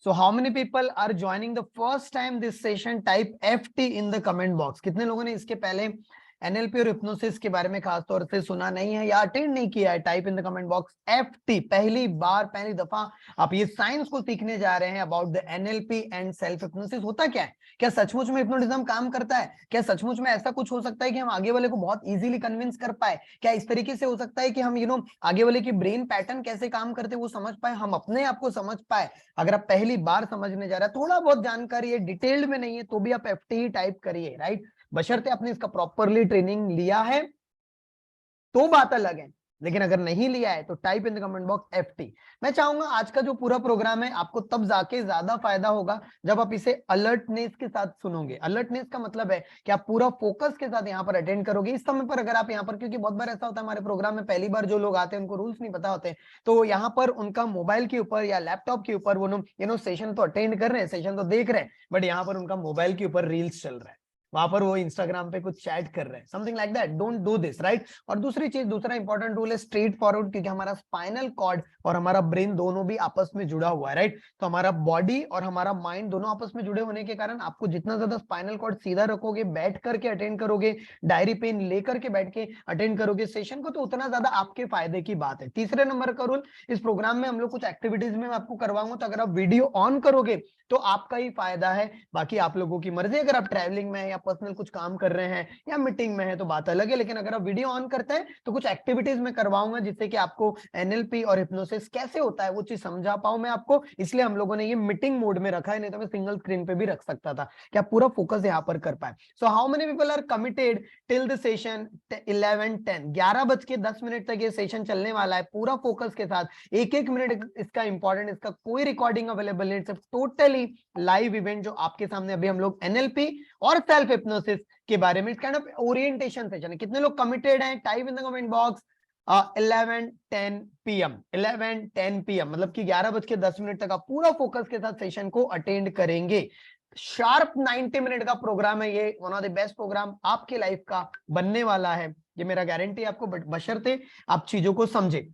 So how many people are joining the first time this session? Type FT in the comment box. कितने लोगों ने इसके पहले NLP और हिप्नोसिस के बारे में खास तौर से सुना नहीं है या अटेंड नहीं किया है? Type in the comment box FT। पहली बार, पहली दफा आप ये साइंस को सीखने जा रहे हैं about the NLP and self hypnosis. होता क्या है? क्या सचमुच में हिप्नोटिज्म काम करता है? क्या सचमुच में ऐसा कुछ हो सकता है कि हम आगे वाले को बहुत इजीली कन्विंस कर पाए? क्या इस तरीके से हो सकता है कि हम आगे वाले की ब्रेन पैटर्न कैसे काम करते वो समझ पाए, हम अपने आप को समझ पाए? अगर आप पहली बार समझने जा रहे हैं, थोड़ा बहुत जानकारी है, डिटेल्ड में नहीं है, तो भी आप FT ही टाइप करिए, राइट। बशर्ते आपने इसका प्रॉपरली ट्रेनिंग लिया है तो बात अलग है, लेकिन अगर नहीं लिया है तो type in the comment box FT। मैं चाहूंगा आज का जो पूरा प्रोग्राम है आपको तब जाके ज्यादा फायदा होगा जब आप इसे अलर्टनेस के साथ सुनोगे। अलर्टनेस का मतलब है कि आप पूरा फोकस के साथ यहाँ पर अटेंड करोगे। इस समय पर अगर आप यहाँ पर, क्योंकि बहुत बार ऐसा होता है हमारे प्रोग्राम में पहली बार जो लोग आते हैं उनको रूल्स नहीं पता होते, तो यहाँ पर उनका मोबाइल के ऊपर या लैपटॉप के ऊपर वो सेशन तो अटेंड कर रहे हैं, सेशन तो देख रहे हैं, बट यहाँ पर उनका मोबाइल के ऊपर रील्स चल रहा है, वहां पर वो इंस्टाग्राम पे कुछ चैट कर रहे हैं, something like that. Don't do this, right. और दूसरी चीज, दूसरा इंपॉर्टेंट रूल है स्ट्रेट फॉरवर्ड, क्योंकि हमारा स्पाइनल कॉर्ड और हमारा ब्रेन दोनों भी आपस में जुड़ा हुआ है, राइट। तो हमारा बॉडी और हमारा माइंड दोनों आपस में जुड़े होने के कारण आपको जितना ज्यादा स्पाइनल कॉर्ड सीधा रखोगे, बैठ करके अटेंड करोगे, डायरी पेन लेकर के बैठ के अटेंड करोगे सेशन को, तो उतना ज्यादा आपके फायदे की बात है। तीसरे नंबर का रूल, इस प्रोग्राम में हम लोग कुछ एक्टिविटीज में आपको करवाऊंगा, तो अगर आप वीडियो ऑन करोगे तो आपका ही फायदा है, बाकी आप लोगों की मर्जी। अगर आप ट्रैवलिंग में है या पर्सनल कुछ काम कर रहे हैं या मीटिंग में है तो बात अलग है, लेकिन अगर आप वीडियो ऑन करते हैं तो कुछ एक्टिविटीज में करवाऊंगा जिससे कि आपको एनएलपी और हिप्नोसिस कैसे होता है वो चीज समझा पाऊं मैं आपको। इसलिए हम लोगों ने ये मीटिंग मोड में रखा है, नहीं तो मैं सिंगल स्क्रीन पे भी रख सकता था कि आप पूरा फोकस यहाँ पर कर पाए। So how many people are committed till the session 11:10? 11:10 तक ये सेशन चलने वाला है पूरा फोकस के साथ। एक एक मिनट इसका इंपॉर्टेंट, इसका कोई रिकॉर्डिंग अवेलेबल नहीं, सिर्फ टोटली लाइव इवेंट जो आपके सामने अभी हम लोग एनएलपी और सेल्फ हिप्नोसिस के बारे में, काइंड ऑफ ओरिएंटेशन सेशन है। कितने लोग कमिटेड हैं? Type in the comment box 11:10 PM। 11:10 PM मतलब कि 11:10 तक आप पूरा फोकस के साथ सेशन को अटेंड करेंगे। शार्प 90 मिनट का प्रोग्राम है ये, one of the best program आपके लाइफ का बनने वाला है, ये मेरा गारंटी आपको, बट बशर्ते आप चीजों को समझे,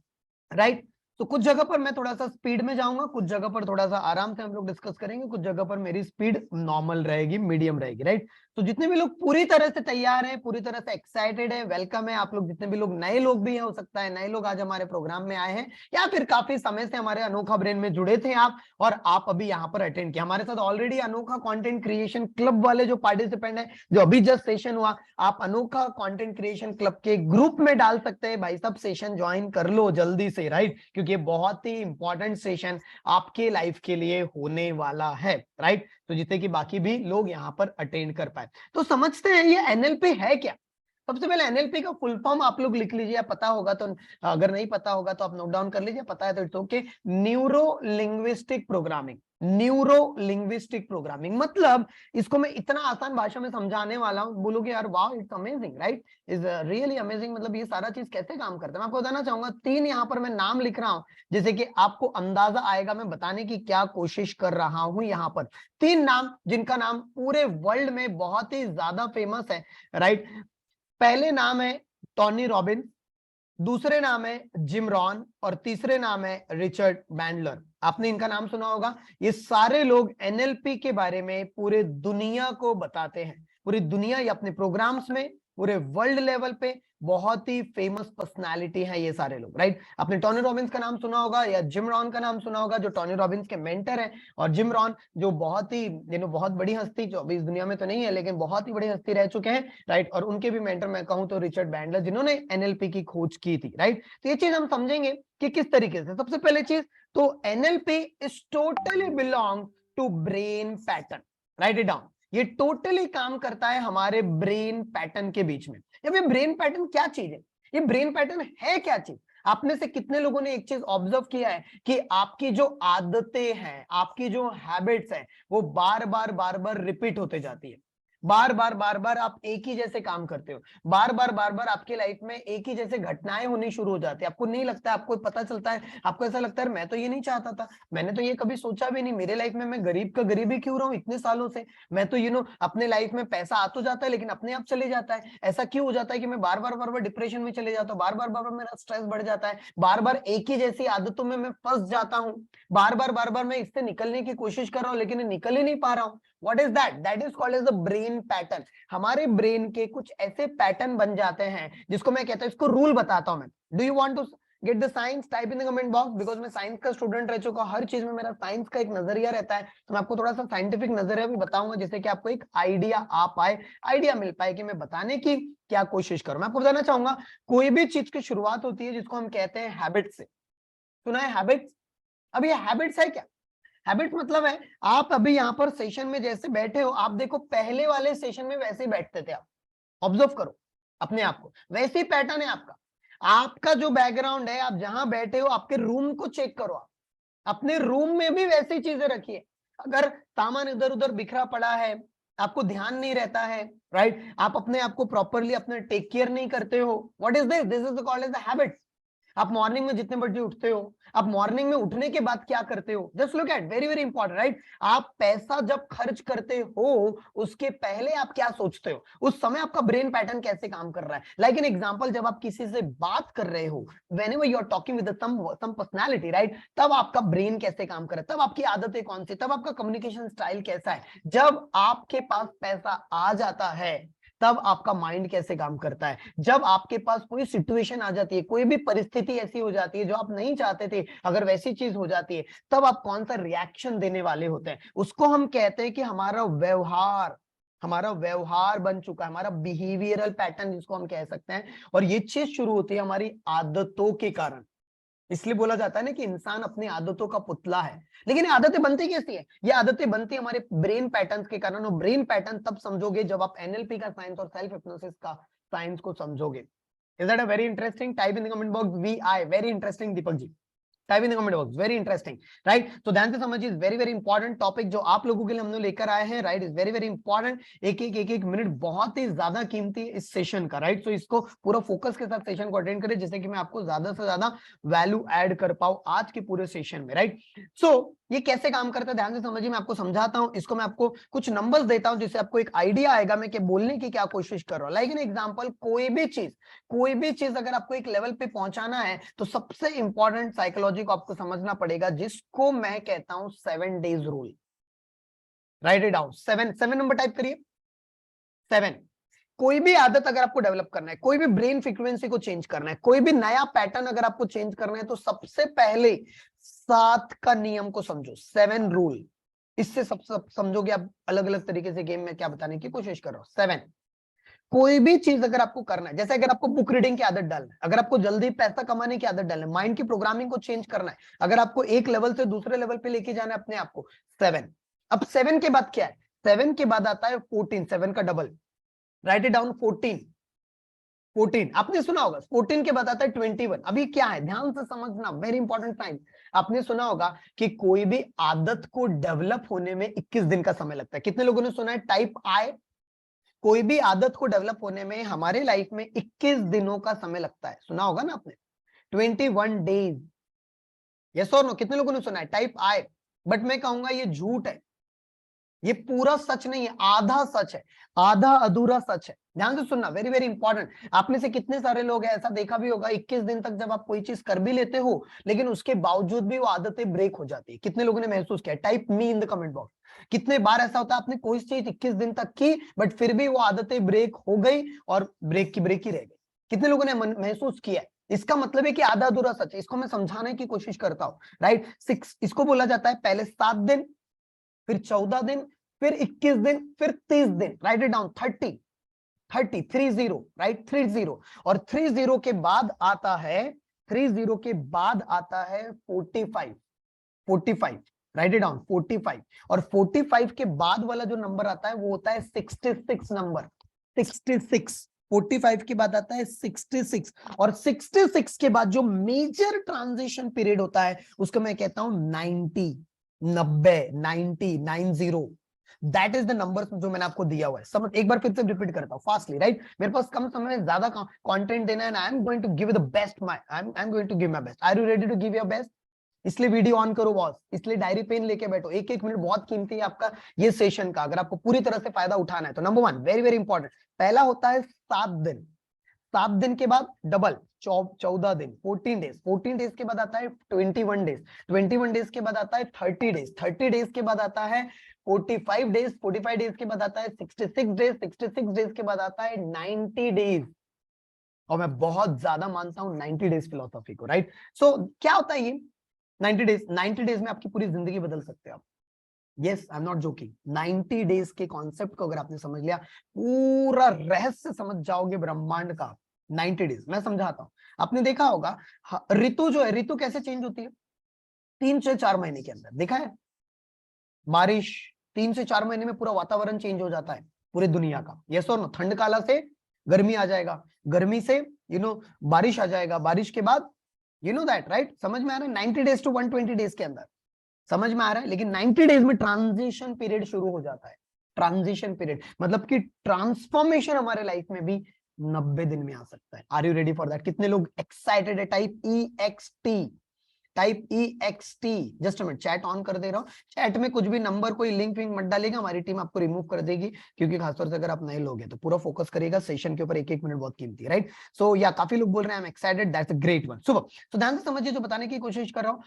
राइट। तो कुछ जगह पर मैं थोड़ा सा स्पीड में जाऊंगा, कुछ जगह पर थोड़ा सा आराम से हम लोग डिस्कस करेंगे, कुछ जगह पर मेरी स्पीड नॉर्मल रहेगी, मीडियम रहेगी, राइट। तो जितने भी लोग पूरी तरह से तैयार हैं, पूरी तरह से एक्साइटेड है, वेलकम है आप लोग। जितने भी लोग नए लोग भी हैं, हो सकता है नए लोग आज हमारे प्रोग्राम में आए हैं, या फिर काफी समय से हमारे अनोखा ब्रेन में जुड़े थे आप और आप अभी यहाँ पर अटेंड किया। हमारे साथ ऑलरेडी अनोखा कंटेंट क्रिएशन क्लब वाले जो पार्टिसिपेंट है, जो अभी जस्ट सेशन हुआ, आप अनोखा कंटेंट क्रिएशन क्लब के ग्रुप में डाल सकते हैं, भाई सब सेशन ज्वाइन कर लो जल्दी से, राइट, क्योंकि ये बहुत ही इंपॉर्टेंट सेशन आपके लाइफ के लिए होने वाला है, राइट। तो जितने कि बाकी भी लोग यहाँ पर अटेंड कर पाए। तो समझते हैं ये एनएलपी है क्या। सबसे पहले एनएलपी का फुल फॉर्म आप लोग लिख लीजिए, पता होगा तो, अगर नहीं पता होगा तो आप नोट डाउन कर लीजिए, पता है तो it's okay. Neuro linguistic programming. Neuro linguistic programming मतलब, इसको मैं इतना आसान भाषा में समझाने वाला हूं, बोलोगे यार वाह it's amazing, right, is really amazing, मतलब ये सारा चीज कैसे काम करता है। मैं आपको बताना चाहूंगा, 3 यहाँ पर मैं नाम लिख रहा हूं जैसे कि आपको अंदाजा आएगा मैं बताने की क्या कोशिश कर रहा हूं। यहाँ पर 3 नाम जिनका नाम पूरे वर्ल्ड में बहुत ही ज्यादा फेमस है, राइट। पहले नाम है टोनी रॉबिन्स, दूसरे नाम है जिम रॉन और तीसरे नाम है रिचर्ड बैंडलर। आपने इनका नाम सुना होगा। ये सारे लोग एनएलपी के बारे में पूरे दुनिया को बताते हैं, पूरी दुनिया ये अपने प्रोग्राम्स में पूरे वर्ल्ड लेवल पे बहुत ही फेमस पर्सनालिटी है ये सारे लोग, राइट। आपने टोनी रॉबिन्स का नाम सुना होगा या जिम रॉन का नाम सुना होगा, जो टोनी रॉबिन्स के मेंटर हैं, और जिम रॉन जो बहुत ही बहुत बड़ी हस्ती, जो अभी इस दुनिया में तो नहीं है लेकिन बहुत ही बड़ी हस्ती रह चुके हैं, राइट। और उनके भी मेंटर मैं कहूं तो रिचर्ड बैंडलर, जिन्होंने एनएलपी की खोज की थी, राइट। तो ये चीज हम समझेंगे कि किस तरीके से। सबसे पहले चीज तो NLP is totally belong to brain pattern, write it down. ये टोटली काम करता है हमारे ब्रेन पैटर्न के बीच में। ये ब्रेन पैटर्न क्या चीज है, ये ब्रेन पैटर्न है क्या चीज। आप में से कितने लोगों ने एक चीज ऑब्जर्व किया है कि आपकी जो आदतें हैं, आपकी जो हैबिट्स हैं, वो बार बार रिपीट होते जाती है। बार बार आप एक ही जैसे काम करते हो, बार बार आपके लाइफ में एक ही जैसे घटनाएं होनी शुरू हो जाती है, आपको नहीं लगता, आपको पता चलता है, आपको ऐसा लगता है मैं तो ये नहीं चाहता था, मैंने तो ये कभी सोचा भी नहीं, मेरे लाइफ में मैं गरीब का गरीब ही क्यों रहा हूँ इतने सालों से, मैं तो अपने लाइफ में पैसा आ तो जाता है लेकिन अपने आप चले जाता है, ऐसा क्यों हो जाता है कि मैं बार बार डिप्रेशन में चले जाता हूँ, बार बार मेरा स्ट्रेस बढ़ जाता है, बार बार एक ही जैसी आदतों में मैं फंस जाता हूँ, बार बार मैं इससे निकलने की कोशिश कर रहा हूँ लेकिन निकल ही नहीं पा रहा हूँ। What is that? That is called as the brain pattern. हमारे ब्रेन के कुछ ऐसे पैटर्न बन जाते हैं जिसको मैं कहता हूं, इसको रूल बताता हूं मैं। Do you want to get the science? Type in the comment box, because मैं साइंस का स्टूडेंट रह चुका हूं, हर चीज में मेरा साइंस का एक नजरिया रहता है, तो मैं आपको थोड़ा सा साइंटिफिक नजरिया भी बताऊंगा जिससे कि आपको एक आइडिया आ पाए, आइडिया मिल पाए कि मैं बताने की क्या कोशिश करूं। मैं आपको बताना चाहूंगा, कोई भी चीज की शुरुआत होती है जिसको हम कहते हैं हैबिट से। सुना है हैबिट्स? अब ये हैबिट्स है क्या? हैबिट मतलब है, आप अभी यहाँ पर सेशन में जैसे बैठे हो, आप देखो पहले वाले सेशन में वैसे ही बैठते थे आप, ऑब्जर्व करो अपने आप को, वैसे ही पैटर्न है आपका, आपका जो बैकग्राउंड है, आप जहां बैठे हो आपके रूम को चेक करो, आप अपने रूम में भी वैसी चीजें रखिए, अगर सामान इधर उधर बिखरा पड़ा है, आपको ध्यान नहीं रहता है, राइट, आप अपने आप को प्रॉपरली अपना टेक केयर नहीं करते हो, what is this? This is called as the habit. आप मॉर्निंग में जितने बजे उठते हो, आप मॉर्निंग में उठने के बाद क्या करते हो, just look at, very very important, right, आप पैसा जब खर्च करते हो उसके पहले आप क्या सोचते हो, उस समय आपका ब्रेन पैटर्न कैसे काम कर रहा है। लाइक एन एग्जांपल, जब आप किसी से बात कर रहे हो, whenever you are talking with some personality, right, तब आपका ब्रेन कैसे काम कर रहा है, तब आपकी आदतें कौन सी, तब आपका कम्युनिकेशन स्टाइल कैसा है, जब आपके पास पैसा आ जाता है तब आपका माइंड कैसे काम करता है, जब आपके पास कोई सिचुएशन आ जाती है, कोई भी परिस्थिति ऐसी हो जाती है जो आप नहीं चाहते थे, अगर वैसी चीज हो जाती है, तब आप कौन सा रिएक्शन देने वाले होते हैं, उसको हम कहते हैं कि हमारा व्यवहार बन चुका है, हमारा बिहेवियरल पैटर्न जिसको हम कह सकते हैं, और ये चीज शुरू होती है हमारी आदतों के कारण। इसलिए बोला जाता है ना कि इंसान अपनी आदतों का पुतला है। लेकिन ये आदतें बनती कैसी है? ये आदतें बनती हमारे ब्रेन पैटर्न्स के कारण, और ब्रेन पैटर्न तब समझोगे जब आप एनएलपी का साइंस और सेल्फ हिप्नोसिस का साइंस को समझोगे। Is that a very interesting? Type in the comment box VI, very interesting Deepak ji, type in the comment box, very interesting, right. तो ध्यान से समझिए, वेरी वेरी इंपॉर्टेंट टॉपिक जो आप लोगों के लिए हमने लेकर आए हैं, right, is very very important. एक मिनट बहुत ही ज्यादा कीमती है इस सेशन का, राइट। तो इसको पूरा फोकस के साथ सेशन को अटेंड करें जिससे कि मैं आपको ज्यादा से ज्यादा वैल्यू ऐड कर पाऊं आज के पूरे सेशन में, राइट। सो ये कैसे काम करता है ध्यान से समझिए, मैं आपको समझाता हूं, इसको मैं आपको कुछ नंबर्स देता हूं जिससे आपको एक आइडिया आएगा मैं क्या बोलने की क्या कोशिश कर रहा हूं। लाइक एन एग्जांपल, कोई भी चीज अगर आपको एक लेवल पे पहुंचाना है तो सबसे इंपॉर्टेंट साइकोलॉजी को आपको समझना पड़ेगा, जिसको मैं कहता हूं 7 days rule. Right it down, 7 number type करिए, 7। कोई भी आदत अगर आपको डेवलप करना है, कोई भी ब्रेन फ्रीक्वेंसी को चेंज करना है, कोई भी नया पैटर्न अगर आपको चेंज करना है, तो सबसे पहले 7 का नियम को समझो, 7 रूल। इससे सब समझोगे आप अलग अलग तरीके से गेम में क्या बताने की कोशिश कर रहा हूं। 7, कोई भी चीज अगर आपको करना है, जैसे अगर आपको बुक रीडिंग की आदत डालना है, अगर आपको जल्दी पैसा कमाने की आदत डालना है, माइंड की प्रोग्रामिंग को चेंज करना है, अगर आपको एक लेवल से दूसरे लेवल पे लेके जाना है अपने आप को, 7। अब 7 के बाद क्या है? 7 के बाद आता है 14, 7 का डबल, राइट इट डाउन, 14 आपने सुना होगा। 14 के बाद आता है 21। अभी क्या है, ध्यान से समझना, वेरी इंपॉर्टेंट टाइम। आपने सुना होगा कि कोई भी आदत को डेवलप होने में 21 दिन का समय लगता है। कितने लोगों ने सुना है टाइप आई? कोई भी आदत को डेवलप होने में हमारे लाइफ में 21 दिनों का समय लगता है, सुना होगा ना आपने, 21 डेज। यस और नो? कितने लोगों ने सुना है टाइप आई? बट मैं कहूंगा ये झूठ है, ये पूरा सच नहीं है, आधा सच है, आधा अधूरा सच है। ध्यान से सुनना, वेरी वेरी इंपॉर्टेंट। आप में से कितने सारे लोग हैं, ऐसा देखा भी होगा, 21 दिन तक जब आप कोई चीज कर भी लेते हो लेकिन उसके बावजूद भी वो आदतें ब्रेक हो जाती है। कितने लोगों ने महसूस किया? Type me in the comment box. कितने बार ऐसा होता है आपने कोई चीज 21 दिन तक की बट फिर भी वो आदतें ब्रेक हो गई और ब्रेक की ब्रेक ही रह गई? कितने लोगों ने महसूस किया? इसका मतलब है कि आधा अधूरा सच है। इसको मैं समझाने की कोशिश करता हूं, राइट। 6 इसको बोला जाता है, पहले 7 दिन, फिर 14 दिन, फिर 21 दिन, फिर 30 दिन, राइट इट डाउन, 30, 30, राइट, 30। और 30 के बाद आता है, 30 के बाद आता है 45, राइट इट डाउन, 45। और 45 के बाद वाला जो नंबर आता है वो होता है 66 नंबर, 66। 45 के बाद आता है 66, और 66 के बाद जो मेजर ट्रांजिशन पीरियड होता है उसको मैं कहता हूं 90, 90, 90, 90। दैट इज द नंबर जो मैंने आपको दिया हुआ है। समझ, एक बार फिर से रिपीट करता हूँ फास्टली, राइट। मेरे पास कम समय में ज्यादा कंटेंट देना है, I am going to give the best, I am going to give my best. Are you ready to give your best? इसलिए वीडियो ऑन करो बॉस, इसलिए डायरी पेन लेके बैठो, एक एक मिनट बहुत कीमती है आपका ये सेशन का, अगर आपको पूरी तरह से फायदा उठाना है तो। नंबर 1 वेरी वेरी इंपॉर्टेंट, पहला होता है 7 दिन। 7 दिन के बाद डबल 14 दिन, 14 डेज। 14 डेज के बाद आता है 21 डेज। 21 डेज के बाद आता है 30 डेज। 30 डेज के बाद आता है 45 डेज। 45 डेज के बाद आता है 66 डेज। 66 डेज के बाद आता है 90 डेज। और मैं बहुत ज्यादा मानता हूं 90 डेज फिलोसॉफी को, राइट। सो क्या होता है ये 90 डेज? 90 डेज में आपकी पूरी जिंदगी बदल सकते हो आप। Yes, I am not joking. 90 days के कॉन्सेप्ट को अगर आपने समझ लिया, पूरा रहस्य समझ जाओगे ब्रह्मांड का। 90 डेज मैं समझाता हूं। आपने देखा होगा ऋतु जो है, ऋतु कैसे चेंज होती है? 3 से 4 महीने के अंदर। देखा है बारिश, 3 से 4 महीने में पूरा वातावरण चेंज हो जाता है पूरी दुनिया का। यस और नो? ठंड काला से गर्मी आ जाएगा, गर्मी से बारिश आ जाएगा, बारिश के बाद दैट, राइट। समझ में आ रहा है? 90 डेज टू 120 डेज के अंदर, समझ में आ रहा है? लेकिन 90 डेज में ट्रांजिशन पीरियड शुरू हो जाता है। ट्रांजिशन पीरियड मतलब कि ट्रांसफॉर्मेशन हमारे लाइफ में भी 90 दिन में आ सकता है। Are you ready for that? कितने लोग एक्साइटेड है? Type EXT, type EXT। Just minute, chat on कर दे रहा हूं। चैट में कुछ भी नंबर, कोई लिंक विंक मत डालेगा, हमारी टीम आपको रिमूव कर देगी, क्योंकि खासतौर से अगर आप नए लोग हैं तो पूरा फोकस करेगा सेशन के ऊपर। एक एक मिनट बहुत कीमती है, राइट। सो या काफी लोग बोल रहे हैं I am excited, that's a great one. Super. तो ध्यान से समझिए जो बताने की कोशिश कर रहा हूं।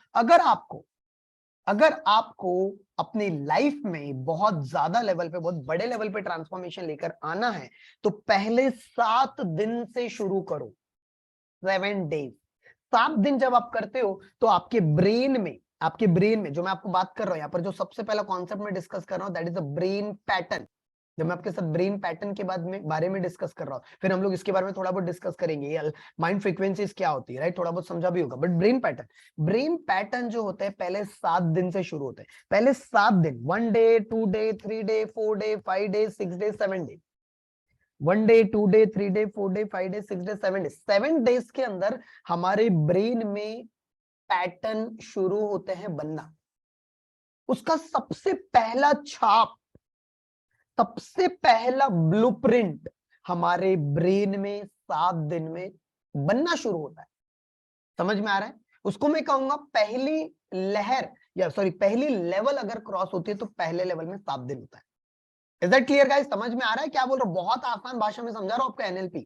अगर आपको अपनी लाइफ में बहुत ज्यादा लेवल पे, बहुत बड़े लेवल पे ट्रांसफॉर्मेशन लेकर आना है तो पहले 7 दिन से शुरू करो। 7 डेज। 7 दिन जब आप करते हो तो आपके ब्रेन में जो मैं आपको बात कर रहा हूं यहाँ पर, जो सबसे पहला कॉन्सेप्ट में डिस्कस कर रहा हूं, that is a brain pattern. जब मैं आपके साथ ब्रेन पैटर्न के बारे में डिस्कस कर रहा हूं, फिर हम लोग इसके बारे में थोड़ा बहुत डिस्कस करेंगे, माइंड फ्रीक्वेंसीज क्या होती है, राइट। थोड़ा बहुत समझा भी होगा, बट ब्रेन पैटर्न जो होते हैं पहले 7 दिन से शुरू होते हैं। पहले 7 दिन, 1 day, 2 day, 3 day, 4 day, 5 day, 6 day, 7 day. 1 day, 2 day, 3 day, 4 day, 5 day, 6 day, 7 day. 7 days के अंदर हमारे ब्रेन में पैटर्न शुरू होते हैं बनना। उसका सबसे पहला छाप, सबसे पहला ब्लूप्रिंट हमारे ब्रेन में 7 दिन में बनना शुरू होता है। समझ में आ रहा है? उसको मैं कहूंगा पहली लहर, या सॉरी पहली लेवल अगर क्रॉस होती है तो पहले लेवल में 7 दिन होता है। Is that clear guys? समझ में आ रहा है क्या बोल रहा हूं? बहुत आसान भाषा में समझा रहा हूं आपका NLP।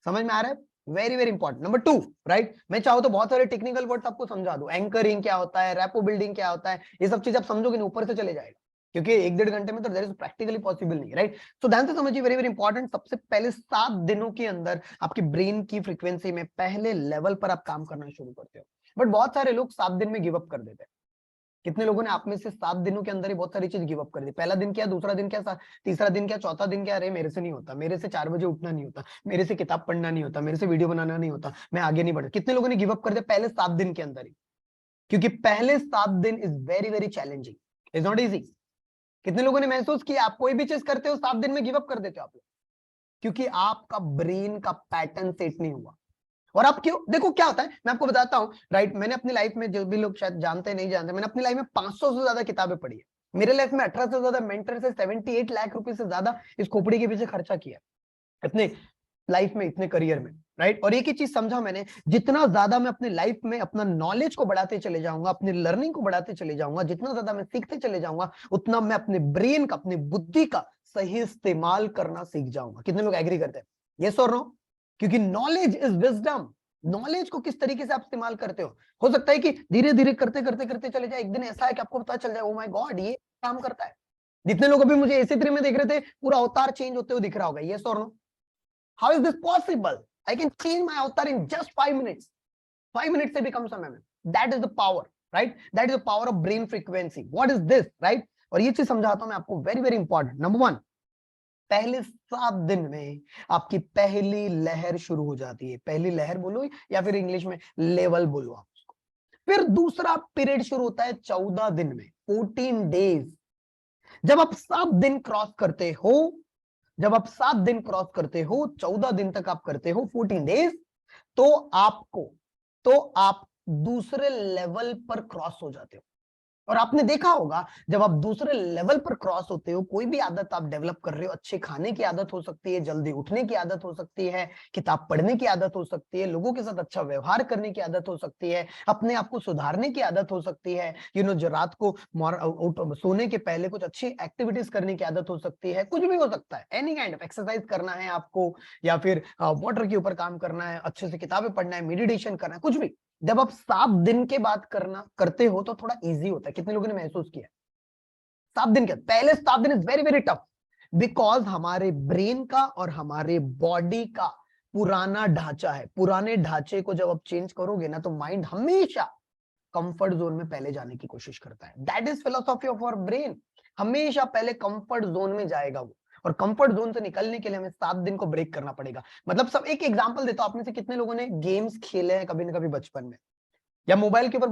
समझ में आ रहा है? Very very important. Number 2, right. मैं चाहूँ तो बहुत सारे टेक्निकल वर्ड्स आपको समझा दूं। एंकरिंग क्या होता है, रैपो बिल्डिंग क्या होता है, ये सब चीज आप समझोगे नहीं, ऊपर से चले जाएगा, क्योंकि 1-1.5 घंटे में तो देयर इज प्रैक्टिकली पॉसिबल नहीं, राइट। तो ध्यान से समझिए, वेरी वेरी इंपॉर्टेंट। सबसे पहले 7 दिनों के अंदर आपकी ब्रेन की फ्रीक्वेंसी में पहले लेवल पर आप काम करना शुरू करते हो। बट बहुत सारे लोग 7 दिन में गिव अप कर देते हैं। कितने लोगों ने आप में से 7 दिनों के अंदर ही बहुत सारी चीज गिव अप कर दी? पहला दिन क्या, दूसरा दिन क्या, तीसरा दिन क्या, चौथा दिन क्या, अरे मेरे से नहीं होता, मेरे से 4 बजे उठना नहीं होता, मेरे से किताब पढ़ना नहीं होता, मेरे से वीडियो बनाना नहीं होता, मैं आगे नहीं बढ़। कितने लोगों ने गिव अप कर दिया पहले 7 दिन के अंदर ही? क्योंकि पहले 7 दिन is very very challenging, is not easy. कितने लोगों ने महसूस किया आप कोई भी चीज करते हो 7 दिन में गिव अप कर देते हो आप लोग? क्योंकि आपका ब्रेन का पैटर्न सेट नहीं हुआ। और आप क्यों, देखो क्या होता है, मैं आपको बताता हूं, राइट। मैंने अपनी लाइफ में, जो भी लोग शायद जानते नहीं जानते, मैंने अपनी लाइफ में 500 से ज्यादा किताबें पढ़ी है। मेरे लाइफ में 18 से ज्यादा मेंटर से 78 लाख रुपए से ज्यादा इस खोपड़ी के पीछे खर्चा किया इतने लाइफ में, इतने करियर में, राइट। और एक ही चीज समझा मैंने, जितना ज्यादा मैं अपनी लाइफ में अपना नॉलेज को बढ़ाते चले जाऊंगा, अपनी लर्निंग को बढ़ाते चले जाऊंगा, जितना ज्यादा मैं सीखते चले जाऊंगा, उतना मैं अपने ब्रेन का, अपनी बुद्धि का सही इस्तेमाल करना सीख जाऊंगा। कितने लोग एग्री करते हैं? यस और नो? क्योंकि नॉलेज इज विजडम। नॉलेज को किस तरीके से आप इस्तेमाल करते हो सकता है कि धीरे धीरे करते करते करते चले जाए, एक दिन ऐसा है कि आपको पता चल जाए, ओ माय गॉड ये काम करता है। जितने लोग अभी मुझे AC3 में देख रहे थे, पूरा अवतार चेंज होते हुए दिख रहा होगा। यस और no? How is this possible? I can change my avatar in just 5 minutes. 5 minute से भी कम समय में। That is the power, right. That is the power of brain frequency. What is this, right. और ये चीज समझाता हूं मैं आपको, वेरी वेरी इंपॉर्टेंट। नंबर 1, पहले 7 दिन में आपकी पहली लहर शुरू हो जाती है। पहली लहर बोलो या फिर इंग्लिश में लेवल बोलो आप उसको। फिर दूसरा पीरियड शुरू होता है 14 दिन में, 14 डेज। जब आप 7 दिन क्रॉस करते हो, जब आप 7 दिन क्रॉस करते हो, 14 दिन तक आप करते हो, 14 डेज, तो आप दूसरे लेवल पर क्रॉस हो जाते हो। और आपने देखा होगा जब आप दूसरे लेवल पर क्रॉस होते हो, कोई भी आदत आप डेवलप कर रहे हो, अच्छे खाने की आदत हो सकती है, जल्दी उठने की आदत हो सकती है, किताब पढ़ने की आदत हो सकती है, लोगों के साथ अच्छा व्यवहार करने की आदत हो सकती है, अपने आप को सुधारने की आदत हो सकती है, जो रात को सोने के पहले कुछ अच्छी एक्टिविटीज करने की आदत हो सकती है, कुछ भी हो सकता है, एनी काइंड ऑफ एक्सरसाइज करना है आपको, या फिर वाटर के ऊपर काम करना है, अच्छे से किताबें पढ़ना है, मेडिटेशन करना है, कुछ भी। जब आप 7 दिन के बाद करते हो तो थोड़ा इजी होता है। कितने लोगों ने महसूस किया? 7 दिन के पहले 7 दिन is very very tough, because हमारे ब्रेन का और हमारे बॉडी का पुराना ढांचा है। पुराने ढांचे को जब आप चेंज करोगे ना, तो माइंड हमेशा कंफर्ट जोन में पहले जाने की कोशिश करता है। That is philosophy of our brain. हमेशा पहले कंफर्ट जोन में जाएगा वो, और कंफर्ट जोन से निकलने के लिए हमें 7 दिन को ब्रेक करना पड़ेगा। मतलब सब एक एग्जांपल देता हूं, आप में से कितने लोगों ने गेम्स खेले हैं कभी ना कभी बचपन में, या मोबाइल के ऊपर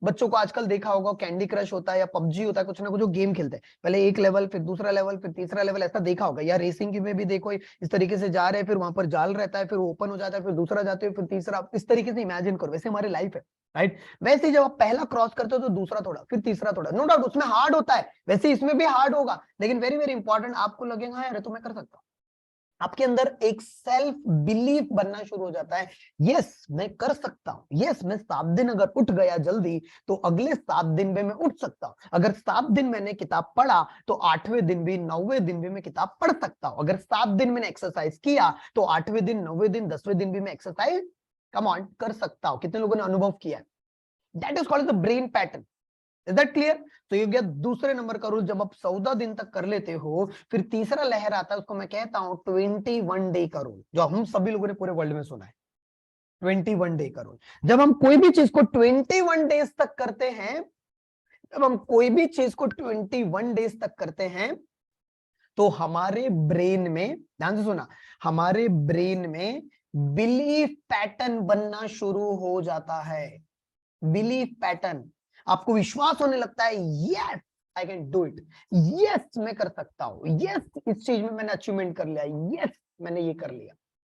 बच्चों को आजकल देखा होगा, कैंडी क्रश होता है या पबजी होता है, कुछ ना कुछ जो गेम खेलते हैं, पहले एक लेवल, फिर दूसरा लेवल, फिर तीसरा लेवल, ऐसा देखा होगा। या रेसिंग में भी देखो, इस तरीके से जा रहे हैं, फिर वहां पर जाल रहता है, फिर ओपन हो जाता है, फिर दूसरा जाते हो, फिर तीसरा, इस तरीके से इमेजिन करो, वैसे हमारी लाइफ है, राइट। वैसे ही जब आप पहला क्रॉस करते हो तो दूसरा थोड़ा, फिर तीसरा थोड़ा, नो डाउट उसमें हार्ड होता है, वैसे इसमें भी हार्ड होगा, लेकिन वेरी वेरी इंपॉर्टेंट, आपको लगेगा हाँ यार तो मैं कर सकता हूँ। आपके अंदर एक सेल्फ बिलीफ बनना शुरू हो जाता है, यस मैं कर सकता हूं, यस मैं 7 दिन अगर उठ गया जल्दी तो अगले 7 दिन में मैं उठ सकता हूं। अगर 7 दिन मैंने किताब पढ़ा तो 8वें दिन भी 9वें दिन भी मैं किताब पढ़ सकता हूं। अगर 7 दिन मैंने एक्सरसाइज किया तो 8वें दिन 9वें दिन 10वें दिन भी मैं एक्सरसाइज कम ऑन कर सकता हूं। कितने लोगों ने अनुभव किया है? That is called the brain pattern. Is that clear? तो ये गया दूसरे नंबर का रूल। जब आप 14 दिन तक कर लेते हो, फिर तीसरा लहर आता है, उसको मैं कहता हूं 21 डे का रूल, जो हम सभी लोगों ने पूरे वर्ल्ड में सुना है। 21 डे का रूल। जब हम कोई भी चीज को 21 डेज तक करते हैं, जब हम कोई भी चीज को 21 डेज तक करते हैं, तो हमारे ब्रेन में, ध्यान से सुना, हमारे ब्रेन में बिलीफ पैटर्न बनना शुरू हो जाता है। बिलीफ पैटर्न, आपको विश्वास होने लगता है, yes I can do it, yes मैं कर सकता हूं, यस इस चीज में मैंने अचीवमेंट कर लिया, यस मैंने ये कर लिया।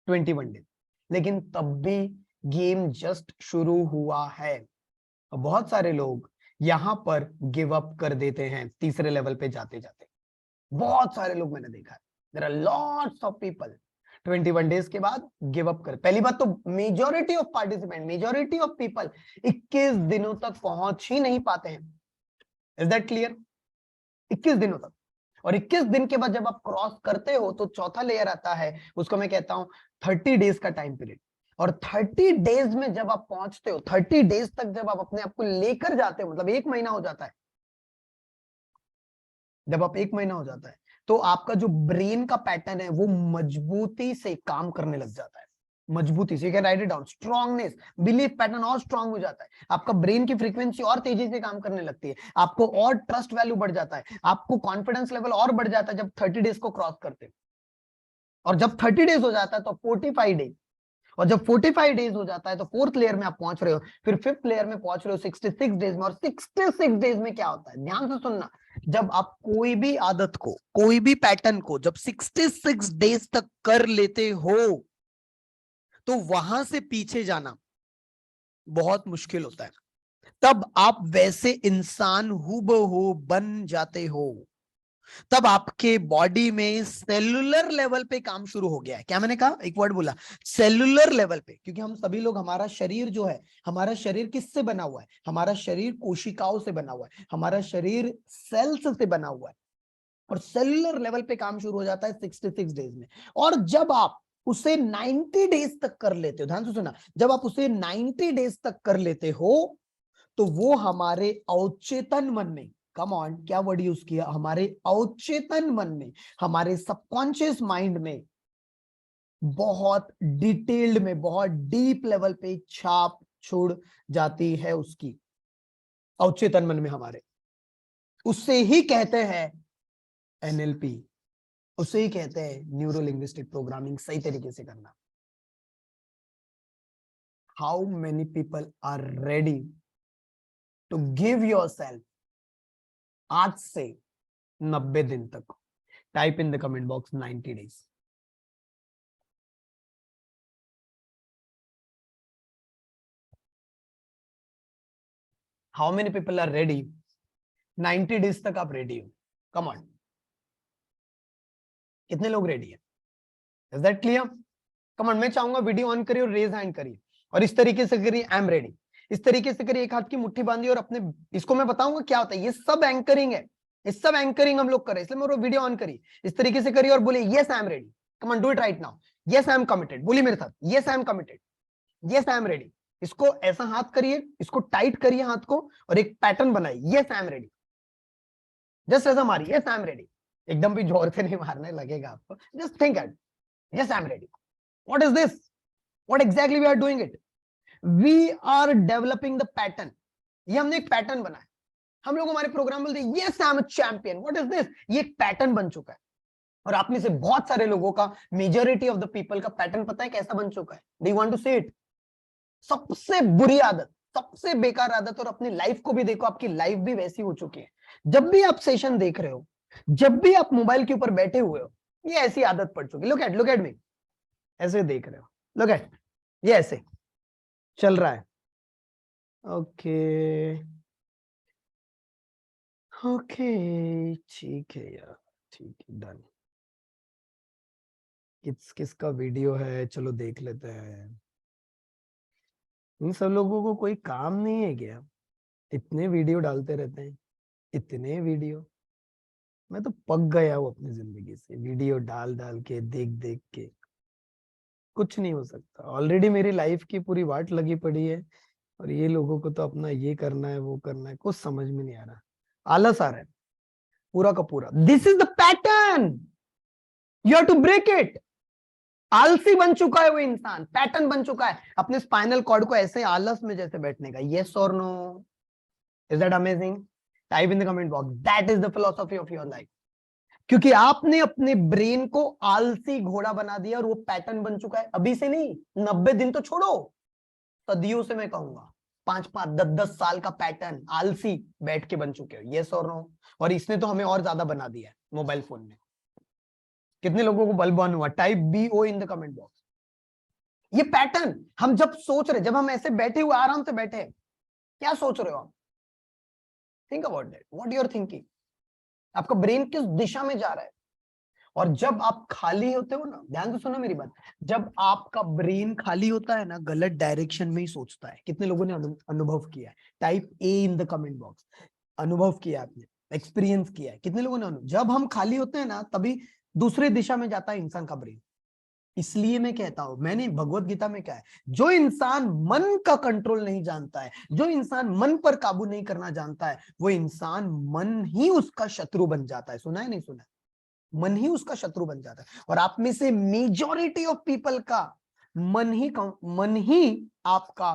21 डे। लेकिन तब भी गेम जस्ट शुरू हुआ है। बहुत सारे लोग यहां पर गिव अप कर देते हैं तीसरे लेवल पे जाते जाते। बहुत सारे लोग मैंने देखा है, there are lots of people 21 days के बाद गिव अप कर। पहली बात तो majority of participant, majority of people 21 दिनों तक पहुंच ही नहीं पाते हैं। Is that clear? 21 दिनों तक। और 21 दिन के बाद जब आप क्रॉस करते हो तो चौथा लेयर आता है, उसको मैं कहता हूं 30 डेज का टाइम पीरियड। और 30 डेज में जब आप पहुंचते हो, 30 डेज तक जब आप अपने आप को लेकर जाते हो, मतलब 1 महीना हो जाता है, जब आप 1 महीना हो जाता है, तो आपका जो ब्रेन का पैटर्न है वो मजबूती से काम करने लग जाता है। मजबूती से, right it down, strongness, belief pattern और स्ट्रांग हो जाता है। आपका ब्रेन की फ्रीक्वेंसी और तेजी से काम करने लगती है, आपको और ट्रस्ट वैल्यू बढ़ जाता है, आपको कॉन्फिडेंस लेवल और बढ़ जाता है जब 30 डेज को क्रॉस करते हो। और जब 30 डेज हो जाता है तो 45 डेज, और जब 45 डेज हो जाता है तो फोर्थ लेयर में आप पहुंच रहे हो, फिर फिफ्थ लेयर में पहुंच रहे हो 66 डेज में। और 66 डेज में क्या होता है, ध्यान से सुनना, जब आप कोई भी आदत को, कोई भी पैटर्न को जब 66 डेज तक कर लेते हो, तो वहां से पीछे जाना बहुत मुश्किल होता है। तब आप वैसे इंसान हूबहू बन जाते हो। तब आपके बॉडी में सेलुलर लेवल पे काम शुरू हो गया है। क्या मैंने कहा? एक वर्ड बोला, सेलुलर लेवल पे। क्योंकि हम सभी लोग, हमारा शरीर जो है, हमारा शरीर किससे बना हुआ है? हमारा शरीर कोशिकाओं से बना हुआ है, हमारा शरीर सेल्स से बना हुआ है। और सेलुलर लेवल पे काम शुरू हो जाता है 66 डेज में। और जब आप उसे 90 डेज तक कर लेते हो, ध्यान से सुना, जब आप उसे 90 डेज तक कर लेते हो, तो वो हमारे अवचेतन मन में, कम ऑन, क्या वर्ड यूज किया, हमारे अवचेतन मन में, हमारे सबकॉन्शियस माइंड में बहुत डिटेल्ड में, बहुत डीप लेवल पे छाप छोड़ जाती है उसकी, अवचेतन मन में हमारे। उससे ही कहते हैं एनएलपी, उसे ही कहते हैं न्यूरो लिंग्विस्टिक प्रोग्रामिंग, सही तरीके से करना। How many people are ready to give yourself आज से 90 दिन तक? Type in the comment box 90 days। How many people are ready 90 days तक आप रेडी हो? कम ऑन, कितने लोग रेडी है? Is that clear? Come on, मैं चाहूंगा वीडियो ऑन करिए और रेज हैंड करिए और इस तरीके से करिए, आई एम रेडी। इस तरीके से करिए, एक हाथ की मुट्ठी बांधिए और अपने, इसको मैं बताऊंगा क्या होता है, ये सब एंकरिंग है, ये सब एंकरिंग हम लोग कर रहे हैं, इसलिए मेरे वीडियो ऑन करिए, इस तरीके से करिए और बोलिए yes I am ready. Come on, do it right now. Yes I am committed, बोलिए मेरे साथ, yes I am committed, yes I am ready. इसको ऐसा हाथ करिए, इसको टाइट करिए हाथ को और एक पैटर्न बनाइए, yes I am ready. Just ऐसा मारिए, यस आई एम रेडी। एकदम भी जोर से नहीं मारने लगेगा आपको, just think at, yes I am ready. What is this? What exactly we are doing it? We are developing the pattern. ये हमने एक पैटर्न बनाया। हम लोग हमारे प्रोग्राम बोलते हैं yes I am a champion. What is this? ये एक पैटर्न बन चुका है और आप में से बहुत सारे लोगों का, मेजॉरिटी ऑफ द पीपल का पैटर्न पता है कैसा बन चुका है? Do you want to see it? सबसे बुरी आदत, सबसे बेकार आदत, और अपनी लाइफ को भी देखो, आपकी लाइफ भी वैसी हो चुकी है। जब भी आप सेशन देख रहे हो, जब भी आप मोबाइल के ऊपर बैठे हुए हो, ये ऐसी आदत पड़ चुकी है। लुक एट मी, ऐसे देख रहे हो, लुक एट, ये ऐसे चल रहा है। ओके ओके, ठीक है यार, ठीक है, डन। किसका वीडियो है, चलो देख लेते हैं। इन सब लोगों को कोई काम नहीं है क्या? इतने वीडियो डालते रहते हैं, इतने वीडियो। मैं तो पक गया हूँ अपनी जिंदगी से, वीडियो डाल डाल के, देख देख के। कुछ नहीं हो सकता, ऑलरेडी मेरी लाइफ की पूरी वाट लगी पड़ी है और ये लोगों को तो अपना ये करना है, वो करना है, कुछ समझ में नहीं आ रहा, आलस आ रहा है पूरा का पूरा। This is the pattern, you have to break it. आलसी बन चुका है वो इंसान, पैटर्न बन चुका है अपने स्पाइनल कॉर्ड को ऐसे आलस में जैसे बैठने का। यस और no? Is that amazing? Type in the comment box, that is the philosophy of your life. क्योंकि आपने अपने ब्रेन को आलसी घोड़ा बना दिया और वो पैटर्न बन चुका है। अभी से नहीं, 90 दिन तो छोड़ो, सदियों से मैं कहूंगा, 5-5, 10-10 साल का पैटर्न आलसी बैठ के बन चुके हो। यस और नो? और इसने तो हमें और ज्यादा बना दिया है मोबाइल फोन ने। कितने लोगों को बल्ब ऑन हुआ? Type BO in the comment box. ये पैटर्न हम जब सोच रहे, जब हम ऐसे बैठे हुए आराम से बैठे हैं, क्या सोच रहे हो आप? Think about that, what you are thinking. आपका ब्रेन किस दिशा में जा रहा है? और जब आप खाली होते हो ना, ध्यान से सुनो मेरी बात, जब आपका ब्रेन खाली होता है ना, गलत डायरेक्शन में ही सोचता है। कितने लोगों ने अनुभव किया है? Type A in the comment box. अनुभव किया आपने, एक्सपीरियंस किया है? कितने लोगों ने जब हम खाली होते हैं ना, तभी दूसरे दिशा में जाता है इंसान का ब्रेन। इसलिए मैं कहता हूं, मैंने भगवत गीता में क्या है, जो इंसान मन का कंट्रोल नहीं जानता है, जो इंसान मन पर काबू नहीं करना जानता है, वो इंसान मन ही उसका शत्रु बन जाता है। सुना है नहीं सुना? मन ही उसका शत्रु बन जाता है। और आप में से मेजॉरिटी ऑफ पीपल का मन ही आपका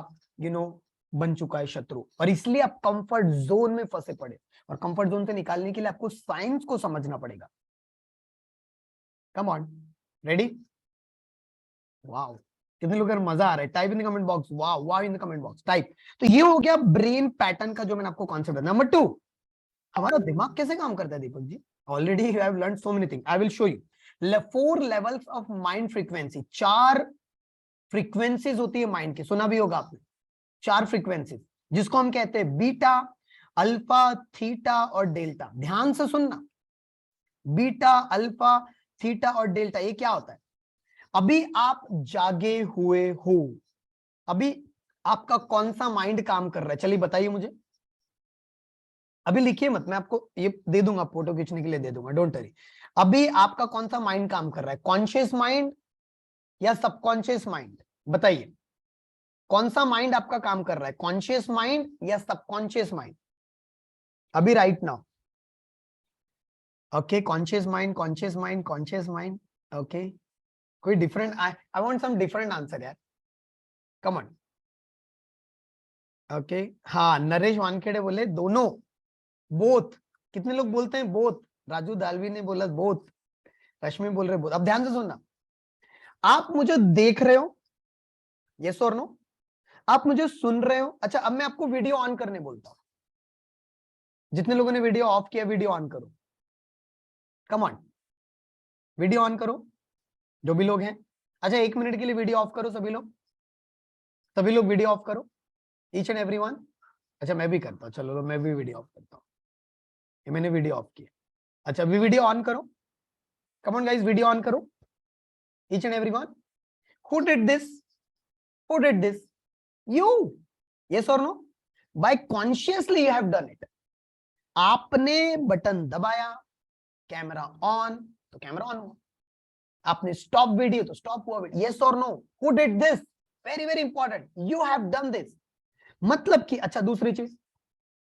बन चुका है शत्रु। और इसलिए आप कंफर्ट जोन में फंसे पड़े, और कंफर्ट जोन से निकालने के लिए आपको साइंस को समझना पड़ेगा। Come on, ready? वाओ, कितने लोगों को मजा आ रहा है? Type in the comment box, wow wow in the comment box, type. तो ये हो गया ब्रेन पैटर्न का जो मैंने आपको कॉन्सेप्ट बताया। नंबर 2, हमारा दिमाग कैसे काम करता है Deepak ji? Already you have learn so many thing, I will show you. 4 levels of mind frequency, 4 frequencies होती है माइंड की, सुना भी होगा आपने। 4 फ्रीक्वेंसीज, जिसको हम कहते हैं बीटा, अल्फा, थीटा और डेल्टा। ध्यान से सुनना, बीटा, अल्फा, थीटा और डेल्टा, ये क्या होता है? अभी आप जागे हुए हो, अभी आपका कौन सा माइंड काम कर रहा है? चलिए बताइए मुझे। अभी लिखिए मत, मैं आपको ये दे दूंगा, फोटो खींचने के लिए दे दूंगा, डोंट वरी। अभी आपका कौन सा माइंड काम कर रहा है? कॉन्शियस माइंड या सबकॉन्शियस माइंड? बताइए, कौन सा माइंड आपका काम कर रहा है? कॉन्शियस माइंड या सबकॉन्शियस माइंड? अभी right now. Okay, conscious mind, conscious mind, conscious mind. Okay, कोई different? I want some different answer यार, कम ऑन। ओके, हाँ, नरेश वानखेड़े बोले दोनों, बोथ। कितने लोग बोलते हैं बोथ? राजू दालवी ने बोला बोथ, रश्मि बोल रहे बोथ। अब ध्यान से सुनना, आप मुझे देख रहे हो, यस और नो? आप मुझे सुन रहे हो? अच्छा, अब मैं आपको वीडियो ऑन करने बोलता हूं, जितने लोगों ने वीडियो ऑफ किया, वीडियो ऑन करो, कम ऑन, वीडियो ऑन करो, जो भी लोग हैं। अच्छा, 1 मिनट के लिए वीडियो ऑफ करो सभी लोग, सभी लोग वीडियो ऑफ करो, ईच एंड एवरीवन। अच्छा, मैं भी करता हूँ, चलो मैं भी वीडियो ऑफ करता हूँ। ये मैंने वीडियो ऑफ किया। अच्छा अभी वीडियो ऑन करो, come on guys, video on करो, each and everyone. Who did this? Who did this? You. Yes और no? By consciously you have done it. आपने बटन दबाया, कैमरा ऑन, तो कैमरा ऑन हुआ। आपने स्टॉप वीडियो तो stop हुआ video. Yes और no? Who did this? Very very important, you have done this. मतलब कि अच्छा दूसरी चीज,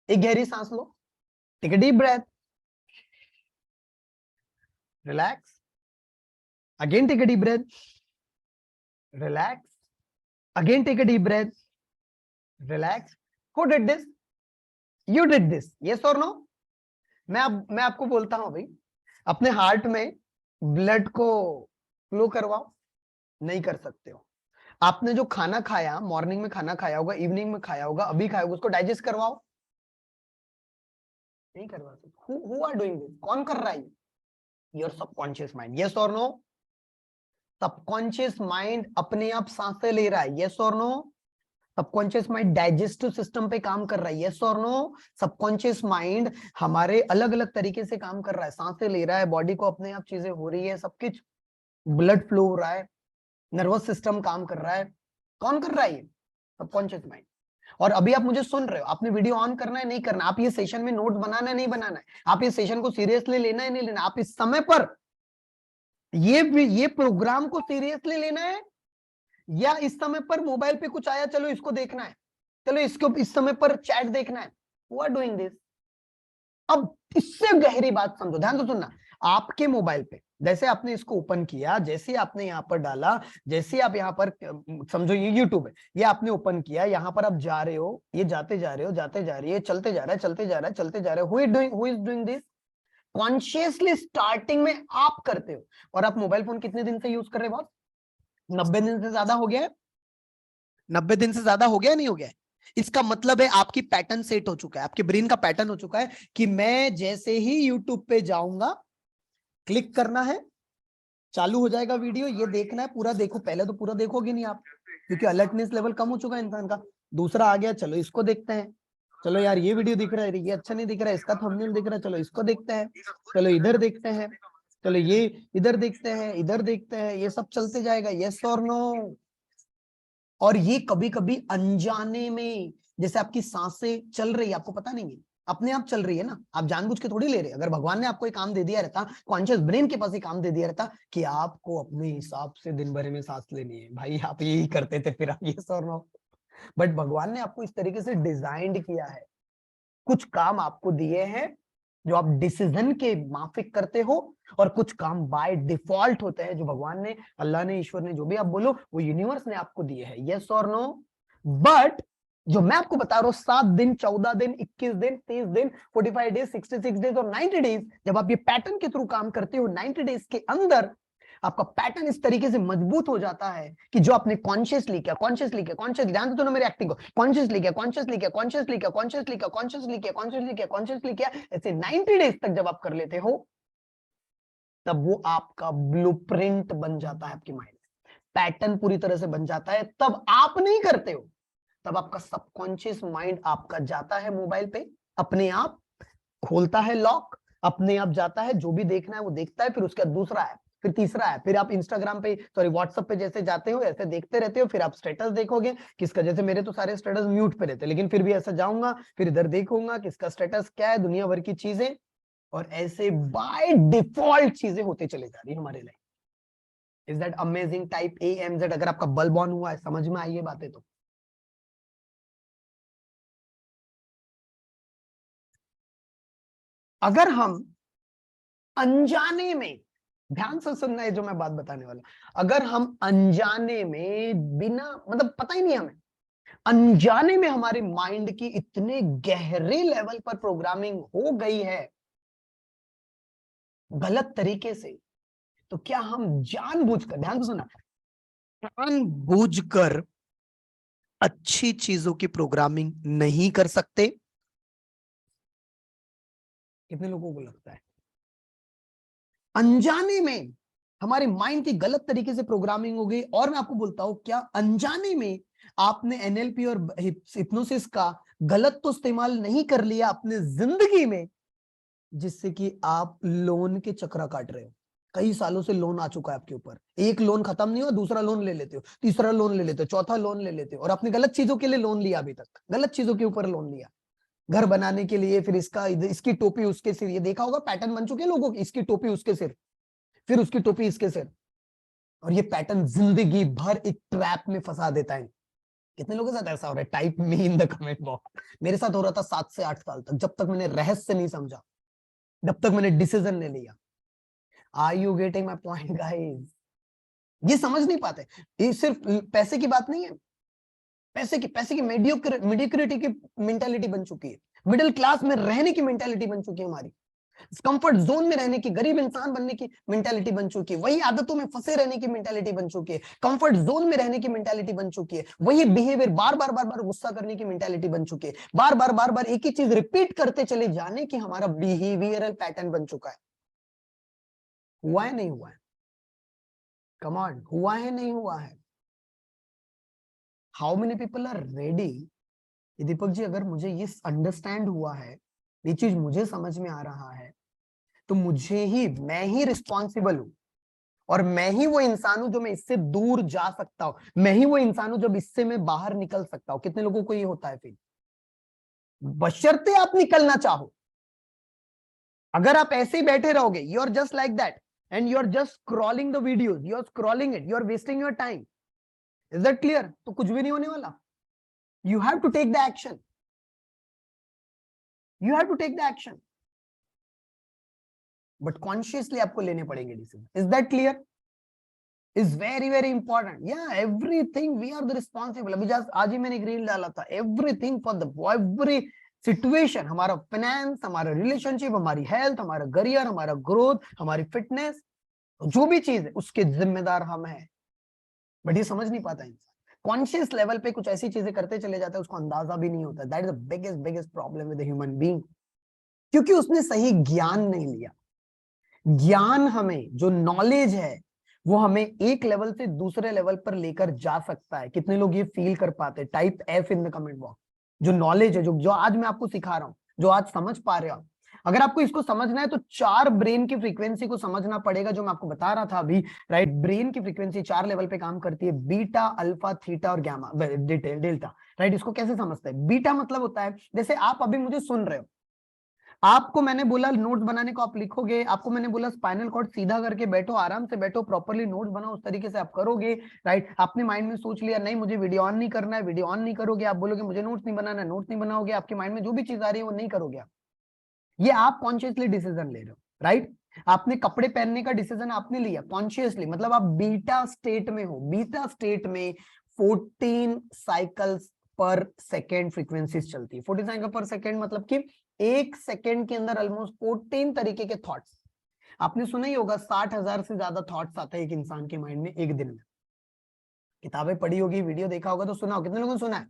एक गहरी सांस लो, take a deep breath, relax, again take a deep breath, relax, again take a deep breath, relax. Who did this? You did this. Yes और नो? मैं आपको बोलता हूं भाई, अपने हार्ट में ब्लड को फ्लो करवाओ, नहीं कर सकते हो। आपने जो खाना खाया, मॉर्निंग में खाना खाया होगा, इवनिंग में खाया होगा, अभी खाया होगा, उसको डाइजेस्ट करवाओ, नहीं करवा सकते। Who are doing this? कौन कर रहा है? Your subconscious mind. यस और नो? सबकॉन्शियस माइंड अपने आप सांसें ले रहा है। यस और no? Subconscious mind digestive system पे काम कर रहा है। यस और नो? सबकॉन्शियस माइंड हमारे अलग अलग तरीके से काम कर रहा है, सांसें ले रहा है, बॉडी को अपने आप चीजें हो रही है, सब कुछ ब्लड फ्लो हो रहा है, नर्वस सिस्टम काम कर रहा है। कौन कर रहा है? ये सबकॉन्शियस माइंड। और अभी आप मुझे सुन रहे हो, आपने वीडियो ऑन करना है नहीं करना, आप ये सेशन में नोट बनाना है नहीं बनाना है, आप ये सेशन को सीरियसली लेना है नहीं लेना, आप इस समय पर ये प्रोग्राम को सीरियसली लेना है, या इस समय पर मोबाइल पे कुछ आया चलो इसको देखना है, चलो इसको इस समय पर चैट देखना है। Who are doing this? अब इससे गहरी बात समझो, ध्यान तो सुनना। आपके मोबाइल पे जैसे आपने इसको ओपन किया, जैसे आपने यहां पर डाला, जैसे आप यहां पर समझो ये यूट्यूब है, ये आपने ओपन किया, यहां पर आप जा रहे हो, ये जाते जा रहे हो, जाते जा रही है, चलते जा रहा है, चलते जा रहा है, चलते जा रहे हो। Who is doing this? Consciously starting में आप करते हो। और आप मोबाइल फोन कितने दिन से यूज कर रहे हो? 90 दिन से ज्यादा हो गया है? 90 दिन से ज्यादा हो गया नहीं हो गया है? इसका मतलब है आपकी पैटर्न सेट हो चुका है, आपके ब्रेन का पैटर्न हो चुका है कि मैं जैसे ही यूट्यूब पे जाऊंगा, क्लिक करना है, चालू हो जाएगा वीडियो, ये देखना है, पूरा देखो। पहले तो पूरा देखोगे नहीं आप, क्योंकि अलर्टनेस लेवल कम हो चुका है इंसान का। दूसरा आ गया, चलो इसको देखते हैं, चलो यार ये वीडियो दिख रहा है, ये अच्छा नहीं दिख रहा है, इसका थंबनेल दिख रहा है, चलो इसको देखते हैं, चलो इधर देखते हैं, चलो ये इधर देखते हैं, इधर देखते हैं, ये सब चलते जाएगा। यस और नो? और ये कभी कभी अनजाने में, जैसे आपकी सांसें चल रही है, आपको पता नहीं है, अपने आप चल रही है ना, आप जानबूझ के थोड़ी ले रहे। अगर भगवान ने आपको एक काम दे दिया रहता, कॉन्शियस ब्रेन के पास ही काम दे दिया रहता कि आपको अपने हिसाब से दिन भर में सांस लेनी है, भाई आप यही करते थे, फिर आप ये और नो। बट भगवान ने आपको इस तरीके से डिजाइंड किया है, कुछ काम आपको दिए हैं जो आप डिसीजन के माफिक करते हो, और कुछ काम बाय डिफॉल्ट होते हैं जो भगवान ने, अल्लाह ने, ईश्वर ने, जो भी आप बोलो, वो यूनिवर्स ने आपको दिए हैं। यस और नो? बट जो मैं आपको बता रहा हूं, 7 दिन, 14 दिन, 21 दिन, 30 दिन, 45 डेज, 66 डेज और 90 डेज, जब आप ये पैटर्न के थ्रू काम करते हो, 90 डेज के अंदर आपका पैटर्न इस तरीके से मजबूत हो जाता है कि जो आपने कॉन्शियसली किया, कॉन्शियसली किया, कॉन्शियसली, ध्यान दो ना मेरी एक्टिंग को, कॉन्शियसली किया, कॉन्शियसली किया, कॉन्शियसली किया, कॉन्शियसली किया, कॉन्शियसली किया, कॉन्शियसली किया, कॉन्शियसली किया, ऐसे 90 डेज तक जब आप कर लेते हो, तब वो आपका ब्लूप्रिंट बन जाता है, आपकी माइंड पैटर्न पूरी तरह से बन जाता है। तब आप नहीं करते हो, तब आपका सबकॉन्शियस माइंड आपका जाता है मोबाइल पे, अपने आप खोलता है लॉक, अपने आप जाता है, जो भी देखना है वो देखता है, फिर उसका दूसरा है, फिर तीसरा है, फिर आप इंस्टाग्राम पे, सॉरी व्हाट्सएप पे जैसे जाते हो ऐसे देखते रहते हो, फिर आप स्टेटस देखोगे किसका, जैसे मेरे तो सारे स्टेटस म्यूट पे रहते, लेकिन फिर भी ऐसा जाऊंगा, फिर इधर देखूंगा किसका स्टेटस क्या है, दुनिया भर की चीजें, और ऐसे बाय डिफॉल्ट चीजें होते चले जा रही है हमारे life. Is that amazing? Type AMZ, अगर आपका बल्ब ऑन हुआ है, समझ में आई ये बातें तो। अगर हम अनजाने में, ध्यान से सुनना है जो मैं बात बताने वाला, अगर हम अनजाने में, बिना मतलब पता ही नहीं हमें, अनजाने में हमारे माइंड की इतने गहरे लेवल पर प्रोग्रामिंग हो गई है गलत तरीके से, तो क्या हम जानबूझकर, ध्यान से सुनना, जानबूझकर अच्छी चीजों की प्रोग्रामिंग नहीं कर सकते? कितने लोगों को लगता है अनजाने में हमारे माइंड की गलत तरीके से प्रोग्रामिंग हो गई? और मैं आपको बोलता हूं, क्या अनजाने में आपने NLP और हिप्नोसिस का गलत तो इस्तेमाल नहीं कर लिया अपने जिंदगी में, जिससे कि आप लोन के चक्रा काट रहे हो। कई सालों से लोन आ चुका है आपके ऊपर, एक लोन खत्म नहीं हुआ, दूसरा लोन ले लेते हो, तीसरा लोन ले लेते हो, चौथा लोन ले लेते हो, और आपने गलत चीजों के लिए लोन लिया, अभी तक गलत चीजों के ऊपर लोन लिया, घर बनाने के लिए, फिर इसकी टोपी उसके सिर, ये देखा होगा पैटर्न बन चुके हैं लोगों की, इसकी टोपी उसके सिर, फिर उसकी टोपी इसके सिर, और ये पैटर्न जिंदगी भर एक ट्रैप में फंसा देता है। कितने लोगों के साथ ऐसा हो रहा है? Type me in the comment box. मेरे साथ हो रहा था 7 से 8 साल तक, जब तक मैंने रहस्य नहीं समझा, जब तक मैंने डिसीजन नहीं लिया। Are you getting my point guys? ये समझ नहीं पाते। ये सिर्फ पैसे की बात नहीं है, पैसे की मीडियोक्रिटी की मेंटालिटी बन चुकी है, मिडिल क्लास में रहने की मेंटालिटी बन चुकी है हमारी, कंफर्ट जोन में रहने की, गरीब इंसान बनने की मेंटालिटी बन चुकी है, वही आदतों में फंसे रहने की मेंटालिटी बन चुकी है, कंफर्ट जोन में रहने की मेंटालिटी बन चुकी है, वही बिहेवियर बार बार गुस्सा करने की मेंटालिटी बन चुकी है, बार बार एक ही चीज रिपीट करते चले जाने की हमारा बिहेवियरल पैटर्न बन चुका है। हुआ है नहीं हुआ है? कम ऑन, हुआ है नहीं हुआ है? How many people are ready? Deepak ji, अगर मुझे ये अंडरस्टैंड हुआ है, ये चीज मुझे समझ में आ रहा है, तो मैं ही रिस्पॉन्सिबल हूं, और मैं ही वो इंसान हूं जो मैं इससे दूर जा सकता हूं, मैं ही वो इंसान हूं जब इससे मैं बाहर निकल सकता हूं। कितने लोगों को ये होता है? फिर बशर्ते आप निकलना चाहो। अगर आप ऐसे ही बैठे रहोगे, you are just like that, and you are just scrolling the videos, you are scrolling it, you are wasting your time, is that clear? तो कुछ भी नहीं होने वाला। You have to take the action, you have to take the action, but consciously आपको लेने पड़ेंगे decision. Is that clear? is very important. Yeah, everything we are the responsible. अभी जस्ट आज ही मैंने एक रील डाला था, everything for the every situation, हमारा फाइनेंस, हमारा रिलेशनशिप, हमारी हेल्थ, हमारा करियर, हमारा ग्रोथ, हमारी फिटनेस, जो भी चीज है उसके जिम्मेदार हम हैं। बट ये समझ नहीं पाता इंसान, कॉन्शियस लेवल पे कुछ ऐसी चीजें करते चले जाता है, उसको अंदाजा भी नहीं होता। That is the biggest problem with the human being, क्योंकि उसने सही ज्ञान नहीं लिया। ज्ञान हमें, जो नॉलेज है, वो हमें एक लेवल से दूसरे लेवल पर लेकर जा सकता है। कितने लोग ये फील कर पाते हैं? Type F in the comment box. जो नॉलेज है, जो आज मैं आपको सिखा रहा हूं, जो आज समझ पा रहे हो, अगर आपको इसको समझना है तो 4 ब्रेन की फ्रीक्वेंसी को समझना पड़ेगा, जो मैं आपको बता रहा था अभी। राइट, ब्रेन की फ्रीक्वेंसी 4 लेवल पे काम करती है, बीटा, अल्फा, थीटा और गामा, डेल्टा। राइट, इसको कैसे समझते हैं? बीटा मतलब होता है, जैसे आप अभी मुझे सुन रहे हो, आपको मैंने बोला नोट्स बनाने को आप लिखोगे, आपको मैंने बोला स्पाइनल कॉर्ड सीधा करके बैठो, आराम से बैठो, प्रॉपर्ली नोट्स बनाओ, उस तरीके से आप करोगे। राइट, आपने माइंड में सोच लिया नहीं मुझे वीडियो ऑन नहीं करना है, वीडियो ऑन नहीं करोगे, आप बोलोगे मुझे नोट्स नहीं बनाना है, नोट्स नहीं बनाओगे, आपके माइंड में जो भी चीज आ रही है वो नहीं करोगे आप। ये आप कॉन्शियसली डिसीजन ले रहे हो। राइट, आपने कपड़े पहनने का डिसीजन आपने लिया कॉन्शियसली, मतलब आप बीटा स्टेट में हो। बीटा स्टेट में 14 साइकिल्स पर सेकेंड फ्रीक्वेंसीज चलती है। 14 साइकिल पर सेकेंड मतलब कि एक सेकेंड के अंदर ऑलमोस्ट 14 तरीके के थॉट्स। आपने सुना ही होगा 60,000 से ज्यादा थॉट्स आते हैं एक इंसान के माइंड में एक दिन में। किताबें पढ़ी होगी, वीडियो देखा होगा तो सुना हो। कितने लोगों ने सुना है?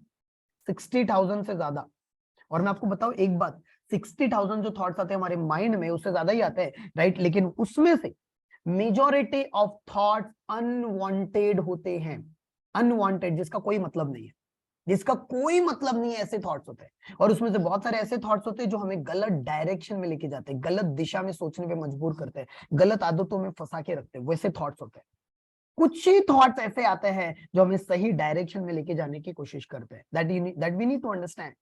60,000 से ज्यादा। और मैं आपको बताऊं एक बात, 60,000 जो थॉट्स आते हैं हमारे माइंड में, उससे ज्यादा ही आते हैं। राइट, लेकिन उसमें से मेजॉरिटी ऑफ थॉट्स अनवांटेड होते हैं। अनवांटेड, जिसका कोई मतलब नहीं है, जिसका कोई मतलब नहीं है, ऐसे थॉट्स होते हैं। और उसमें से बहुत सारे ऐसे थॉट्स होते हैं जो हमें गलत डायरेक्शन में लेके जाते हैं, गलत दिशा में सोचने पे मजबूर करते हैं, गलत आदतों में फंसा के रखते हैं, वैसे थॉट्स होते हैं। कुछ ही थॉट्स ऐसे आते हैं जो हमें सही डायरेक्शन में लेके जाने की कोशिश करते हैं। That we need to understand.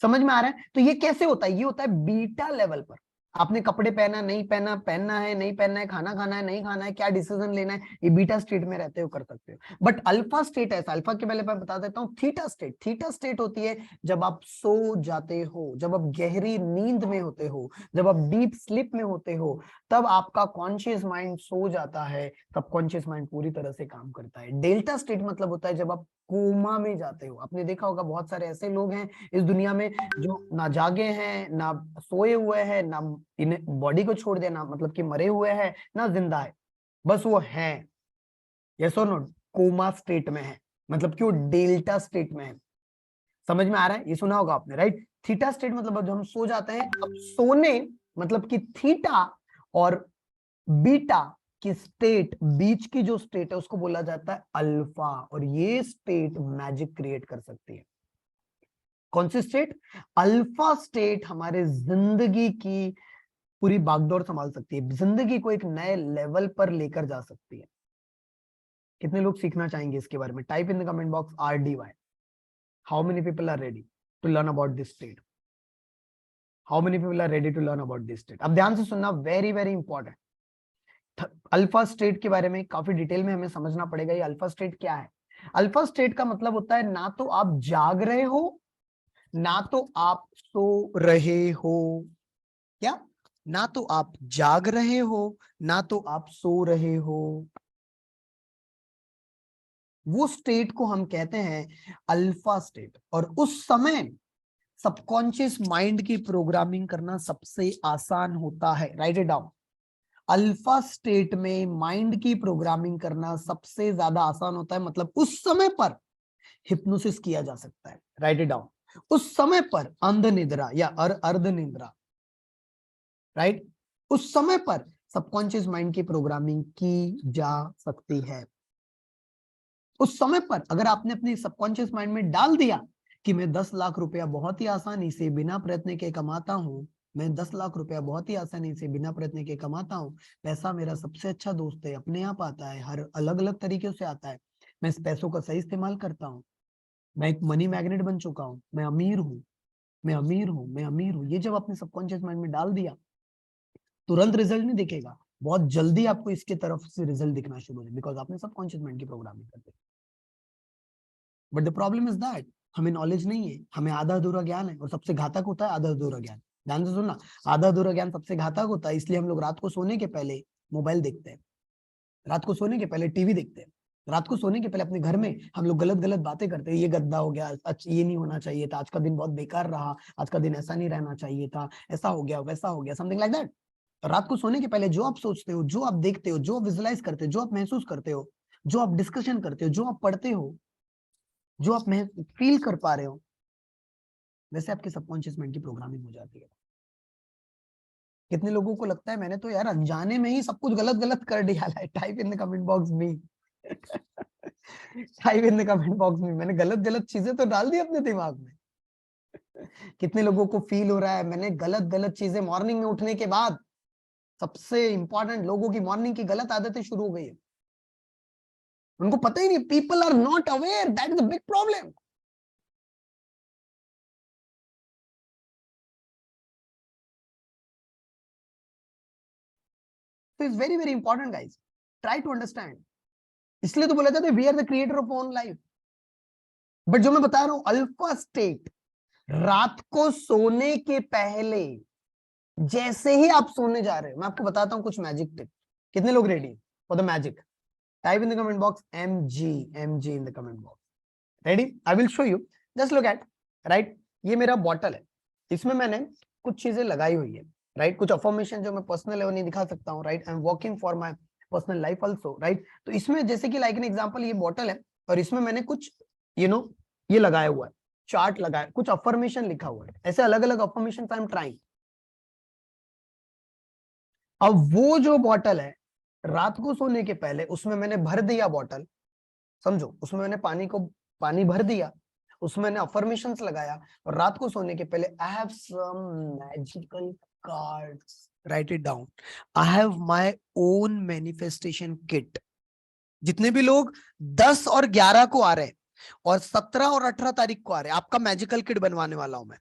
समझ में आ रहा है? तो ये कैसे होता है? ये होता है बीटा लेवल पर। आपने कपड़े पहना नहीं पहना, पहनना है नहीं पहनना है, खाना खाना है नहीं खाना है, क्या डिसीजन लेना है, ये बीटा स्टेट में रहते हो कर सकते हो। बट अल्फा स्टेट ऐसा, अल्फा के पहले मैं बता देता हूँ थीटा स्टेट। थीटा स्टेट होती है जब आप सो जाते हो, जब आप गहरी नींद में होते हो, जब आप डीप स्लीप में होते हो, तब आपका कॉन्शियस माइंड सो जाता है, तब कॉन्शियस माइंड पूरी तरह से काम करता है। डेल्टा स्टेट मतलब होता है जब आप कोमा में जाते हो। आपने देखा होगा बहुत सारे ऐसे लोग हैं इस दुनिया में जो ना जागे हैं, ना सोए हुए हैं, ना इन बॉडी को छोड़ दिया, ना मतलब कि मरे हुए हैं, ना जिंदा है, बस वो हैं। यस और नो? कोमा स्टेट में है, मतलब कि वो डेल्टा स्टेट में है। समझ में आ रहा है? ये सुना होगा आपने। राइट, थीटा स्टेट मतलब जब हम सो जाते हैं, अब सोने मतलब कि थीटा और बीटा की स्टेट, बीच की जो स्टेट है उसको बोला जाता है अल्फा। और ये स्टेट मैजिक क्रिएट कर सकती है। कौन सी स्टेट? अल्फा स्टेट हमारे जिंदगी की पूरी बागडोर संभाल सकती है, जिंदगी को एक नए लेवल पर लेकर जा सकती है। कितने लोग सीखना चाहेंगे इसके बारे में? Type in the comment box RDY। How many people are ready to learn about this state? How many people are ready to learn about this state? अब ध्यान से सुनना, very very important. Alpha state के बारे में काफी detail में हमें समझना पड़ेगा। ये अल्फा स्टेट क्या है? अल्फा स्टेट का मतलब होता है ना तो आप जाग रहे हो ना तो आप सो रहे हो। क्या? ना तो आप जाग रहे हो ना तो आप सो रहे हो। वो स्टेट को हम कहते हैं अल्फा स्टेट। और उस समय सबकॉन्शियस माइंड की प्रोग्रामिंग करना सबसे आसान होता है। Right it down. Alpha state में माइंड की प्रोग्रामिंग करना सबसे ज्यादा आसान होता है, मतलब उस समय पर हिप्नोसिस किया जा सकता है। Right it down. उस समय पर अंध निद्रा या अर्ध निद्रा, राइट, उस समय पर सबकॉन्शियस माइंड की प्रोग्रामिंग की जा सकती है। उस समय पर अगर आपने अपने सबकॉन्शियस माइंड में डाल दिया कि मैं 10 लाख रुपया बहुत ही आसानी से बिना प्रयत्न के कमाता हूं, मैं 10 लाख रुपया बहुत ही आसानी से बिना प्रयत्न के कमाता हूं, पैसा मेरा सबसे अच्छा दोस्त है, अपने आप आता है, हर अलग अलग तरीके से आता है, मैं इस पैसों का सही इस्तेमाल करता हूँ, मैं एक मनी मैग्नेट बन चुका हूँ, मैं अमीर हूँ, मैं अमीर हूँ, मैं अमीर हूँ, ये जब आपने सबकॉन्शियस माइंड में डाल दिया, तुरंत रिजल्ट नहीं दिखेगा, बहुत जल्दी आपको इसके तरफ से रिजल्ट दिखना शुरू हो जाए, बिकॉज आपने सबकॉन्शियस माइंड की प्रोग्रामिंग कर दी। But the problem is that हमें नॉलेज नहीं है, हमें आधा अधूरा ज्ञान है, और सबसे घातक होता है आधा अधूरा ज्ञान। ध्यान से सुनना, आधा अधूरा ज्ञान सबसे घातक होता है, इसलिए हम लोग रात को सोने के पहले मोबाइल देखते हैं, रात को सोने के पहले टीवी देखते हैं, रात को सोने के पहले अपने घर में हम लोग गलत गलत बातें करते हैं, ये गद्दा हो गया, अच्छा ये नहीं होना चाहिए था, आज का दिन बहुत बेकार रहा, आज का दिन ऐसा नहीं रहना चाहिए था, ऐसा हो गया वैसा हो गया, समथिंग लाइक दैट। रात को सोने के पहले जो आप सोचते हो, जो आप देखते हो, जो आप विजुलाइज करते हो, जो आप महसूस करते हो, जो आप डिस्कशन करते हो, जो आप पढ़ते हो, जो आप फील कर पा रहे हो, वैसे आपके सबकॉन्शियस माइंड की प्रोग्रामिंग हो जाती है। कितने लोगों को लगता है मैंने तो यार अनजाने में ही सब कुछ गलत गलत कर दिया है? Type in the comment box में, type in the comment box में, मैंने गलत गलत चीजें तो डाल दी अपने दिमाग में। कितने लोगों को फील हो रहा है मैंने गलत गलत चीजें मॉर्निंग में उठने के बाद, सबसे इंपॉर्टेंट, लोगों की मॉर्निंग की गलत आदतें शुरू हो गई है, उनको पता ही नहीं, people are not aware, that is the big problem. So it's very very important guys, try to understand। इसलिए तो बोला जाता है we are the creator of own life. But जो मैं बता रहा हूं अल्फा स्टेट, रात को सोने के पहले, जैसे ही आप सोने जा रहे हो, मैं आपको बताता हूं कुछ मैजिक टिप। कितने लोग ready for the magic? Type in the comment box MG in the comment box. Ready? I will show you, just look at, right, ये मेरा बॉटल है, इसमें मैंने कुछ चीजें लगाई हुई है, राइट, कुछ अफर्मेशन जो मैं पर्सनल लेवल नहीं दिखा सकता हूँ, right, I am working for my personal life also, right. तो इसमें जैसे कि लाइक एन एग्जांपल ये बॉटल है, और इसमें मैंने कुछ ये लगाया हुआ है, चार्ट लगाया, कुछ अफर्मेशन लिखा हुआ है, ऐसे अलग अलग अफर्मेशन आई एम ट्राइंग। अब वो जो बॉटल है, रात को सोने के पहले उसमें मैंने भर दिया बॉटल, समझो, उसमें मैंने पानी भर दिया, उसमें मैंने अफर्मेशंस लगाया, और रात को सोने के पहले I have some magical cards, write it down, I have my own manifestation kit. जितने भी लोग 10 और 11 को आ रहे हैं और 17 और 18 तारीख को आ रहे हैं, आपका मैजिकल किट बनवाने वाला हूं मैं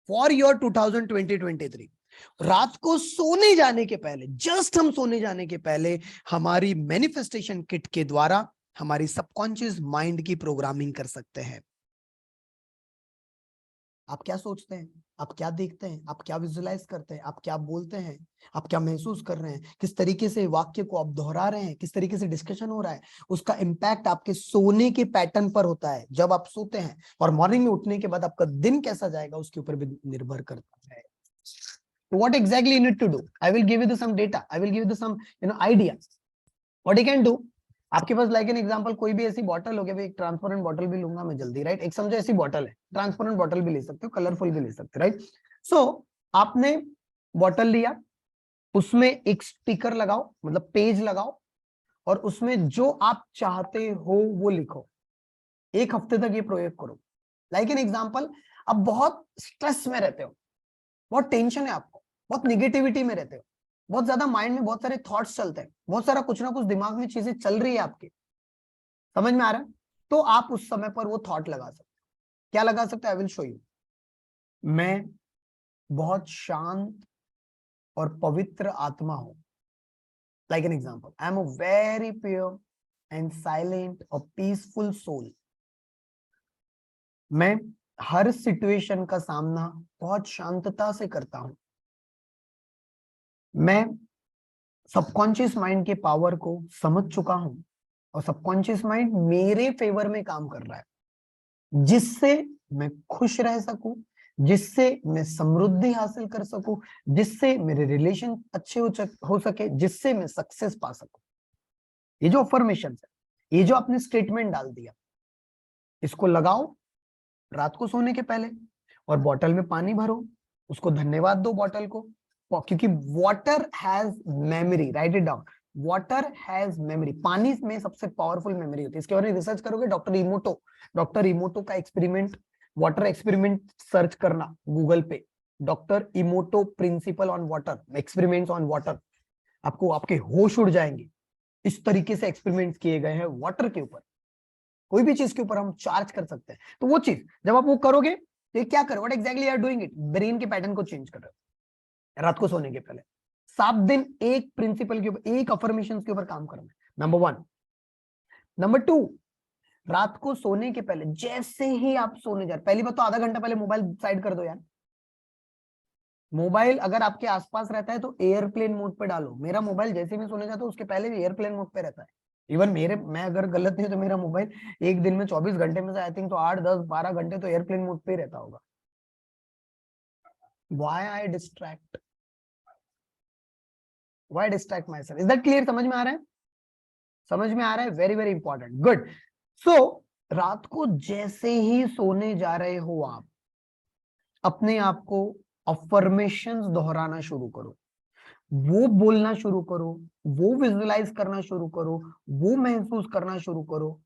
फॉर योर 2023। रात को सोने जाने के पहले, जस्ट हम सोने जाने के पहले, हमारी मैनिफेस्टेशन किट के द्वारा हमारी सबकॉन्शियस माइंड की प्रोग्रामिंग कर सकते हैं। आप क्या सोचते हैं, आप क्या देखते हैं, आप क्या विजुलाइज करते हैं, आप क्या बोलते हैं, आप क्या महसूस कर रहे हैं, किस तरीके से वाक्य को आप दोहरा रहे हैं, किस तरीके से डिस्कशन हो रहा है, उसका इंपैक्ट आपके सोने के पैटर्न पर होता है जब आप सोते हैं, और मॉर्निंग में उठने के बाद आपका दिन कैसा जाएगा उसके ऊपर भी निर्भर करता है। What exactly you need to do? I will give you the some data. I will give you the some idea. What you can do? आपके पास लाइक एन एग्जांपल कोई भी ऐसी बॉटल हो गया, एक ट्रांसपेरेंट बॉटल भी लूंगा मैं जल्दी, राइट, एक समझो ऐसी बॉटल है, ट्रांसपेरेंट बॉटल भी ले सकते हो, कलरफुल भी ले सकते हो, राइट। सो आपने बॉटल लिया, उसमें एक स्टिकर लगाओ, मतलब पेज लगाओ, और उसमें जो आप चाहते हो वो लिखो, एक हफ्ते तक ये प्रयोग करो। लाइक एन एग्जांपल, आप बहुत स्ट्रेस में रहते हो, बहुत टेंशन है आपको, बहुत निगेटिविटी में रहते हो, बहुत ज्यादा माइंड में बहुत सारे थॉट्स चलते हैं, बहुत सारा कुछ ना कुछ दिमाग में चीजें चल रही है आपकी, समझ में आ रहा है? तो आप उस समय पर वो थॉट लगा सकते हो। क्या लगा सकते हो? आई विल शो यू। मैं बहुत शांत और पवित्र आत्मा हूं। Like an example, I am a very pure and silent और पीसफुल सोल। मैं हर सिचुएशन का सामना बहुत शांतता से करता हूं। मैं सबकॉन्शियस माइंड के पावर को समझ चुका हूं और सबकॉन्शियस माइंड मेरे फेवर में काम कर रहा है, जिससे मैं खुश रह सकूं, जिससे मैं समृद्धि हासिल कर सकूं, जिससे मेरे रिलेशन अच्छे हो सके, जिससे मैं सक्सेस पा सकूं। ये जो अफर्मेशन है, ये जो आपने स्टेटमेंट डाल दिया, इसको लगाओ रात को सोने के पहले और बॉटल में पानी भरो, उसको धन्यवाद दो बॉटल को, क्योंकि water has memory. Right it down, water has memory. पानी में सबसे पावरफुल मेमोरी होती है। इसके बारे में रिसर्च करोगे, डॉक्टर इमोटो का एक्सपेरिमेंट, वाटर एक्सपेरिमेंट सर्च करना गूगल पे, doctor इमोटो principal on water, experiments on water, आपको आपके होश उड़ जाएंगे। इस तरीके से एक्सपेरिमेंट किए गए हैं वाटर के ऊपर। कोई भी चीज के ऊपर हम चार्ज कर सकते हैं, तो वो चीज जब आप वो करोगे तो ये क्या करो, what exactly are doing it, brain के पैटर्न को चेंज कर रहे हो। रात को सोने के पहले 7 दिन एक प्रिंसिपल के ऊपर, एक अफर्मेशन के ऊपर काम करना है, नंबर 1। नंबर 2, रात को सोने के पहले जैसे ही आप सोने जा रहे, पहली बात तो आधा घंटा पहले मोबाइल साइड कर दो यार। मोबाइल अगर आपके आसपास रहता है तो एयरप्लेन मोड पे डालो। मेरा मोबाइल जैसे मैं सोने जाता हूँ उसके पहले भी एयरप्लेन मोड पे रहता है। इवन मैं अगर गलत नहीं तो मेरा मोबाइल एक दिन में 24 घंटे में से आई थिंक तो 8 10 12 घंटे तो एयरप्लेन मोड पे रहता होगा। Why distract my self? Is that clear? समझ में आ रहा है? समझ में आ रहा है? Very very important, good. So रात को जैसे ही सोने जा रहे हो आप अपने आप को अफर्मेशंस दोहराना शुरू करो, वो बोलना शुरू करो, वो विजुअलाइज करना शुरू करो, वो महसूस करना शुरू करो।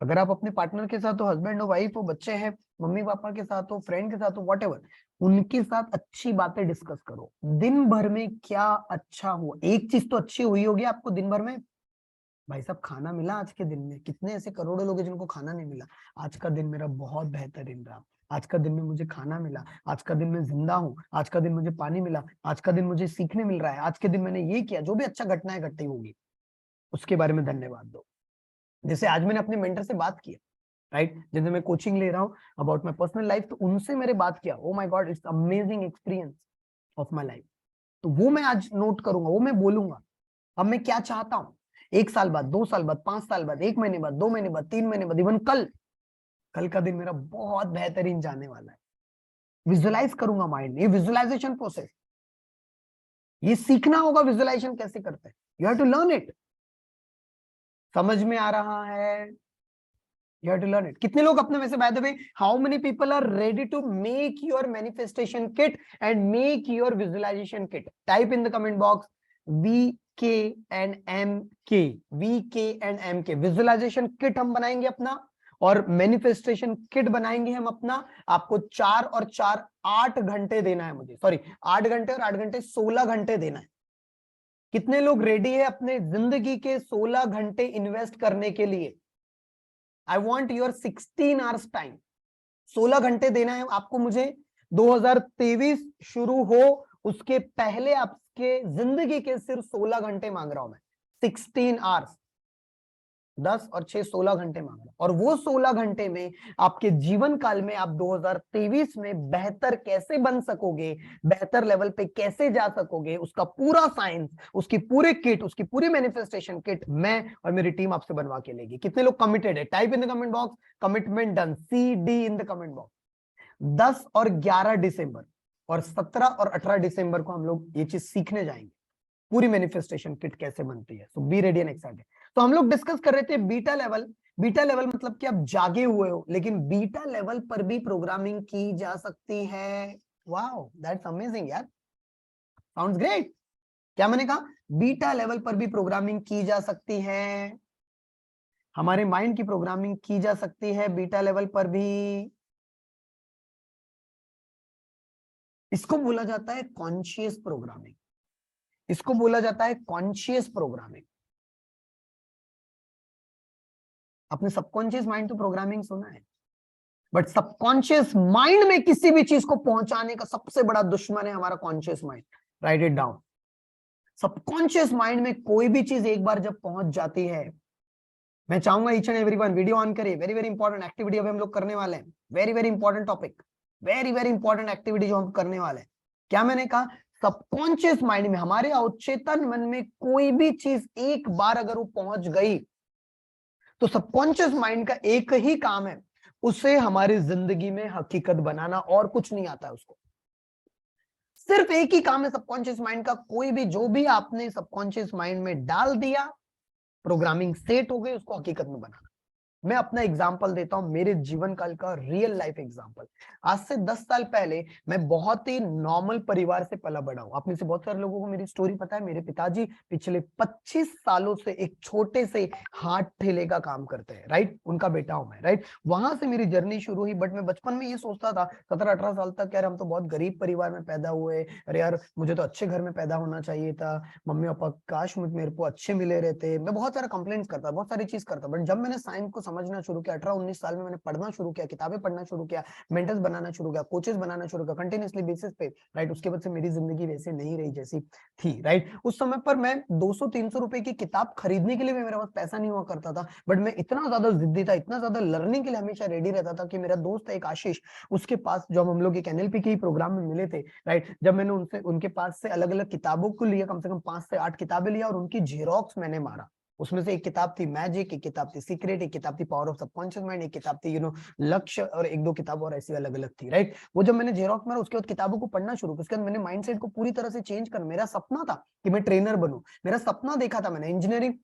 अगर आप अपने पार्टनर के साथ हो, हस्बैंड हो, वाइफ हो, बच्चे हैं, मम्मी पापा के साथ हो, फ्रेंड के साथ हो, व्हाटएवर, उनके साथ अच्छी बातें डिस्कस करो। दिन भर में क्या अच्छा हुआ, एक चीज तो अच्छी हुई होगी आपको दिन भर में। भाई साहब खाना मिला आज के दिन में, कितने ऐसे करोड़ों लोग हैं जिनको खाना नहीं मिला। आज का दिन मेरा बहुत बेहतरीन रहा, आज का दिन में मुझे खाना मिला, आज का दिन मैं जिंदा हूँ, आज का दिन मुझे पानी मिला, आज का दिन मुझे सीखने मिल रहा है, आज के दिन मैंने ये किया। जो भी अच्छा घटनाएं घटी होगी उसके बारे में धन्यवाद दो। जैसे आज मैंने अपने मेंटर से बात किया, राइट, जिनसे मैं कोचिंग ले रहा हूँ अबाउट माई पर्सनल लाइफ, तो उनसे मैंने बात किया, oh my God it's amazing experience of my life. तो वो मैं आज नोट करूंगा, वो मैं बोलूंगा। अब मैं क्या चाहता हूँ 1 साल बाद, 2 साल बाद, 5 साल बाद, 1 महीने बाद, 2 महीने बाद, 3 महीने बाद, इवन कल का दिन मेरा बहुत बेहतरीन जाने वाला है। विजुअलाइज करूंगा माइंड में, ये विजुअलाइजेशन प्रोसेस, ये सीखना होगा विजुअलाइजेशन कैसे करते हैं। You have to learn it. समझ में आ रहा है? You have to learn it. कितने लोग अपने में से, by the way, how many people are ready to make your manifestation kit and make your visualization kit? Type in the comment box VK and MK. VK and MK. Visualization kit हम बनाएंगे अपना और manifestation kit बनाएंगे हम अपना। आपको 4 और 4 8 घंटे देना है मुझे, सॉरी 8 घंटे और 8 घंटे 16 घंटे देना है। कितने लोग रेडी है अपने जिंदगी के 16 घंटे इन्वेस्ट करने के लिए? I want your 16 hours time. 16 घंटे देना है आपको मुझे। 2023 शुरू हो उसके पहले आपके जिंदगी के सिर्फ 16 घंटे मांग रहा हूं मैं, 16 आवर्स। 10 और 6 16 घंटे मांग रहा हूं, और वो 16 घंटे में आपके जीवन काल में आप 2023 में बेहतर कैसे बन सकोगे, बेहतर लेवल पे कैसे जा सकोगे, उसका पूरा साइंस, उसकी पूरी किट, उसकी पूरी मैनिफेस्टेशन किट मैं और मेरी टीम आपसे बनवा के लेगी। कितने लोग कमिटेड है? Type in the comment box commitment done, CD in the comment box. 10 और 11 दिसंबर और 17 और 18 दिसंबर को हम लोग ये चीज सीखने जाएंगे, पूरी मैनिफेस्टेशन किट कैसे बनती है। सो बी रेडी एंड एक्साइटेड। तो हम लोग डिस्कस कर रहे थे बीटा लेवल। बीटा लेवल मतलब कि आप जागे हुए हो, लेकिन बीटा लेवल पर भी प्रोग्रामिंग की जा सकती है। वाओ, दैट्स अमेजिंग यार, साउंड्स ग्रेट। क्या मैंने कहा? बीटा लेवल पर भी प्रोग्रामिंग की जा सकती है, हमारे माइंड की प्रोग्रामिंग की जा सकती है बीटा लेवल पर भी। इसको बोला जाता है कॉन्शियस प्रोग्रामिंग, इसको बोला जाता है कॉन्शियस प्रोग्रामिंग। अपने सबकॉन्शियस माइंड तो प्रोग्रामिंग सुना है, बट सबकॉन्शियस माइंड में किसी भी चीज को पहुंचाने का सबसे बड़ा दुश्मन है हमारा conscious mind. Right it down. Subconscious mind में कोई भी चीज एक बार जब पहुंच जाती है, मैं चाहूंगा each and everyone video on करे। वेरी वेरी इंपॉर्टेंट एक्टिविटी अभी हम लोग करने वाले हैं, very very important topic, very very important activity जो हम करने वाले हैं। क्या मैंने कहा? सबकॉन्शियस माइंड में, हमारे अवचेतन मन में कोई भी चीज एक बार अगर वो पहुंच गई, तो सबकॉन्शियस माइंड का एक ही काम है, उसे हमारी जिंदगी में हकीकत बनाना, और कुछ नहीं आता है उसको। सिर्फ एक ही काम है सबकॉन्शियस माइंड का, कोई भी जो भी आपने सबकॉन्शियस माइंड में डाल दिया, प्रोग्रामिंग सेट हो गई, उसको हकीकत में बनाना। मैं अपना एग्जांपल देता हूं, मेरे जीवन काल का रियल लाइफ एग्जांपल। आज से 10 साल पहले मैं बहुत ही नॉर्मल परिवार से पला बड़ा हूं। आप में से बहुत सारे लोगों को मेरी स्टोरी पता है। मेरे पिताजी पिछले 25 सालों से एक छोटे से हाथ ठेले का काम करते हैं। राइट, उनका बेटा हूं मैं। राइट, वहां से मेरी जर्नी शुरू हुई। बट मैं बचपन में ये सोचता था 17-18 साल तक, यार हम तो बहुत गरीब परिवार में पैदा हुए, अरे यार मुझे तो अच्छे घर में पैदा होना चाहिए था, मम्मी पापा काश मेरे को अच्छे मिले रहते। मैं बहुत सारा कंप्लेंट्स करता, बहुत सारी चीज करता। बट जब मैंने साइंस को समझना शुरू किया, 18-19 साल में मैंने पढ़ना शुरू किया, किताबें पढ़ना शुरू किया, मेंटर्स बनाना शुरू किया, कोचेस बनाना शुरू किया कंटिन्यूअसली बेसिस पे। राइट, उसके बाद से मेरी जिंदगी वैसे नहीं रही जैसी थी। राइट, उस समय पर मैं 200-300 रुपए की किताब खरीदने के लिए भी मेरे पास पैसा नहीं हुआ करता था। बट मैं इतना ज्यादा जिद्दी था, इतना ज्यादा लर्निंग के लिए हमेशा रेडी रहता था कि मेरा दोस्त है एक आशीष, उसके पास जब हम लोग एक एनएलपी के प्रोग्राम में मिले थे, राइट, जब मैंने उनसे उनके पास से अलग अलग किताबों को लिया, कम से कम 5 से 8 किताबें लिया और उनकी जेरोक्स मैंने मारा। उसमें से एक किताब थी मैजिक, एक किताब थी सीक्रेट, एक किताब थी पावर ऑफ सबकॉन्शियस माइंड, एक किताब थी लक्ष्य, और एक दो किताब और ऐसी अलग अलग थी। राइट, वो जब मैंने जेरोक्स मारा, उसके बाद किताबों को पढ़ना शुरू किया, उसके बाद मैंने माइंडसेट को पूरी तरह से चेंज कर, मेरा सपना था कि मैं ट्रेनर बनूं, मेरा सपना देखा था मैंने, इंजीनियरिंग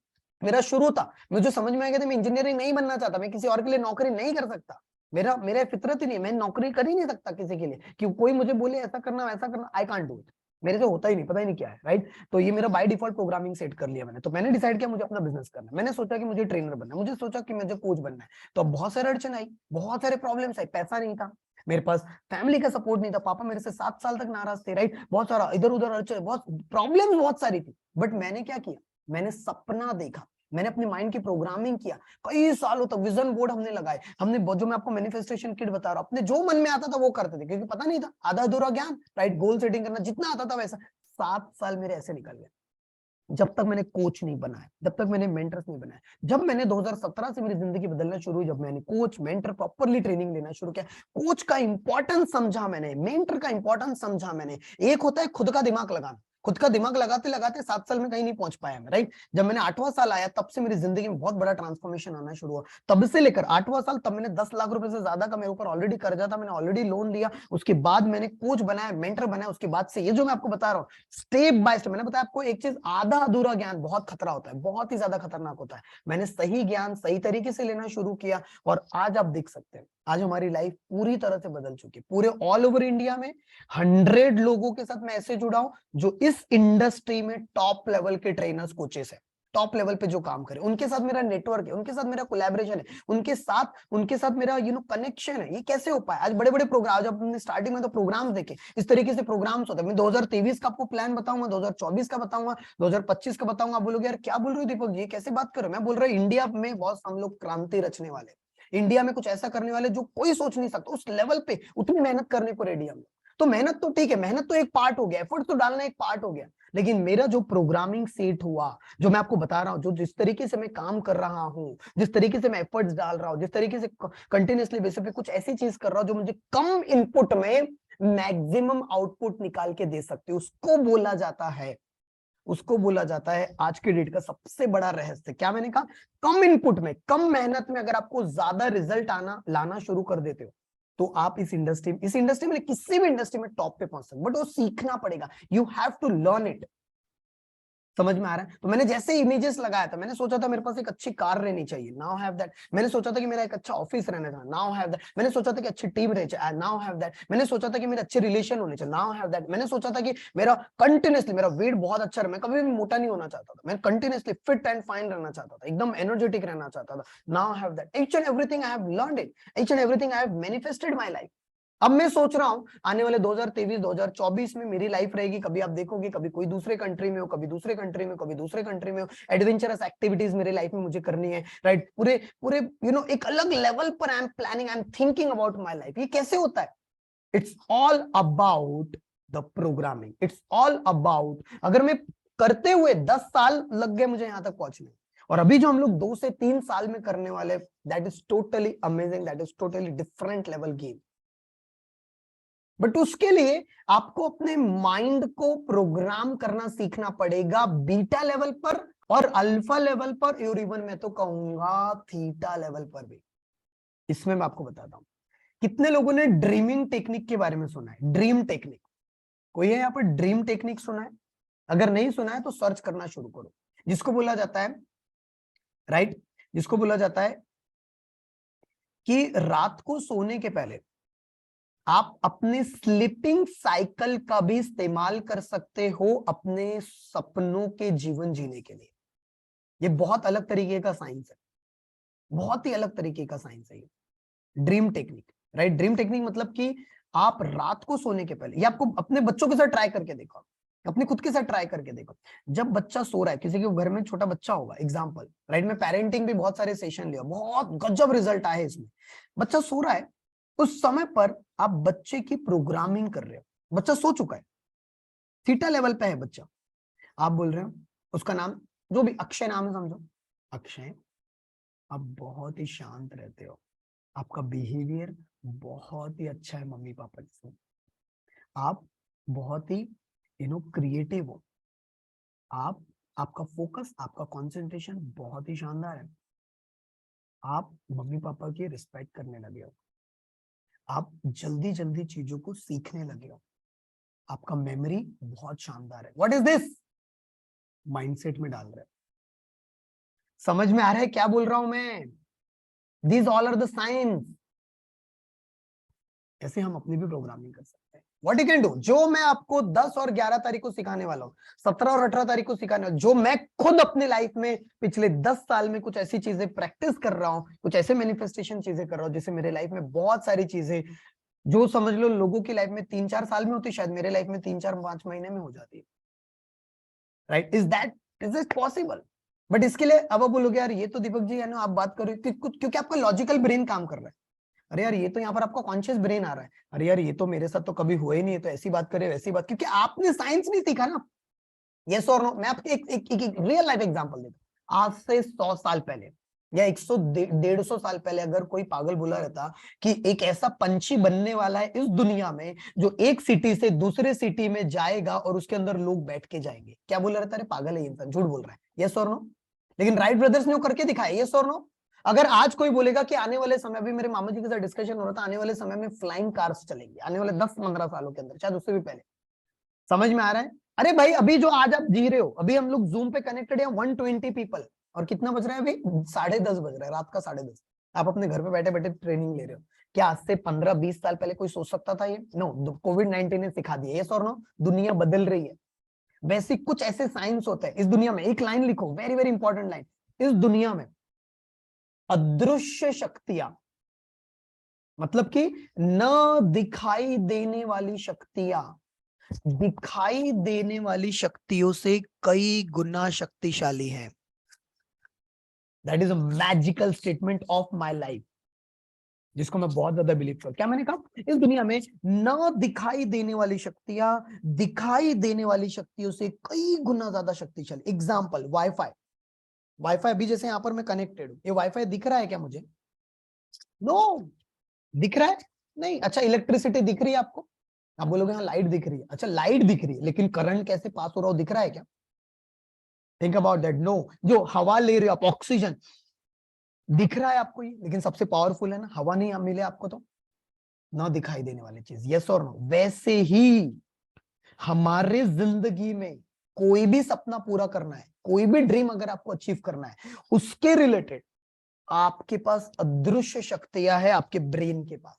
मेरा शुरू था। मुझे समझ में आ गया था मैं इंजीनियरिंग नहीं बनना चाहता, मैं किसी और के लिए नौकरी नहीं कर सकता, मेरा मेरा फितरत ही नहीं, मैं नौकरी कर ही नहीं सकता किसी के लिए, कि कोई मुझे बोले ऐसा करना वैसा करना, आई कांट डू इट, मेरे से होता ही नहीं, पता ही नहीं क्या है। राइट, तो ये मेरा बाय डिफॉल्ट प्रोग्रामिंग सेट कर लिया मैंने। तो मैंने डिसाइड किया मुझे अपना बिजनेस करना है, मैंने सोचा कि मुझे ट्रेनर बनना है, मुझे सोचा कि मुझे कोच बनना है। तो बहुत सारे अड़चन आई, बहुत सारे प्रॉब्लम्स आई, पैसा नहीं था मेरे पास, फैमिली का सपोर्ट नहीं था, पापा मेरे से 7 साल तक नाराज थे। राइट, बहुत सारा इधर उधर अड़चन, बहुत प्रॉब्लम्स बहुत सारी थी। बट मैंने क्या किया, मैंने सपना देखा, मैंने अपने माइंड की प्रोग्रामिंग किया, कई सालों तक विजन बोर्ड हमने लगाए, हमने जो मैं आपको मैनिफेस्टेशन किट बता रहा हूं, अपने जो मन में आता था वो करते थे, क्योंकि पता नहीं था, आधा अधूरा ज्ञान। राइट, गोल सेटिंग करना जितना आता था वैसा। 7 साल मेरे ऐसे निकल गए, जब तक मैंने कोच नहीं बनाया, जब तक मैंने मेंटर्स नहीं बनाया। जब मैंने 2017 से मेरी जिंदगी बदलना शुरू हुई, जब मैंने कोच मेंटर प्रॉपरली ट्रेनिंग लेना शुरू किया, कोच का इंपॉर्टेंस समझा मैंने, मेंटर का इंपॉर्टेंस समझा मैंने। एक होता है खुद का दिमाग लगाना, खुद का दिमाग लगाते लगाते 7 साल में कहीं नहीं पहुंच पाया मैं। राइट, जब मैंने 8वां साल आया, तब से मेरी जिंदगी में बहुत बड़ा ट्रांसफॉर्मेशन आना शुरू हुआ। तब से लेकर 8वां साल, तब मैंने 10 लाख रुपए से ज्यादा का मेरे ऊपर ऑलरेडी कर्जा था, मैंने ऑलरेडी लोन लिया, उसके बाद मैंने कोच बनाया, मेंटर बनाया, उसके बाद से ये जो मैं आपको बता रहा हूँ स्टेप बाय स्टेप। मैंने बताया आपको एक चीज, आधा अधूरा ज्ञान बहुत खतरा होता है, बहुत ही ज्यादा खतरनाक होता है। मैंने सही ज्ञान सही तरीके से लेना शुरू किया, और आज आप देख सकते हैं, आज हमारी लाइफ पूरी तरह से बदल चुकी है। पूरे ऑल ओवर इंडिया में 100 लोगों के साथ मैं ऐसे जुड़ा हूं जो इस इंडस्ट्री में टॉप लेवल के ट्रेनर्स कोचेस है, टॉप लेवल पे जो काम करे, उनके साथ मेरा नेटवर्क है, उनके साथ मेरा कोलैबोरेशन है, उनके साथ मेरा कनेक्शन है। ये कैसे हो पाया? आज बड़े बड़े प्रोग्राम, जब हमने स्टार्टिंग में तो प्रोग्राम्स देखे, इस तरीके से प्रोग्राम्स होते हैं। मैं 2023 का आपको प्लान बताऊंगा, 2024 का बताऊंगा, 2025 का बताऊंगा। आप बोलोगे यार क्या बोल रहे हो दीपक, ये कैसे बात कर रहे हो? मैं बोल रहा हूँ इंडिया में बहुत हम लोग क्रांति रचने वाले, इंडिया में कुछ ऐसा करने वाले जो कोई सोच नहीं सकता, उस लेवल पे उतनी मेहनत करने को रेडी हम। तो मेहनत तो ठीक है, मेहनत तो एक पार्ट हो गया, एफर्ट तो डालना एक पार्ट हो गया, लेकिन मेरा जो प्रोग्रामिंग सेट हुआ, जो मैं आपको बता रहा हूं, जो जिस तरीके से मैं काम कर रहा हूं, जिस तरीके से मैं एफर्ट्स डाल रहा हूं, जिस तरीके से कंटिन्यूअसली बेसिस पे कुछ ऐसी चीज कर रहा हूं जो मुझे कम इनपुट में मैक्सिमम आउटपुट निकाल के दे सकती है, उसको बोला जाता है आज के डेट का सबसे बड़ा रहस्य। क्या मैंने कहा? कम इनपुट में, कम मेहनत में अगर आपको ज्यादा रिजल्ट लाना शुरू कर देते हो, तो आप इस इंडस्ट्री में किसी भी इंडस्ट्री में टॉप पे पहुंच सकते, बट वो सीखना पड़ेगा। You have to learn it. समझ में आ रहा है? तो मैंने जैसे इमेजेस लगाया था, मैंने सोचा था मेरे पास एक अच्छी कार रहनी चाहिए, नाउ हैव दैट। मैंने सोचा था कि मेरा एक अच्छा ऑफिस रहना चाहिए, नाउ हैव दैट। मैंने सोचा था कि अच्छी टीम रहनी चाहिए, नाउ हैव दैट। मैंने सोचा था कि मेरे अच्छे रिलेशन होने चाहिए, नाउ हैव दैट। मैंने सोचा था कि मेरा कंटिन्यूअसली मेरा वेट बहुत अच्छा रहे, मैं कभी भी मोटा नहीं होना चाहता था, मैं कंटिन्यूअसली फिट एंड फाइन रहना चाहता था, एकदम एनर्जेटिक रहना चाहता था, now have that. Each and everything I have learned it, each and everything I have manifested my life. अब मैं सोच रहा हूं आने वाले 2023 2024 में मेरी लाइफ रहेगी, कभी आप देखोगे कभी कोई दूसरे कंट्री में हो, कभी दूसरे कंट्री में, कभी दूसरे कंट्री में हो, एडवेंचरस एक्टिविटीज मेरी लाइफ में मुझे करनी है, राइट। पूरे पूरे एक अलग लेवल पर I am planning, I am thinking about my life. ये कैसे होता है? It's all about the programming, it's all about, अगर मैं करते हुए 10 साल लग गए मुझे यहां तक पहुंचने, और अभी जो हम लोग 2 से 3 साल में करने वाले, that is totally amazing, that is totally different level game. But उसके लिए आपको अपने माइंड को प्रोग्राम करना सीखना पड़ेगा, बीटा लेवल पर और अल्फा लेवल पर, और इवन मैं तो कहूंगा थीटा लेवल पर भी। इसमें मैं आपको बताता हूं, कितने लोगों ने ड्रीमिंग टेक्निक के बारे में सुना है? ड्रीम टेक्निक, कोई है यहाँ पर ड्रीम टेक्निक सुना है? अगर नहीं सुना है तो सर्च करना शुरू करो। जिसको बोला जाता है, राइट, जिसको बोला जाता है कि रात को सोने के पहले आप अपने स्लीपिंग साइकिल का भी इस्तेमाल कर सकते हो अपने सपनों के जीवन जीने के लिए। ये बहुत अलग तरीके का साइंस है, बहुत ही अलग तरीके का साइंस है ये dream technique, right. Dream technique मतलब कि आप रात को सोने के पहले, ये आपको अपने बच्चों के साथ ट्राई करके देखो, अपने खुद के साथ ट्राई करके देखो। जब बच्चा सो रहा है, किसी के घर में छोटा बच्चा होगा, एग्जांपल, राइट, मैं पेरेंटिंग भी बहुत सारे सेशन लिया, बहुत गजब रिजल्ट आए इसमें। बच्चा सो रहा है, उस समय पर आप बच्चे की प्रोग्रामिंग कर रहे हो, बच्चा सो चुका है, थीटा लेवल पे है बच्चा, आप बोल रहे हो उसका नाम जो भी अक्षय नाम है समझो, अक्षय आप बहुत ही शांत रहते हो, आपका बिहेवियर बहुत ही अच्छा है मम्मी पापा के साथ, आप बहुत ही क्रिएटिव हो, आप, आपका फोकस, आपका कंसंट्रेशन बहुत ही शानदार है, आप मम्मी पापा की रिस्पेक्ट करने लगे हो, आप जल्दी जल्दी चीजों को सीखने लगे हो, आपका मेमोरी बहुत शानदार है। What is this? माइंडसेट में डाल रहे हो। समझ में आ रहा है क्या बोल रहा हूं मैं? These all are the science. ऐसे हम अपनी भी प्रोग्रामिंग कर सकते हैं। व्हाट यू कैन डू, जो मैं आपको 10 और 11 तारीख को सिखाने वाला हूँ, 17 और 18 तारीख को सिखाने वाला हूं, जो मैं खुद अपने लाइफ में पिछले 10 साल में कुछ ऐसी चीजें प्रैक्टिस कर रहा हूँ, कुछ ऐसे मैनिफेस्टेशन चीजें कर रहा हूँ, जिससे मेरे लाइफ में बहुत सारी चीजें, जो समझ लो लोगों की लाइफ में 3-4 साल में होती, शायद मेरे लाइफ में 3-4-5 महीने में हो जाती है, right. Is this possible? But इसके लिए अब आप बोलोगे यार ये तो दीपक जी है ना, आप बात करो क्योंकि आपका लॉजिकल ब्रेन काम कर रहा है। अरे यार ये तो यहाँ पर आपका कॉन्शियस ब्रेन आ रहा है, अरे यार ये तो मेरे साथ तो कभी हुआ ही नहीं है, तो ऐसी बात करे वैसी बात, क्योंकि आपने साइंस नहीं सीखा ना। यस और नो? मैं आपको एक रियल लाइफ एग्जांपल देता हूँ। आज से 100 साल पहले या 100-150 साल पहले अगर कोई पागल बोला रहता कि एक ऐसा पंछी बनने वाला है इस दुनिया में जो एक सिटी से दूसरे सिटी में जाएगा और उसके अंदर लोग बैठ के जाएंगे, क्या बोला रहता है? पागल है ये इंसान, झूठ बोल रहा है। यस और नो? लेकिन राइट ब्रदर्स ने वो करके दिखाया। यस और नो? अगर आज कोई बोलेगा कि आने वाले समय, अभी मेरे मामा जी के साथ डिस्कशन हो रहा था, आने वाले समय में फ्लाइंग कार्स चलेंगी आने वाले 10-15 सालों के अंदर, शायद उससे भी पहले। समझ में आ रहा है? अरे भाई अभी जो आज आप जी रहे हो, अभी हम लोग जूम पे कनेक्टेड है 120 पीपल, और कितना बज रहा है अभी? 10:30 बज रहा है, रात का 10:30। आप अपने घर पे बैठे बैठे ट्रेनिंग ले रहे हो। क्या आज से 15-20 साल पहले कोई सोच सकता था ये? नो, कोविड-19 ने सिखा दिया। यस और नो? दुनिया बदल रही है। वैसे कुछ ऐसे साइंस होते हैं इस दुनिया में। एक लाइन लिखो, वेरी वेरी इंपॉर्टेंट लाइन, इस दुनिया में अदृश्य शक्तियां, मतलब कि न दिखाई देने वाली शक्तियां, दिखाई देने वाली शक्तियों से कई गुना शक्तिशाली है। That is a magical statement of my life, जिसको मैं बहुत ज्यादा बिलीव करता हूं। क्या मैंने कहा? इस दुनिया में न दिखाई देने वाली शक्तियां दिखाई देने वाली शक्तियों से कई गुना ज्यादा शक्तिशाली। Example, wifi. वाईफाई अभी जैसे यहां पर मैं कनेक्टेड हूं, ये वाईफाई दिख रहा है क्या मुझे? नो, दिख रहा है नहीं? अच्छा, इलेक्ट्रिसिटी दिख रही है आपको? आप बोलोगे हाँ लाइट दिख रही है। अच्छा लाइट दिख रही है, लेकिन करंट कैसे पास हो रहा हो दिख रहा है क्या? Think about that. नो, जो हवा ले रहे हो आप, ऑक्सीजन, दिख रहा है आपको ये, लेकिन सबसे पावरफुल है ना, हवा नहीं मिले आपको तो ना दिखाई देने वाली चीज। यस और नो? वैसे ही हमारे जिंदगी में कोई भी सपना पूरा करना है, कोई भी ड्रीम अगर आपको अचीव करना है, उसके रिलेटेड आपके पास अदृश्य शक्तियां है, आपके ब्रेन के पास।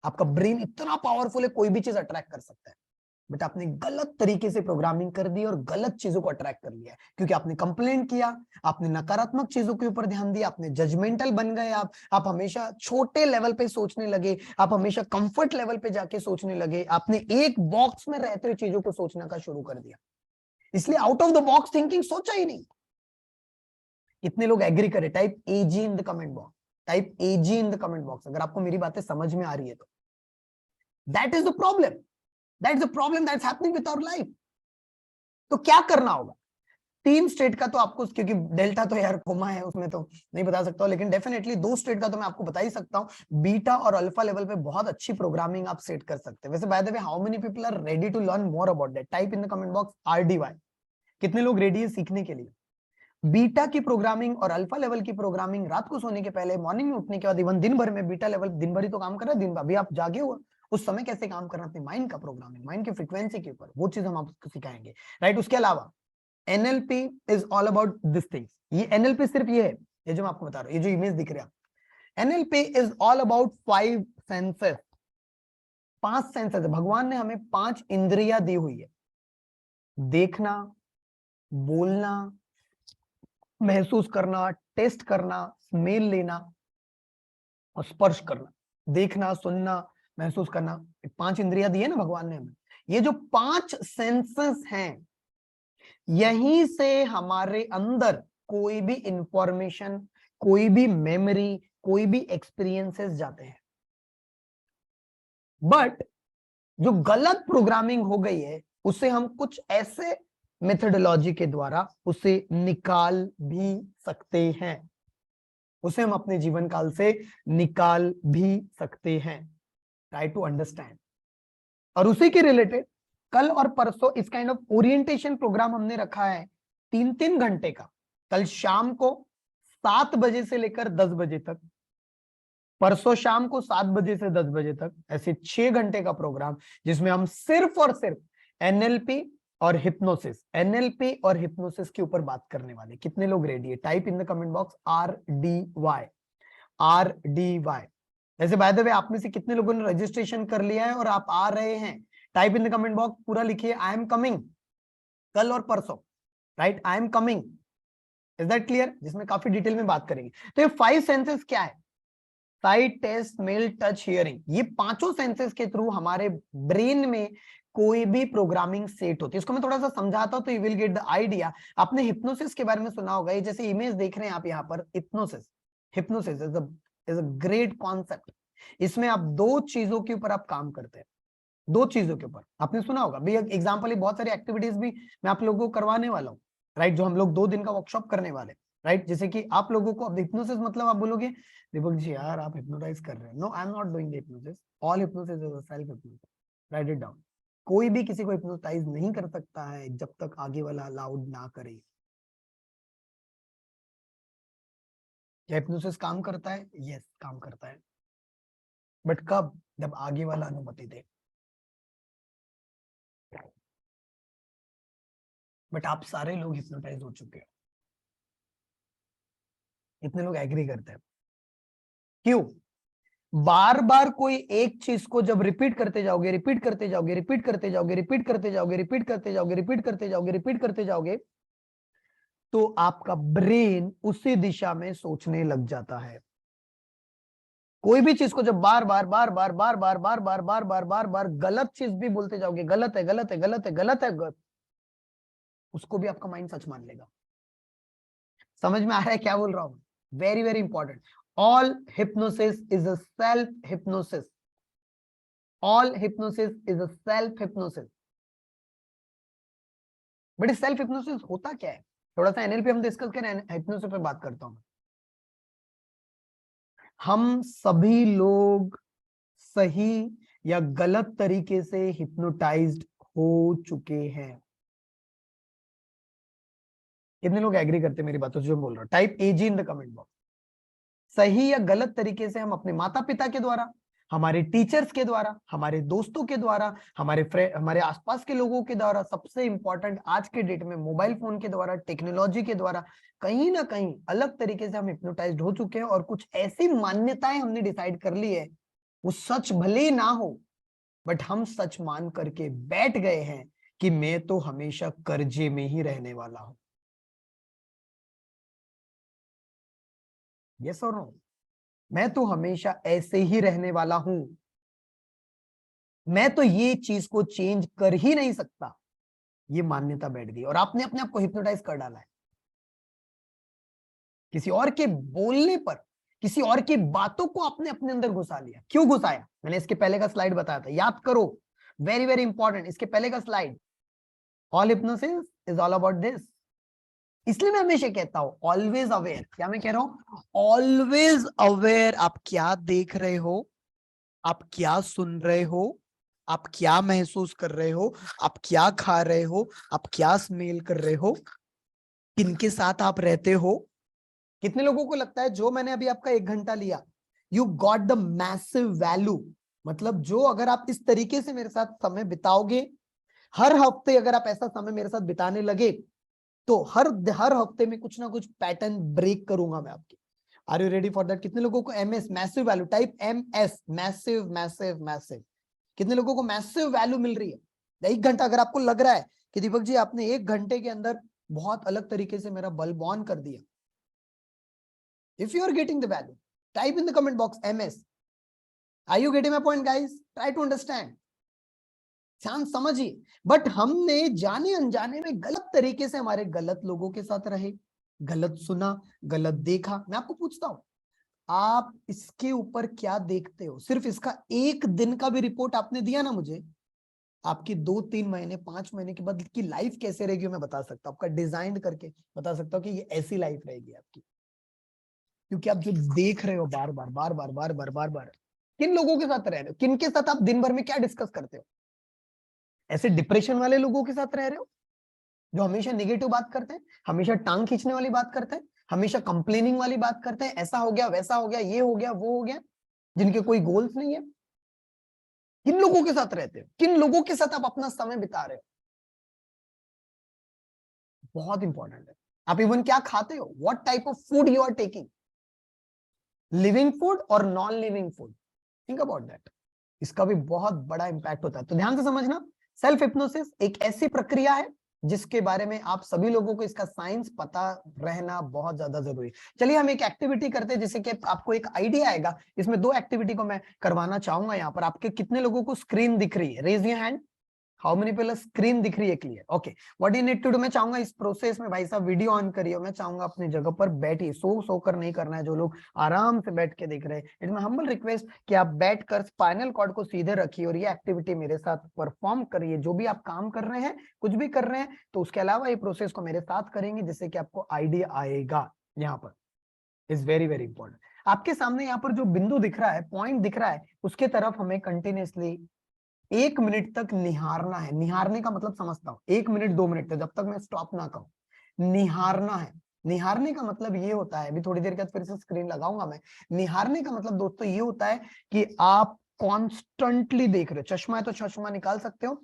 आपका ब्रेन इतना पावरफुल है, कोई भी चीज अट्रैक्ट कर सकता है। बट आपने गलत तरीके से प्रोग्रामिंग कर दी और गलत चीजों को अट्रैक्ट कर लिया है, क्योंकि आपने कंप्लेंट किया, आपने नकारात्मक चीजों के ऊपर ध्यान दिया, आपने जजमेंटल बन गए, आप हमेशा छोटे लेवल पे सोचने लगे, आप हमेशा कंफर्ट लेवल पे जाके सोचने लगे, आपने एक बॉक्स में रहते हुए चीजों को सोचना का शुरू कर दिया, इसलिए out of the box thinking सोचा ही नहीं। कितने लोग एग्री करें? Type AG in the comment box, type AG in the comment box अगर आपको मेरी बातें समझ में आ रही है तो। That is the problem, that is the problem that's happening with our life. तो क्या करना होगा? 3 स्टेट का तो आपको, क्योंकि डेल्टा तो यार कोमा है उसमें तो नहीं बता सकता हूं, लेकिन डेफिनेटली 2 स्टेट का तो मैं आपको बता ही सकता हूं। बीटा और अल्फा लेवल पे बहुत अच्छी प्रोग्रामिंग आप सेट कर सकते हैं। वैसे by the way, how many people are ready to learn more about that? Type in the comment box RDY। कितने लोग रेडी है सीखने के लिए? बीटा की प्रोग्रामिंग और अल्फा लेवल की प्रोग्रामिंग रात को सोने के पहले, मॉर्निंग में उठने के बाद, इवन दिन भर में बीटा लेवल दिन भर ही तो काम कर रहा है, दिन भर अभी आप जागे हुए उस समय कैसे काम करना, अपने माइंड का प्रोग्रामिंग, माइंड की फ्रीक्वेंसी के ऊपर, वो चीज हम आपको सिखाएंगे, राइट। उसके अलावा NLP is all about this things. ये NLP सिर्फ ये है, ये जो मैं आपको बता रहा हूँ, ये जो इमेज दिख रहा है, NLP is all about 5 senses. 5 senses है, भगवान ने हमें 5 इंद्रियां दी हुई है। देखना, बोलना, महसूस करना, टेस्ट करना, स्मेल लेना और स्पर्श करना। देखना, सुनना, महसूस करना, 5 इंद्रियां दी है ना भगवान ने हमें। ये जो 5 सेंसेस हैं, यहीं से हमारे अंदर कोई भी इंफॉर्मेशन, कोई भी मेमोरी, कोई भी एक्सपीरियंसेस जाते हैं। बट जो गलत प्रोग्रामिंग हो गई है, उसे हम कुछ ऐसे मेथोडोलॉजी के द्वारा उसे निकाल भी सकते हैं, उसे हम अपने जीवन काल से निकाल भी सकते हैं। Try to understand. और उसी के रिलेटेड कल और परसों इस काइंड ऑफ ओरिएंटेशन प्रोग्राम हमने रखा है 3-3 घंटे का। कल शाम को 7 बजे से लेकर 10 बजे तक, परसों शाम को 7 बजे से 10 बजे तक, ऐसे 6 घंटे का प्रोग्राम, जिसमें हम सिर्फ और सिर्फ NLP और हिप्नोसिस, NLP और हिप्नोसिस के ऊपर बात करने वाले। कितने लोग रेडी है? Type in the comment box RDY, RDY। वैसे बाय द वे, आप में से कितने लोगों ने रजिस्ट्रेशन कर लिया है और आप आ रहे हैं? Type in the comment box, पूरा लिखिए, आई एम कमिंग, कल और परसों, right, I am coming. Is that clear? जिसमें काफी डिटेल में बात करेंगे। तो ये 5 सेंसेस क्या है? Sight, taste, smell, touch, hearing. ये 5 सेंसेस के थ्रू हमारे ब्रेन में कोई भी प्रोग्रामिंग सेट होती है। इसको मैं थोड़ा सा समझाता हूं तो you will get the idea. आपने हिप्नोसिस के बारे में सुना होगा, ये जैसे इमेज देख रहे हैं आप यहाँ पर, hypnosis. Hypnosis is a great concept. इसमें आप 2 चीजों के ऊपर आप काम करते हैं, 2 चीजों के ऊपर। आपने सुना होगा भी, एग्जाम्पल, बहुत सारी एक्टिविटीज भी मैं आप लोगों को करवाने वाला हूँ, राइट, जो हम लोग 2 दिन का वर्कशॉप करने वाले, राइट। जैसे कि आप लोगों को अब हिप्नोसिस मतलब आप बोलोगे दीपक जी यार आप हिप्नोटाइज कर रहे हैं। No, I am not doing the hypnosis. All hypnosis is a self hypnosis. Write it down. कोई भी किसी को हिप्नोटाइज नहीं कर सकता है जब तक आगे वाला अलाउड ना करे। क्या हिप्नोसिस काम करता है? यस, काम करता है, बट कब? जब आगे वाला अनुमति दे। बट आप सारे लोग हिप्नोटाइज हो चुके हैं। इतने लोग एग्री करते हैं। क्यों? बार बार कोई एक चीज को जब रिपीट करते जाओगे, रिपीट करते जाओगे, रिपीट करते जाओगे, रिपीट करते जाओगे, रिपीट करते जाओगे, रिपीट करते जाओगे, रिपीट करते जाओगे, तो आपका ब्रेन उसी दिशा में सोचने लग जाता है। कोई भी चीज को जब बार बार बार बार बार बार बार बार बार बार बार बार गलत चीज भी बोलते जाओगे, गलत है, गलत है, गलत है, गलत है, उसको भी आपका माइंड सच मान लेगा। समझ में आ रहा है क्या बोल रहा हूं? Very very important. All hypnosis is a self hypnosis. All hypnosis is a self hypnosis. But इस सेल्फ हिप्नोसिस होता क्या है? थोड़ा सा NLP हम डिस्कस करें, हिप्नोसिस पे बात करता हूं। हम सभी लोग सही या गलत तरीके से हिप्नोटाइज्ड हो चुके हैं। कितने लोग एग्री करते हैं मेरी बातों से जो बोल रहा हूं? Type AG in the comment box. सही या गलत तरीके से हम अपने माता पिता के द्वारा, हमारे टीचर्स के द्वारा, हमारे दोस्तों के द्वारा, हमारे आसपास के लोगों के द्वारा, सबसे इंपॉर्टेंट आज के डेट में मोबाइल फोन के द्वारा, टेक्नोलॉजी के द्वारा, कहीं ना कहीं अलग तरीके से हम हिप्नोटाइज्ड हो चुके हैं। और कुछ ऐसी मान्यताएं हमने डिसाइड कर ली है, वो सच भले ना हो, बट हम सच मान करके बैठ गए हैं कि मैं तो हमेशा कर्जे में ही रहने वाला हूं। यस और नो? मैं तो हमेशा ऐसे ही रहने वाला हूं, मैं तो ये चीज को चेंज कर ही नहीं सकता। ये मान्यता बैठ गई और आपने अपने आप को हिप्नोटाइज कर डाला है किसी और के बोलने पर, किसी और की बातों को आपने अपने अंदर घुसा लिया। क्यों घुसाया? मैंने इसके पहले का स्लाइड बताया था, याद करो, वेरी वेरी इंपॉर्टेंट, इसके पहले का slide. All hypnosis is all about this. इसलिए मैं हमेशा कहता हूं ऑलवेज अवेयर। क्या मैं कह रहा हूं? Always aware. आप क्या देख रहे हो, आप क्या सुन रहे हो, आप क्या महसूस कर रहे हो, आप क्या खा रहे हो, आप क्या स्मेल कर रहे हो, किनके साथ आप रहते हो। कितने लोगों को लगता है जो मैंने अभी आपका 1 घंटा लिया, you got the massive value? मतलब जो अगर आप इस तरीके से मेरे साथ समय बिताओगे, हर हफ्ते अगर आप ऐसा समय मेरे साथ बिताने लगे, तो हर हर हफ्ते में कुछ ना कुछ पैटर्न ब्रेक करूंगा मैं आपके। Are you ready for that? कितने लोगों को MS massive value, type MS, massive massive massive. कितने लोगों को मैसिव वैल्यू मिल रही है? 1 घंटा अगर आपको लग रहा है कि दीपक जी आपने 1 घंटे के अंदर बहुत अलग तरीके से मेरा बल्ब ऑन कर दिया, if you are getting the value, type in the comment box MS. Are you getting my point guys? Try to understand. ध्यान समझिए। बट हमने जाने अनजाने में गलत तरीके से हमारे गलत लोगों के साथ रहे, गलत सुना, गलत देखा। मैं आपको पूछता हूं, आप इसके ऊपर क्या देखते हो? सिर्फ इसका 1 दिन का भी रिपोर्ट आपने दिया ना मुझे, आपकी 2-3 महीने 5 महीने के बाद की लाइफ कैसे रहेगी मैं बता सकता हूं, आपका डिजाइन करके बता सकता हूं कि ये ऐसी लाइफ रहेगी आपकी। क्योंकि आप जो देख रहे हो बार बार बार बार बार बार बार बार, किन लोगों के साथ रह रहे हो, किन के साथ आप दिन भर में क्या डिस्कस करते हो? ऐसे डिप्रेशन वाले लोगों के साथ रह रहे हो जो हमेशा नेगेटिव बात करते हैं, हमेशा टांग खींचने वाली बात करते हैं, हमेशा कंप्लेनिंग वाली बात करते हैं, ऐसा हो गया वैसा हो गया ये हो गया वो हो गया, जिनके कोई गोल्स नहीं है। किन लोगों के साथ रहते हो, किन लोगों के साथ आप अपना समय बिता रहे हो? बहुत इंपॉर्टेंट है। आप इवन क्या खाते हो, what type of food you are taking, living food और non living food, think about that. इसका भी बहुत बड़ा इंपैक्ट होता है। तो ध्यान से समझना, सेल्फ हिप्नोसिस एक ऐसी प्रक्रिया है जिसके बारे में आप सभी लोगों को इसका साइंस पता रहना बहुत ज्यादा जरूरी है। चलिए हम एक एक्टिविटी करते हैं जिससे कि आपको एक आइडिया आएगा। इसमें 2 एक्टिविटी को मैं करवाना चाहूंगा। यहाँ पर आपके कितने लोगों को स्क्रीन दिख रही है? Raise your hand. How many people screen दिख रही है clear? Okay, what you need to do, मैं चाहूंगा इस प्रोसेस में भाई साहब वीडियो ऑन करिए। मैं चाहूंगा अपनी जगह पर बैठिए, सो कर नहीं करना है। जो लोग आराम से बैठ के देख रहे हैं, इट्स माय हम्बल रिक्वेस्ट कि आप बैठकर स्पाइनल कॉर्ड को सीधे रखिए और ये एक्टिविटी मेरे साथ परफॉर्म करिए। जो भी आप काम कर रहे हैं, कुछ भी कर रहे हैं, तो उसके अलावा ये प्रोसेस को मेरे साथ करेंगे जिससे कि आपको आइडिया आएगा। यहाँ पर इज वेरी वेरी इंपॉर्टेंट। आपके सामने यहाँ पर जो बिंदु दिख रहा है, पॉइंट दिख रहा है, उसके तरफ हमें कंटिन्यूसली 1 मिनट तक निहारना है। निहारने का मतलब समझता हूं, 1 मिनट 2 मिनट तक, जब तक मैं स्टॉप ना कहूं। निहारना है। निहारने का मतलब ये होता है, अभी थोड़ी देर के बाद फिर से स्क्रीन लगाऊंगा मैं। निहारने का मतलब दोस्तों ये होता है कि आप कॉन्स्टेंटली देख रहे हो। चश्मा है तो चश्मा निकाल सकते हो।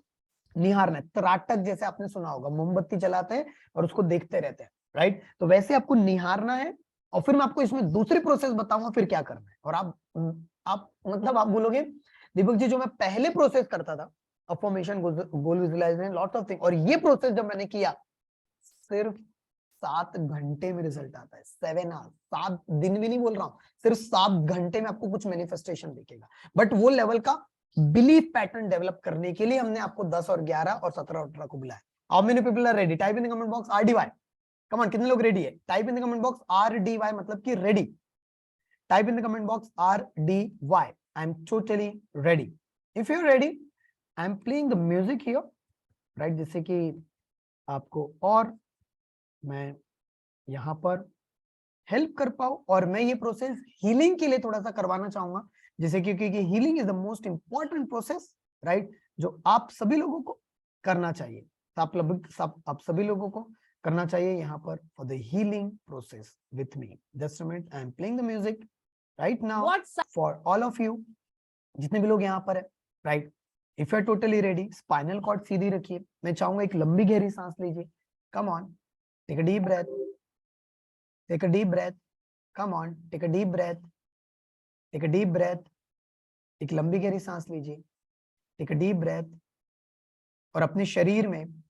निहारना है, त्राटक जैसे आपने सुना होगा, मोमबत्ती जलाते हैं और उसको देखते रहते हैं, राइट? तो वैसे आपको निहारना है। और फिर मैं आपको इसमें दूसरी प्रोसेस बताऊंगा फिर क्या करना है। और आप मतलब आप बोलोगे दीपक जी जो मैं पहले प्रोसेस करता था, affirmation, goal visualisation, lots of thing, और ये प्रोसेस जब मैंने किया, सिर्फ 7 घंटे में रिजल्ट आता है। 7 आवर्स, 7 दिन भी नहीं बोल रहा हूं, सिर्फ 7 घंटे में आपको कुछ मैनिफेस्टेशन दिखेगा। बट वो लेवल का बिलीफ पैटर्न डेवलप करने के लिए हमने आपको 10 और 11 और 17 और 18 को बुलाया। How many people are ready? Type in the comment box RDY। Come on, कितने लोग रेडी है? Type in the comment box RDY, मतलब कि ready. Type in the comment box RDY। I am totally ready. If you are ready, I am playing the music here, right, जिससे कि आपको और मैं यहाँ पर हेल्प कर पाऊं। और मैं ये प्रोसेस हीलिंग के लिए थोड़ा सा करवाना चाहूंगा, जैसे क्योंकि healing is the most important process, right, जो आप सभी लोगों को करना चाहिए। तो आप सभी लोगों को करना चाहिए यहाँ पर for the healing process with me. Just a minute, I am playing the music right now for all of you, जितने भी लोग यहाँ पर है, right. If you are totally ready, spinal cord सीधी रखिए। मैं चाहूंगा एक लंबी गहरी सांस लीजिए। Come on, take a deep breath, take a deep breath, come on, take a deep breath, take a deep breath. एक लंबी गहरी सांस लीजिए, टेक अ डीप ब्रेथ और अपने शरीर में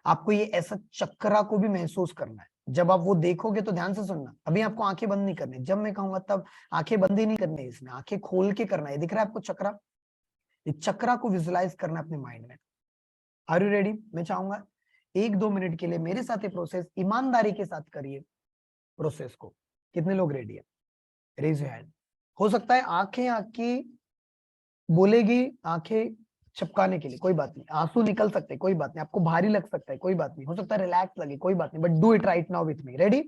आपको ये ऐसा चक्रा को भी महसूस करना है। जब आप वो देखोगे तो ध्यान से सुनना, अभी आपको आंखें बंद नहीं करनी, जब मैं कहूंगा तब आंखें बंद ही नहीं करनी है, इसमें आंखें खोल के करना है। दिख रहा है आपको चक्रा? इस चक्रा को विजुलाइज करना अपने माइंड में। Are you ready? मैं चाहूंगा 1-2 मिनट के लिए मेरे साथ ये प्रोसेस ईमानदारी के साथ करिए प्रोसेस को। कितने लोग रेडी है? Raise your hand. हो सकता है आंखें आपकी बोलेगी, आंखें चपकाने के लिए, कोई बात नहीं, आंसू निकल सकते हैं, कोई बात नहीं, आपको भारी लग सकता है, कोई बात नहीं, हो सकता है रिलैक्स लगे, कोई बात नहीं, but do it right now with me. Ready?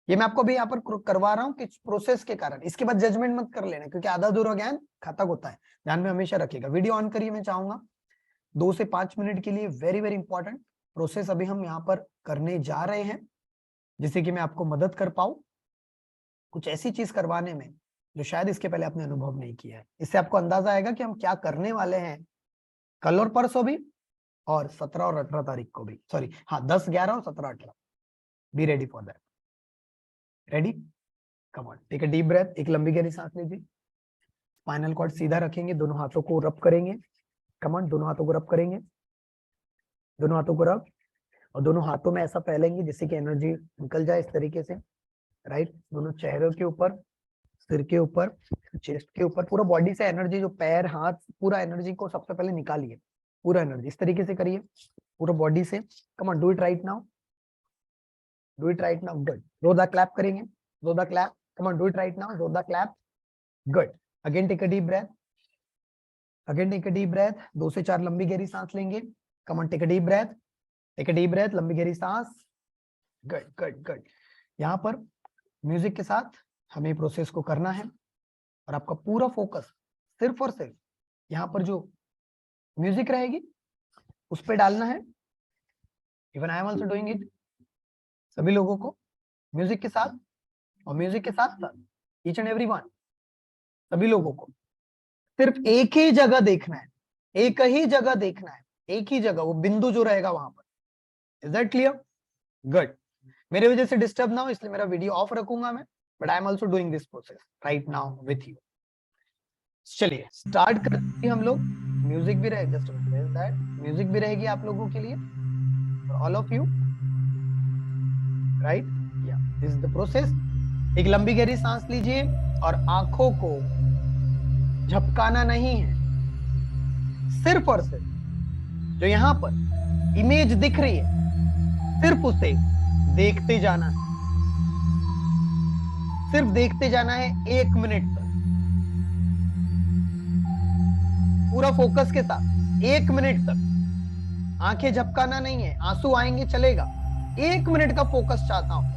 ये मैं आपको अभी यहाँ पर करवा रहा हूँ कि प्रोसेस के कारण, इसके बाद जजमेंट मत कर लेना, क्योंकि आधा अधूरा ज्ञान घातक होता है। ध्यान में हमेशा रखिएगा। वीडियो ऑन करिए। मैं चाहूंगा 2 से 5 मिनट के लिए वेरी वेरी इंपॉर्टेंट प्रोसेस अभी हम यहाँ पर करने जा रहे हैं, जिससे कि मैं आपको मदद कर पाऊं कुछ ऐसी चीज करवाने में जो शायद इसके पहले आपने अनुभव नहीं किया है। इससे आपको अंदाजा आएगा कि हम क्या करने वाले हैं कल और परसों भी, और 17 और 18 तारीख को भी। सॉरी, हाँ, 10, 11 और 17, 18। Be ready for that. Ready? Come on, take a deep breath. एक लंबी गहरी सांस लीजिए। स्पाइनल कॉर्ड सीधा रखेंगे, दोनों हाथों को रब करेंगे। कम ऑन, दोनों हाथों को रब करेंगे, दोनों हाथों को रब, और दोनों हाथों में ऐसा फैलेंगे जिससे कि एनर्जी निकल जाए इस तरीके से। राइट? दोनों चेहरों के ऊपर, सिर के ऊपर, चेस्ट के ऊपर, पूरा बॉडी से एनर्जी, जो पैर हाथ, पूरा एनर्जी को सबसे पहले निकालिए। पूरा एनर्जी इस तरीके से करिए, पूरा बॉडी से। Come on, do it right now, do it right now. Good. जोरदार क्लैप करेंगे, जोरदार clap. Come on, do it right now, जोरदार clap. Good. Again take a deep breath, again take a deep breath. 2 से 4 लंबी गहरी सांस लेंगे। Come on, take a deep breath, take a deep breath, लंबी गहरी सांस। Good good good. यहाँ पर म्यूजिक के साथ हमें प्रोसेस को करना है, और आपका पूरा फोकस सिर्फ और सिर्फ यहाँ पर जो म्यूजिक रहेगी उस पर डालना है। Even I am also doing it. सभी लोगों को म्यूजिक के साथ, और म्यूजिक के साथ साथ ईच एंड एवरी वन, सभी लोगों को सिर्फ एक ही जगह देखना है, एक ही जगह देखना है, एक ही जगह, वो बिंदु जो रहेगा वहां पर। Is that clear? गुड। मेरे वजह से डिस्टर्ब ना हो इसलिए मेरा वीडियो ऑफ रखूंगा मैं, but I am also doing this process right now with you. चलिए स्टार्ट करते हैं हम लोग। म्यूजिक भी रहे, जस्ट दैट म्यूजिक भी रहेगी आप लोगों के लिए, ऑल ऑफ यू। राइट? या दिस इज द प्रोसेस। एक लंबी गहरी सांस लीजिए, और आंखों को झपकाना नहीं है, सिर्फ और सिर्फ जो यहाँ पर इमेज दिख रही है सिर्फ उसे देखते जाना है। सिर्फ देखते जाना है 1 मिनट तक, पूरा फोकस के साथ 1 मिनट तक। आंखें झपकाना नहीं है, आंसू आएंगे चलेगा, 1 मिनट का फोकस चाहता हूं।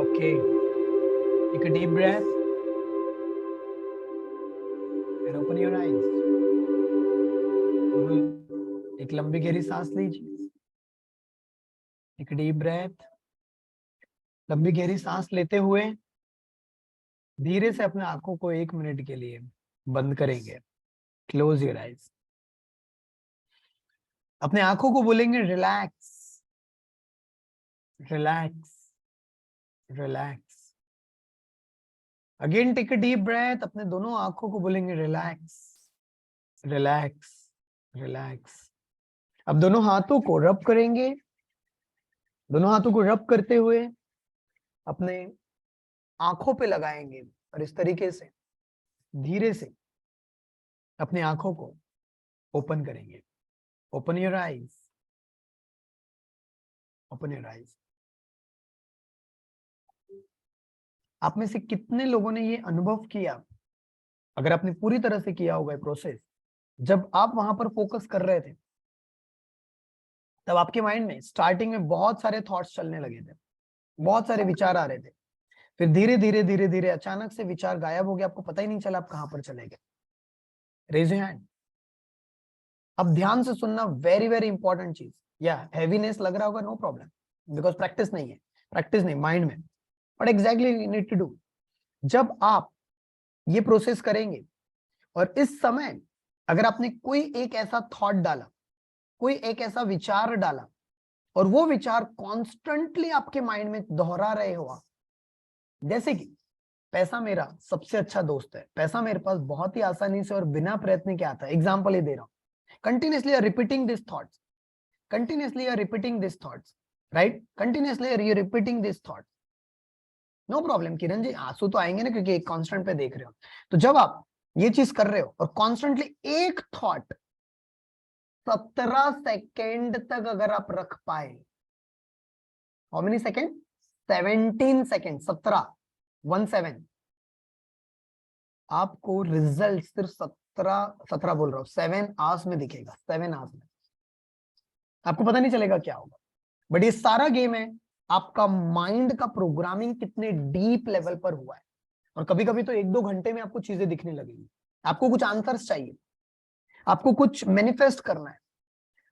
Okay, take a deep breath and open your eyes. एक लंबी गहरी सांस लीजिए, एक डीप ब्रेथ, लंबी गहरी सांस लेते हुए धीरे से अपने आंखों को 1 मिनट के लिए बंद करेंगे। Close your eyes. अपने आंखों को बोलेंगे relax, relax, relax. Again take a deep breath, अपने दोनों आंखों को बोलेंगे रिलैक्स, रिलैक्स, रिलैक्स। अब दोनों हाथों को रब करेंगे। दोनों हाथों को रब करते हुए अपने आंखों पे लगाएंगे और इस तरीके से धीरे से अपनी आंखों को ओपन करेंगे। Open your eyes, open your eyes. आप में से कितने लोगों ने ये अनुभव किया, अगर आपने पूरी तरह से किया होगा प्रोसेस, जब आप वहां पर फोकस कर रहे थे तब आपके माइंड में स्टार्टिंग में बहुत सारे थॉट्स चलने लगे थे, बहुत सारे विचार आ रहे थे, फिर धीरे धीरे धीरे धीरे अचानक से विचार गायब हो गया, आपको पता ही नहीं चला आप कहां पर चले गए। Raise your hand. अब ध्यान से सुनना, वेरी वेरी इंपॉर्टेंट चीज। या हैवीनेस लग रहा होगा, नो प्रॉब्लम, बिकॉज प्रैक्टिस नहीं है, प्रैक्टिस नहीं माइंड में, but exactly you need to do. जब आप ये प्रोसेस करेंगे और इस समय अगर आपने कोई एक ऐसा थॉट डाला, कोई एक ऐसा विचार डाला और वो विचार कॉन्स्टेंटली आपके माइंड में दोहरा रहे हो आप, जैसे कि पैसा मेरा सबसे अच्छा दोस्त है, पैसा मेरे पास बहुत ही आसानी से और बिना प्रयत्न के आता है, एग्जाम्पल ही दे रहा हूं। Continuously are repeating this thoughts, continuously you're repeating these thoughts, right? Continuously you're repeating these thoughts. No problem Kiran ji, आंसू तो आएंगे ना क्योंकि एक कांस्टेंट पे देख रहे हो। तो जब आप ये चीज कर रहे हो और कॉन्स्टेंटली एक थॉट 17 सेकेंड तक अगर आप रख पाए, हाउ मेनी सेकेंड? 17 सेकेंड, 17 आपको रिजल्ट सिर्फ 17 बोल रहा हूं, 7 आवर्स में दिखेगा, 7 आवर्स में। आपको पता नहीं चलेगा क्या होगा, बट ये सारा गेम है आपका माइंड का प्रोग्रामिंग कितने डीप लेवल पर हुआ है। और कभी कभी तो 1-2 घंटे में आपको चीजें दिखने लगेंगी। आपको कुछ आंसर्स चाहिए, आपको कुछ मैनिफेस्ट करना है,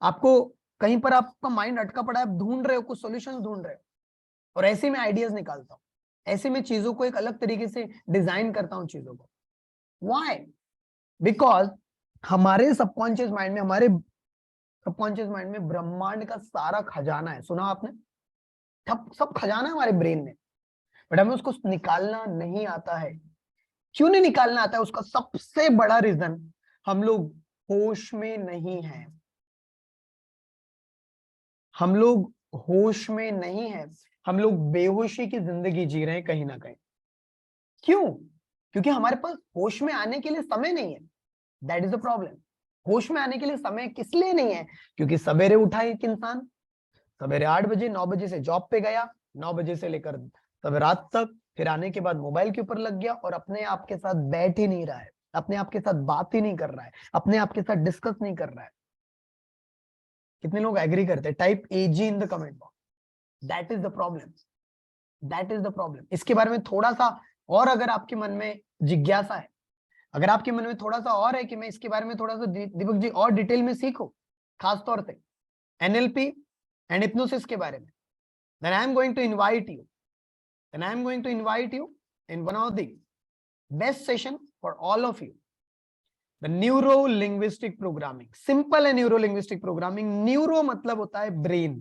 आपको कहीं पर आपका माइंड अटका पड़ा है, आप ढूंढ रहे हो, कुछ सॉल्यूशंस ढूंढ रहे हो, और ऐसे में आइडियाज निकालता हूं, ऐसे में चीजों को एक अलग तरीके से डिजाइन करता हूं चीजों को। व्हाई? बिकॉज हमारे सबकॉन्शियस माइंड में, हमारे सबकॉन्शियस माइंड में ब्रह्मांड का सारा खजाना है। सुना आपने? सब खजाना है हमारे ब्रेन में, बट हमें उसको निकालना नहीं आता है। क्यों नहीं निकालना आता है? उसका सबसे बड़ा रीजन, हम लोग होश में नहीं हैं। हम लोग होश में नहीं हैं, हम लोग बेहोशी की जिंदगी जी रहे हैं कहीं ना कहीं। क्यों? क्योंकि हमारे पास होश में आने के लिए समय नहीं है। That is the problem. होश में आने के लिए समय किस लिए नहीं है? क्योंकि सवेरे उठा एक इंसान, सवेरे 8 बजे 9 बजे से जॉब पे गया, 9 बजे से लेकर तब रात तक, फिर आने के बाद मोबाइल के ऊपर लग गया और अपने आप के साथ बैठ ही नहीं रहा है, अपने आप के साथ बात ही नहीं कर रहा है, अपने आप के साथ डिस्कस नहीं कर रहा है। कितने लोग एग्री करते हैं? Type AG in the comment box. That is the problem, that is the problem. इसके बारे में थोड़ा सा और अगर आपके मन में जिज्ञासा है, अगर आपके मन में थोड़ा सा और है कि मैं इसके बारे में थोड़ा सा दीपक जी और डिटेल में सीखूं, खास तौर से एनएलपी एंड हिप्नोसिस के बारे में, then I am going to invite you. Then I am going to invite you in one of the best session for all of you. The neuro linguistic programming. Simple है neuro linguistic programming. Neuro मतलब होता है brain.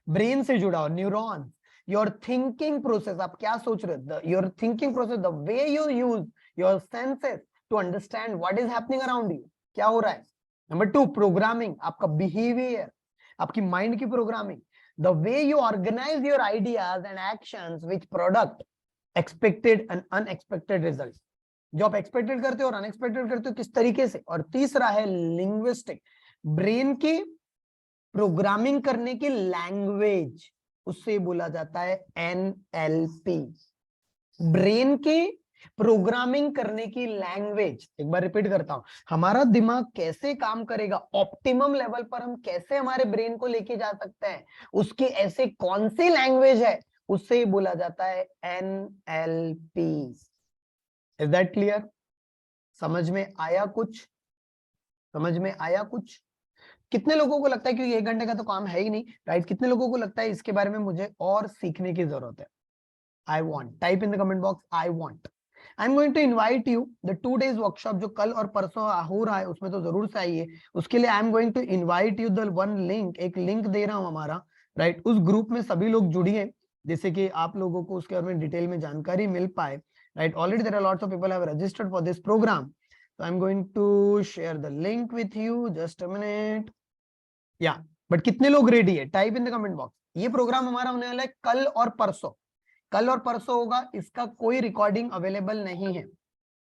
Brain से जुड़ा हो, neurons. Your thinking process. आप क्या सोच रहे हो? Your thinking process, the way you use your senses to understand what is happening around you. क्या हो रहा है? Number 2, programming. आपका behavior, आपकी mind की programming. The way you organize your ideas and actions which product expected and unexpected results. जो आप expected करते हो और अनएक्सपेक्टेड करते हो किस तरीके से। और तीसरा है लिंग्विस्टिक, ब्रेन की प्रोग्रामिंग करने की लैंग्वेज, उससे बोला जाता है एनएलपी। ब्रेन की प्रोग्रामिंग करने की लैंग्वेज। एक बार रिपीट करता हूं, हमारा दिमाग कैसे काम करेगा, ऑप्टिमम लेवल पर हम कैसे हमारे ब्रेन को लेके जा सकते हैं, उसकी ऐसे कौन सी लैंग्वेज है, उससे बोला जाता है एनएलपी। Is that clear? समझ में आया कुछ? समझ में आया कुछ? कितने लोगों को लगता है कि 1 घंटे का तो काम है ही नहीं, राइट? कितने लोगों को लगता है इसके बारे में मुझे और सीखने की जरूरत है? I want, type in the comment box I want. I am going to invite you the 2 days workshop जो कल और परसों हो रहा है, उसमें तो जरूर से आइए। उसके लिए I am going to invite you the one link, एक लिंक दे रहा हूं हमारा, राइट? उस ग्रुप में सभी लोग जुड़िए, जैसे कि आप लोगों को उसके बारे में डिटेल में जानकारी मिल पाए, right? Already there are lots of people have registered for this programme, so I'm going to share the link with you, just a minute. Yeah, but कितने लोग रेडी है? Type in the comment box. ये programme हमारा होने वाला है कल और परसों, कल और परसों होगा। इसका कोई रिकॉर्डिंग अवेलेबल नहीं है,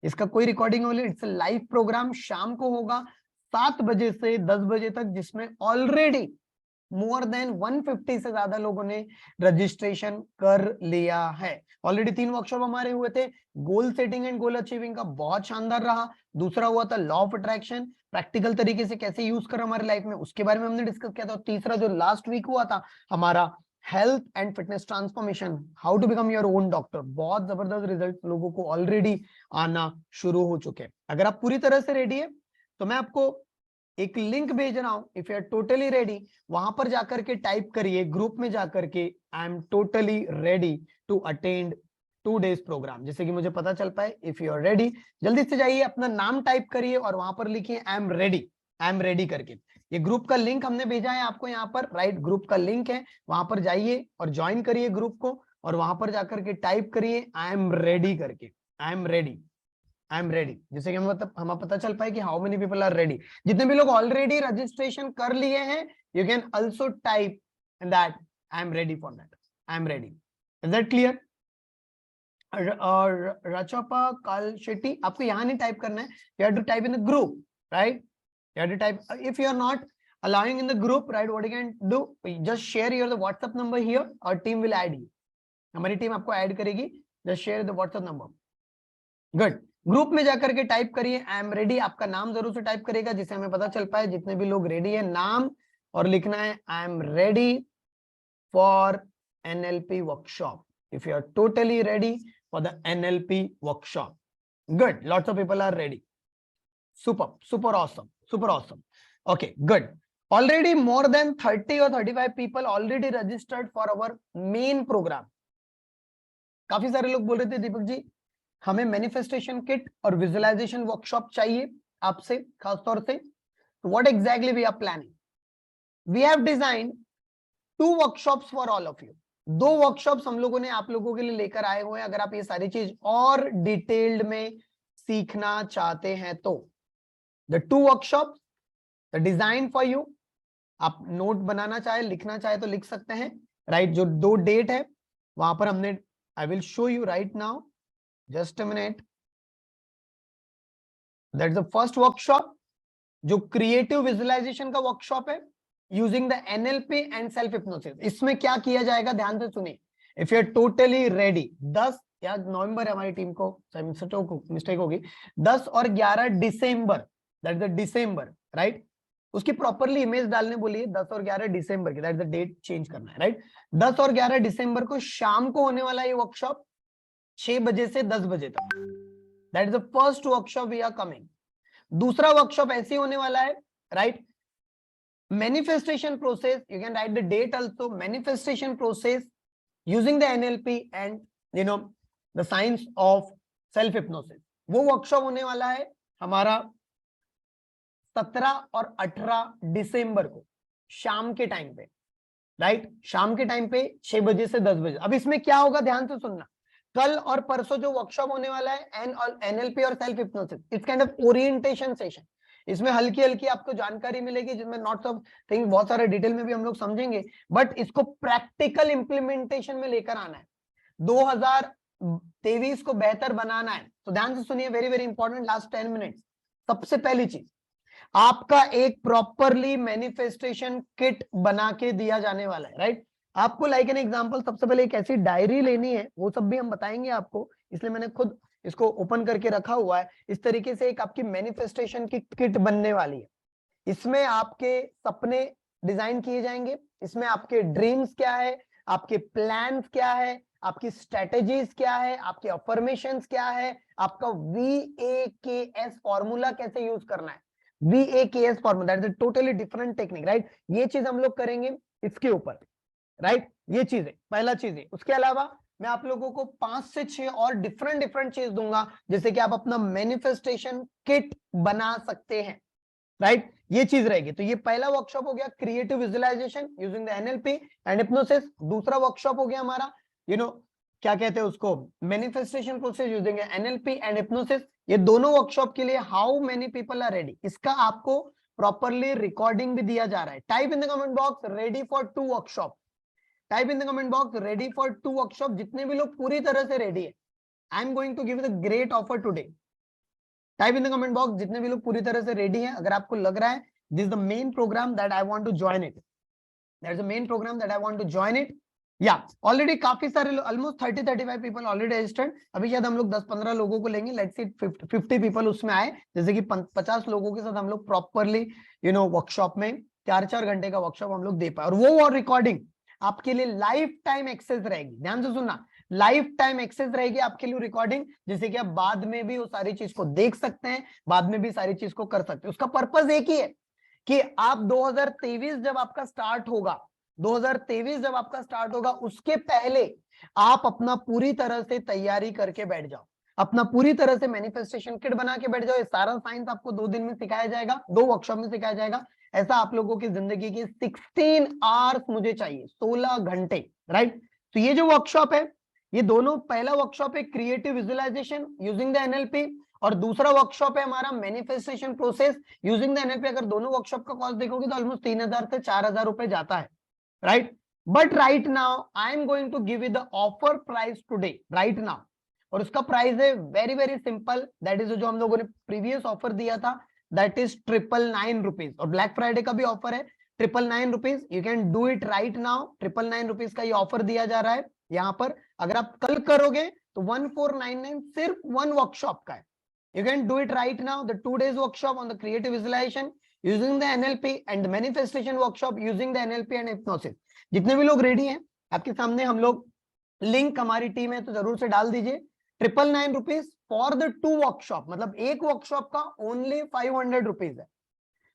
इसका कोई recording available, it's live programme. शाम को होगा 7 बजे से 10 बजे तक, जिसमें ऑलरेडी मोर देन 150 से ज्यादा लोगों ने रजिस्ट्रेशन कर लिया है। ऑलरेडी 3 वर्कशॉप हमारे हुए थे। Goal setting and goal achieving का बहुत शानदार रहा। दूसरा हुआ था लॉ ऑफ अट्रैक्शन, प्रैक्टिकल तरीके से कैसे यूज कर हमारे लाइफ में, उसके बारे में हमने डिस्कस किया था। और तीसरा जो लास्ट वीक हुआ था हमारा health and fitness transformation, how to become your own doctor, बहुत जबरदस्त रिजल्ट लोगों को ऑलरेडी आना शुरू हो चुके हैं। अगर आप पूरी तरह से रेडी है तो मैं आपको एक लिंक भेज रहा हूं, if you are totally ready, वहां पर जाकर के टाइप करिए ग्रुप में जाकर के, I am totally ready to attend 2 days programme, जैसे कि मुझे पता चल पाए। इफ यू आर रेडी, जल्दी से जाइए, अपना नाम टाइप करिए और वहां पर लिखिए आई am ready, I am ready करके। ये ग्रुप का लिंक हमने भेजा है आपको यहाँ पर, राइट? ग्रुप का लिंक है, वहां पर जाइए और ज्वाइन करिए ग्रुप को, और वहां पर जाकर के टाइप करिए आई एम रेडी करके, I am ready, I am ready, जिससे कि हमें पता चल पाए कि how many people are ready. जितने भी लोग ऑलरेडी रजिस्ट्रेशन कर लिए हैं, you can also type in that I am ready for that, I am ready. Is that clear? और रचोपा काल शेट्टी, आपको यहाँ नहीं टाइप करना है, you have to type in the group, right? You have to type, if you are not allowing in the group, right, what you can do, just share your the WhatsApp number here, our team will add you, हमारी team आपको add करेगी। just share the WhatsApp number, good। Group में जाकर के type करिए आई am ready, आपका नाम जरूर से टाइप करेगा जिससे हमें पता चल पाए जितने भी लोग रेडी है, नाम और लिखना है I am ready for NLP workshop, if you are totally ready for the NLP workshop, good, lots of people are ready, super super awesome, super awesome, okay good. Already more than 30 or 35 people already registered for our main programme. काफी सारे लोग बोल रहे थे दीपक जी हमें manifestation kit और visualisation workshop चाहिए आपसे खास तौर से, तो what exactly we are planning, we have design 2 workshops for all of you. 2 workshops हम लोगों ने आप लोगों के लिए लेकर आए हुए हैं। अगर आप ये सारी चीज और डिटेल्ड में सीखना चाहते हैं तो the 2 workshops the design for you, आप नोट बनाना चाहे लिखना चाहे तो लिख सकते हैं, राइट? जो 2 डेट है वहां पर हमने, I will show you right now, just a minute, that's the first workshop जो क्रिएटिव विजुअलाइजेशन का वर्कशॉप है using the NLP and self hypnosis. इसमें क्या किया जाएगा ध्यान से सुनिए, if you are totally ready, 10 या नवंबर है हमारी टीम को, मिस्टेक होगी, 10 और 11 दिसंबर, दैट्स द दिसंबर, राइट? उसकी प्रॉपरली इमेज डालने बोलिए, 10 और 11 दिसंबर की, दैट्स द डेट चेंज करना है, राइट? 10 और 11 दिसंबर को शाम को होने वाला ये वर्कशॉप 6 बजे से 10 बजे तक, that is the first workshop we are coming. दूसरा वर्कशॉप ऐसे होने वाला है, right? Manifestation process, you can write the date also, manifestation process using the NLP and you know the science of self hypnosis. वो workshop होने वाला है हमारा 17 और 18 दिसंबर को शाम के टाइम पे, राइट? शाम के टाइम पे 6 बजे से 10 बजे। अब इसमें क्या होगा ध्यान से सुनना, कल और परसों जो वर्कशॉप होने वाला है NLP और self hypnosis, it's kind of orientation session. इसमें हल्की हल्की आपको जानकारी मिलेगी जिसमें नॉट्स ऑफ थिंग बहुत सारे डिटेल में भी हम लोग समझेंगे, बट इसको प्रैक्टिकल इंप्लीमेंटेशन में लेकर आना है, 2023 को बेहतर बनाना है। तो ध्यान से सुनिए, very very important, last 10 minute. सबसे पहली चीज, आपका एक प्रॉपरली मैनिफेस्टेशन किट बना के दिया जाने वाला है, राइट? आपको लाइक एन एग्जांपल, सबसे पहले एक ऐसी डायरी लेनी है, वो सब भी हम बताएंगे आपको, इसलिए मैंने खुद इसको ओपन करके रखा हुआ है। इस तरीके से एक आपकी मैनिफेस्टेशन की किट बनने वाली है। इसमें आपके सपने डिजाइन किए जाएंगे, इसमें आपके ड्रीम्स क्या है, आपके प्लान्स क्या है, आपकी स्ट्रेटेजीज क्या है, आपके अफर्मेशंस क्या है, आपका VAKS फॉर्मूला कैसे यूज करना है, VAKS formula, that is totally different technique, right. ये चीज हम लोग करेंगे इसके ऊपर, राइट। ये चीज है, पहला चीज है। उसके अलावा मैं आप लोगों को 5 से 6 और डिफरेंट डिफरेंट चीज दूंगा, जैसे कि आप अपना मैनिफेस्टेशन किट बना सकते हैं, राइट। ये चीज रहेगी। तो ये पहला वर्कशॉप हो गया creative visualisation using the NLP and hypnosis. दूसरा वर्कशॉप हो गया हमारा क्या कहते हैं उसको, manifestation process using NLP and hypnosis. ये दोनों वर्कशॉप के लिए how many people are ready, इसका आपको प्रॉपरली रिकॉर्डिंग भी दिया जा रहा है। Type in the comment box ready for 2 workshop, type in the comment box ready for 2 workshop. जितने भी लोग पूरी तरह से रेडी है, I am going to give the great offer today. Type in the comment box जितने भी लोग पूरी तरह से रेडी हैं। अगर आपको लग रहा है this is the main program that I want to join it, that is the main program that I want to join it. Yeah already काफी सारे, ऑलमोस्ट 30-35 पीपल ऑलरेडी रजिस्टर्ड। अभी शायद हम लोग 10-15 लोगों को लेंगे, लेट्स सी 50 पीपल उसमें आए, जैसे कि 50 लोगों के साथ हम लोग प्रॉपरली वर्कशॉप में 4-4 घंटे का वर्कशॉप हम लोग दे पाए। और वो और रिकॉर्डिंग आपके लिए लाइफ टाइम एक्सेस रहेगी, ध्यान से सुनना, लाइफ टाइम एक्सेस रहेगी आपके लिए रिकॉर्डिंग, जैसे कि आप बाद में भी वो सारी चीज को देख सकते हैं, बाद में भी सारी चीज को कर सकते हैं। उसका पर्पस एक ही है कि आप 2023 जब आपका स्टार्ट होगा, 2023 जब आपका स्टार्ट होगा, उसके पहले आप अपना पूरी तरह से तैयारी करके बैठ जाओ, अपना पूरी तरह से मैनिफेस्टेशन किट बना के बैठ जाओ। ये सारा साइंस आपको 2 दिन में सिखाया जाएगा, 2 वर्कशॉप में सिखाया जाएगा। ऐसा आप लोगों की जिंदगी की 16 आवर्स मुझे चाहिए, 16 घंटे, राइट। तो ये जो वर्कशॉप है, ये दोनों, पहला वर्कशॉप है creative visualisation using the NLP और दूसरा वर्कशॉप है हमारा manifestation process using the NLP। अगर दोनों वर्कशॉप का कॉस्ट देखोगे तो ऑलमोस्ट 3000 से 4000 रुपए जाता है, right. But right now I am going to give you the offer price today, right now. और उसका प्राइस है very very simple, that is जो हम लोगों ने प्रीवियस ऑफर दिया था, दैट इज 999 रुपीज। और ब्लैक फ्राइडे का भी ऑफर है 999 rupees. You can do it right now. 999 rupees का ये ऑफर दिया जा रहा है यहाँ पर। अगर आप कल करोगे तो 1499 सिर्फ 1 वर्कशॉप का है। You can do it right now. The 2 days workshop on the creative visualization using the NLP and the manifestation workshop using the NLP and hypnosis. जितने भी लोग रेडी हैं आपके सामने, हम लोग लिंक, हमारी टीम है तो जरूर से डाल दीजिए। 999 रुपीज फॉर द 2 वर्कशॉप, मतलब एक वर्कशॉप का ओनली 500 रुपीज है,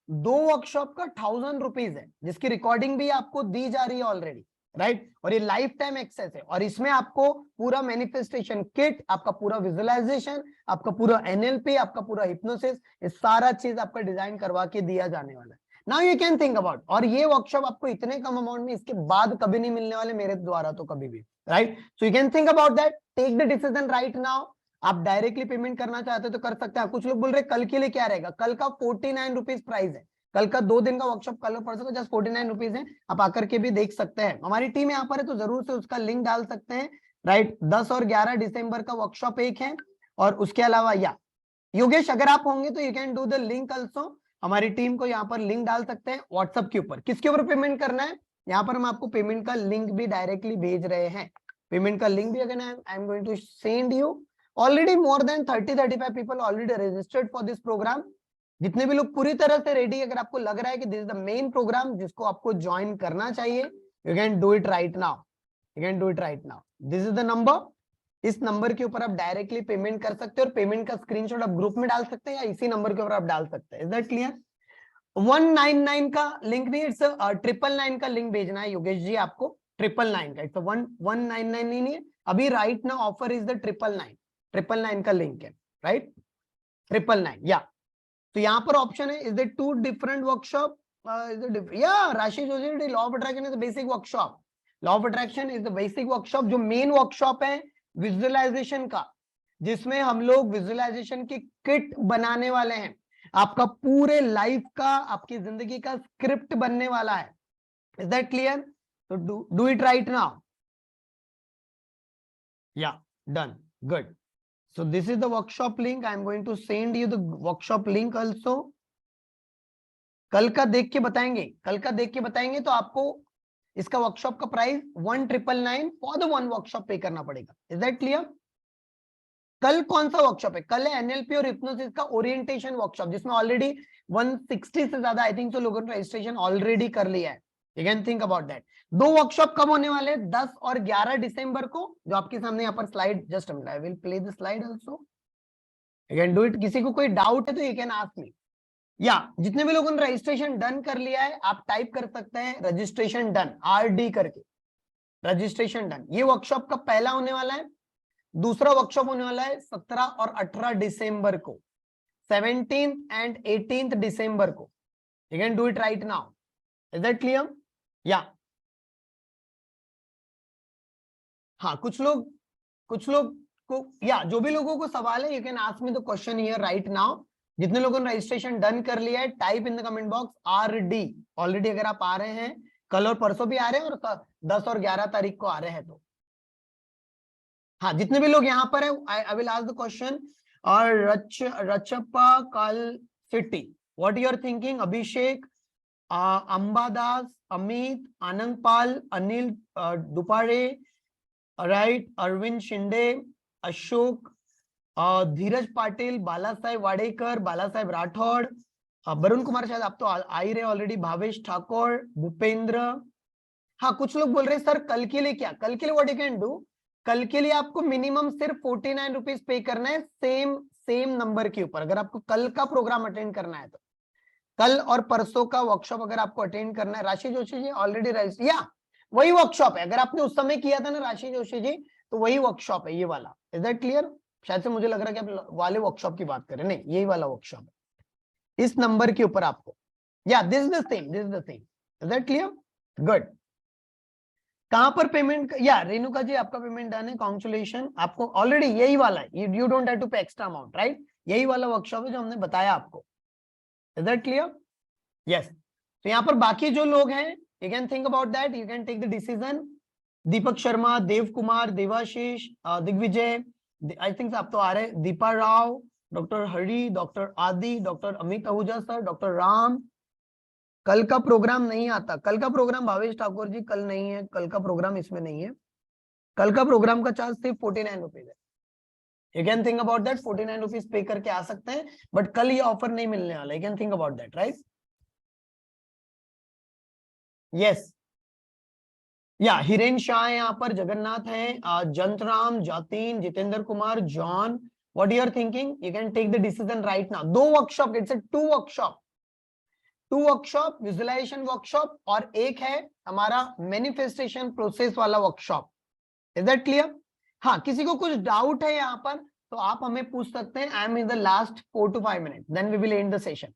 2 वर्कशॉप का 1000 रुपीज है, जिसकी रिकॉर्डिंग भी आपको दी जा रही है ऑलरेडी, राइट। और ये लाइफ टाइम एक्सेस है, और इसमें आपको पूरा मैनिफेस्टेशन किट, आपका पूरा विजुअलाइजेशन, आपका पूरा NLP, आपका पूरा हिप्नोसिस, ये सारा चीज आपका डिजाइन करवा के दिया जाने वाला है। Now you can think about, और ये वर्कशॉप आपको इतने कम अमाउंट में इसके बाद कभी नहीं मिलने वाले मेरे द्वारा, तो कभी भी, right. So you can think about that, take the decision right now. आप डायरेक्टली पेमेंट करना चाहते तो कर सकते हैं। कुछ लोग बोल रहे कल के लिए क्या रहेगा, कल का 49 रुपीज प्राइस है, कल का 2 दिन का वर्कशॉप कल परसों का जस्ट 49 रुपीज है। आप आकर के भी देख सकते हैं, हमारी टीम यहाँ पर है तो जरूर से उसका लिंक डाल सकते हैं, राइट। 10 और 11 दिसंबर का वर्कशॉप एक है, और उसके अलावा या योगेश अगर आप होंगे तो you can do the link also. हमारी टीम को यहाँ पर लिंक डाल सकते हैं व्हाट्सएप के ऊपर, किसके ऊपर पेमेंट करना है, यहाँ पर हम आपको पेमेंट का लिंक भी डायरेक्टली भेज रहे हैं। पेमेंट का लिंक भी अगर I am going to send you. Already more than 30-35 people already registered for this program. जितने भी लोग पूरी तरह से रेडी, अगर आपको लग रहा है कि this is the main program जिसको आपको ज्वाइन करना चाहिए, you can do it right now, you can do it right now. This is the number, इस नंबर के ऊपर आप डायरेक्टली पेमेंट कर सकते हो, और पेमेंट का स्क्रीनशॉट आप ग्रुप में डाल सकते हैं, या इसी नंबर के ऊपर आप डाल सकते हैं। Is that clear? 199 का लिंक नहीं, इट्स 999 का लिंक भेजना है योगेश जी आपको, 999 का, इट्स 199 नहीं है अभी, right now offer is the 999 का लिंक है, राइट, 999 या। तो यहाँ पर ऑप्शन है, इज द 2 डिफरेंट वर्कशॉप, या राशि Joshi, law of attraction is the basic workshop, law of attraction is the basic workshop, जो मेन वर्कशॉप है विजुअलाइजेशन का, जिसमें हम लोग विजुअलाइजेशन की किट बनाने वाले हैं। आपका पूरे लाइफ का, आपकी जिंदगी का स्क्रिप्ट बनने वाला है। Is that clear? तो डू इट राइट नाउ। या done, good. So this is the workshop link. I am going to send you the workshop link also. कल का देख के बताएंगे, कल का देख के बताएंगे तो आपको इसका वर्कशॉप का प्राइस 1999 फॉर द 1 वर्कशॉप पे करना पड़ेगा। Is that clear? कल कौन सा वर्कशॉप है? कल है NLP और हिप्नोसिस का ओरिएंटेशन वर्कशॉप, जिसमें ऑलरेडी 160 से ज्यादा आई थिंक तो लोगों ने रजिस्ट्रेशन ऑलरेडी कर लिया है। You can think about that. 2 workshop कब होने वाले? 10 और 11 दिसंबर को, जो आपके सामने यहाँ पर slide, just a minute, I will play the slide also, you can do it. किसी को कोई डाउट है तो यू कैन आस्क मी। या जितने भी लोगों ने रजिस्ट्रेशन डन कर लिया है आप टाइप कर सकते हैं रजिस्ट्रेशन डन, RD करके, रजिस्ट्रेशन डन। ये वर्कशॉप का पहला होने वाला है। दूसरा वर्कशॉप होने वाला है 17 और 18 दिसंबर को, 17th and 18th दिसंबर को। You can do it right now. Is that clear? या हाँ, कुछ लोग को, या जो भी लोगों को सवाल है you can ask me the question here right now. जितने लोगों ने रजिस्ट्रेशन डन कर लिया है type in the comment box RD। Already अगर आप आ रहे हैं, कल और परसों भी आ रहे हैं और 10 और 11 तारीख को आ रहे हैं तो हाँ, जितने भी लोग यहाँ पर है I will ask the question. और रचप्पा कल सिटी, what you are thinking? Abhishek, Ambadas, Amit, Anandpal, Anil Dupare, right, Arvind Shinde, Ashok, Dheeraj Patil, Bala Saheb Wadekar, Bala Saheb Rathod, Varun Kumar, शायद आप तो आ ही रहे ऑलरेडी, भावेश ठाकुर, भूपेंद्र। हाँ, कुछ लोग बोल रहे हैं सर कल के लिए क्या? कल के लिए व्हाट यू कैन डू, कल के लिए आपको मिनिमम सिर्फ 49 रुपीज पे करना है सेम नंबर के ऊपर। अगर आपको कल का प्रोग्राम अटेंड करना है तो कल और परसों का वर्कशॉप अगर आपको अटेंड करना है, राशि जोशी जी ऑलरेडी रजिस्टर, या वही वर्कशॉप है। अगर आपने उस समय किया था ना राशि जोशी जी, तो वही वर्कशॉप है ये वाला। Is that clear? शायद से मुझे लग रहा है कि आप वाले वर्कशॉप की बात करें, नहीं यही वाला वर्कशॉप है इस नंबर के ऊपर आपको। Yeah this the same. Is that clear? Good. कहां पर पेमेंट? या रेणुका जी आपका पेमेंट डन है, कॉन्ग्रेचुलेशन। आपको ऑलरेडी यही वाला है, you don't have to pay extra amount, right? यही वाला वर्कशॉप है जो हमने बताया आपको। Is that clear? यस। तो यहाँ पर बाकी जो लोग हैं you can think about that, you can take the decision. Deepak Sharma, Dev Kumar, Devashish, Digvijay, I think आप तो आ रहे, दीपा राव, डॉक्टर हरि, डॉक्टर आदि, doctor Amit Ahuja sir, doctor Ram. कल का प्रोग्राम नहीं आता, कल का प्रोग्राम भावेश ठाकुर जी कल नहीं है, कल का प्रोग्राम इसमें नहीं है। कल का प्रोग्राम का चार्ज सिर्फ 49 रुपीज है। You can think about that, 49 rupees पे करके आ सकते हैं, बट कल ये ऑफर नहीं मिलने वाला। You can think about that, right? Yes. या हिरेन शाह है यहाँ पर, जगन्नाथ है, Jantaram, Jatin, Jitendra Kumar, John. What you are thinking? You can take the decision right now. दो workshop, it's two workshop, visualization workshop, और एक है हमारा मैनिफेस्टेशन प्रोसेस वाला वर्कशॉप। Is that clear? हाँ, किसी को कुछ डाउट है यहाँ पर तो आप हमें पूछ सकते हैं। I am in the last 4 to 5 minutes, then we will end the session,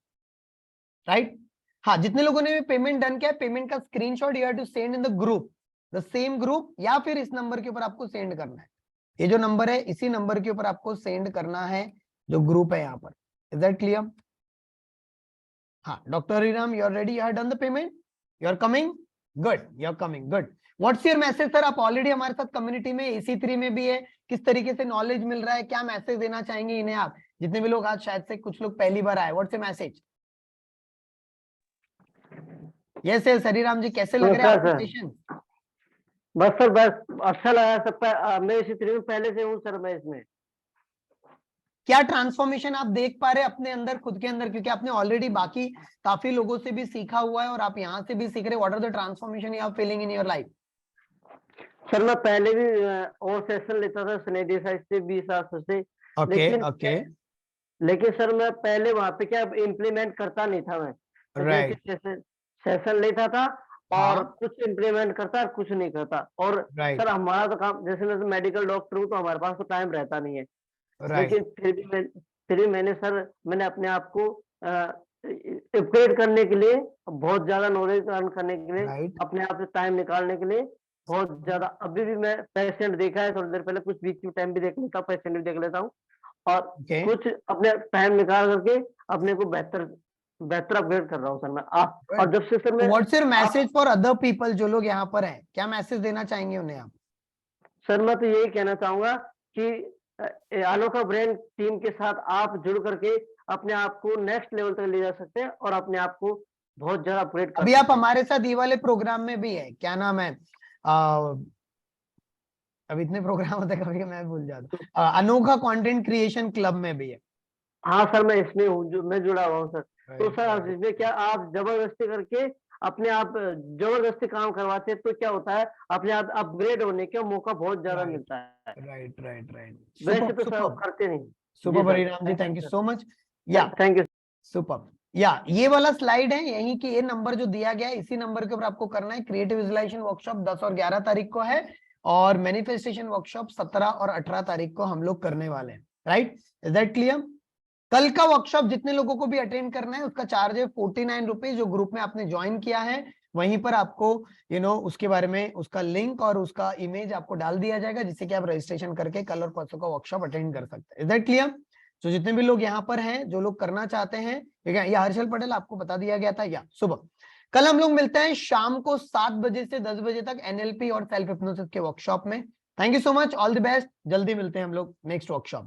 right? हाँ, जितने लोगों ने पेमेंट डन किया, पेमेंट का screenshot you have to send in the group, the same group, या फिर इस नंबर के ऊपर आपको सेंड करना है। ये जो नंबर है इसी नंबर के ऊपर आपको सेंड करना है, जो ग्रुप है यहाँ पर। Is that clear? हाँ, doctor Hariram, you are ready, you have done the payment, you are coming, good, you are coming, good. What's your message sir? आप ऑलरेडी हमारे साथ कम्युनिटी में AC3 में भी है, किस तरीके से नॉलेज मिल रहा है, क्या मैसेज देना चाहेंगे इन्हें आप? जितने भी लोग आज शायद से कुछ लोग पहली बार आए, what's your message? Yes yes, Hariram ji कैसे लग रहा है आपको सेशन? बस सर, बस अच्छा लगा सब। मैं इसी तरीके पहले से हूँ सर, मैं इसमें क्या ट्रांसफॉर्मेशन आप देख पा रहे हैं अपने अंदर, खुद के अंदर? क्योंकि आपने ऑलरेडी बाकी काफी लोगों से भी सीखा हुआ है और आप यहाँ से भी सीख रहे हैं। What are the transformation you are feeling in your life? Sir, मैं पहले भी और सेशन लेता था स्नेडी साइड से 20 से, लेकिन सर मैं पहले वहां पे क्या इम्प्लीमेंट करता नहीं था। मैं राइट, सेशन लेता था और कुछ इम्प्लीमेंट करता, कुछ नहीं करता। और सर हमारा तो काम, जैसे मैं मेडिकल डॉक्टर हूँ तो हमारे पास तो टाइम रहता नहीं है। लेकिन फिर भी मैंने अपने आप को अपग्रेड करने के लिए, बहुत ज्यादा नॉलेज अर्न करने के लिए, अपने आप से टाइम निकालने के लिए बहुत ज्यादा। अभी भी मैं पेशेंट देखा है थोड़ी देर पहले, कुछ बीच में टाइम भी देख लेता हूँ, पेशेंट भी देख लेता हूँ, और कुछ अपने टाइम निकाल करके अपने को बेहतर अपग्रेड कर रहा हूँ सर मैं। और जब से सर मैं, what's your message for other people, जो लोग यहाँ पर हैं, क्या मैसेज देना चाहेंगे उन्हें आप? सर मैं तो यही कहना चाहूंगा कि अनोखा ब्रेन टीम के साथ आप जुड़ करके अपने आप को नेक्स्ट लेवल तक ले जा सकते हैं और अपने आप को बहुत ज्यादा अपग्रेड कर अभी आप हमारे साथ ये वाले प्रोग्राम में भी है, क्या नाम है, अब इतने प्रोग्राम होते हैं कभी मैं भूल जाता हूँ, अनोखा कंटेंट क्रिएशन क्लब में भी है। हाँ सर, मैं इसमें हूँ, मैं जुड़ा हुआ हूँ सर। तो सर इसमें क्या आप जबरदस्ती करके अपने आप जबरदस्ती काम करवाते हैं तो क्या होता है, अपने आप अपग्रेड होने का मौका बहुत ज्यादा मिलता है। राइट। वैसे तो सर करते नहीं। Super Hariram ji, thank you so much. Yeah thank you. Super. Yeah ये वाला स्लाइड है, यहीं की ये नंबर जो दिया गया है इसी नंबर के ऊपर आपको करना है। क्रिएटिव विजुअलाइजेशन वर्कशॉप 10 और 11 तारीख को है और मैनिफेस्टेशन वर्कशॉप 17 और 18 तारीख को हम लोग करने वाले हैं। Right, is that clear? कल का वर्कशॉप जितने लोगों को भी अटेंड करना है उसका चार्ज है 49 रुपीज। जो ग्रुप में आपने ज्वाइन किया है वहीं पर आपको उसके बारे में उसका लिंक और उसका इमेज आपको डाल दिया जाएगा, जिससे कि आप रजिस्ट्रेशन करके कल और परसों का वर्कशॉप अटेंड कर सकते हैं। Is that clear? तो जितने भी लोग यहाँ पर हैं जो लोग करना चाहते हैं, ठीक है, या हर्षल पटेल आपको बता दिया गया था या सुबह। कल हम लोग मिलते हैं शाम को 7 बजे से 10 बजे तक एनएलपी और सेल्फ हिप्नोसिस के वर्कशॉप में। Thank you so much, all the best. जल्दी मिलते हैं हम लोग नेक्स्ट वर्कशॉप में।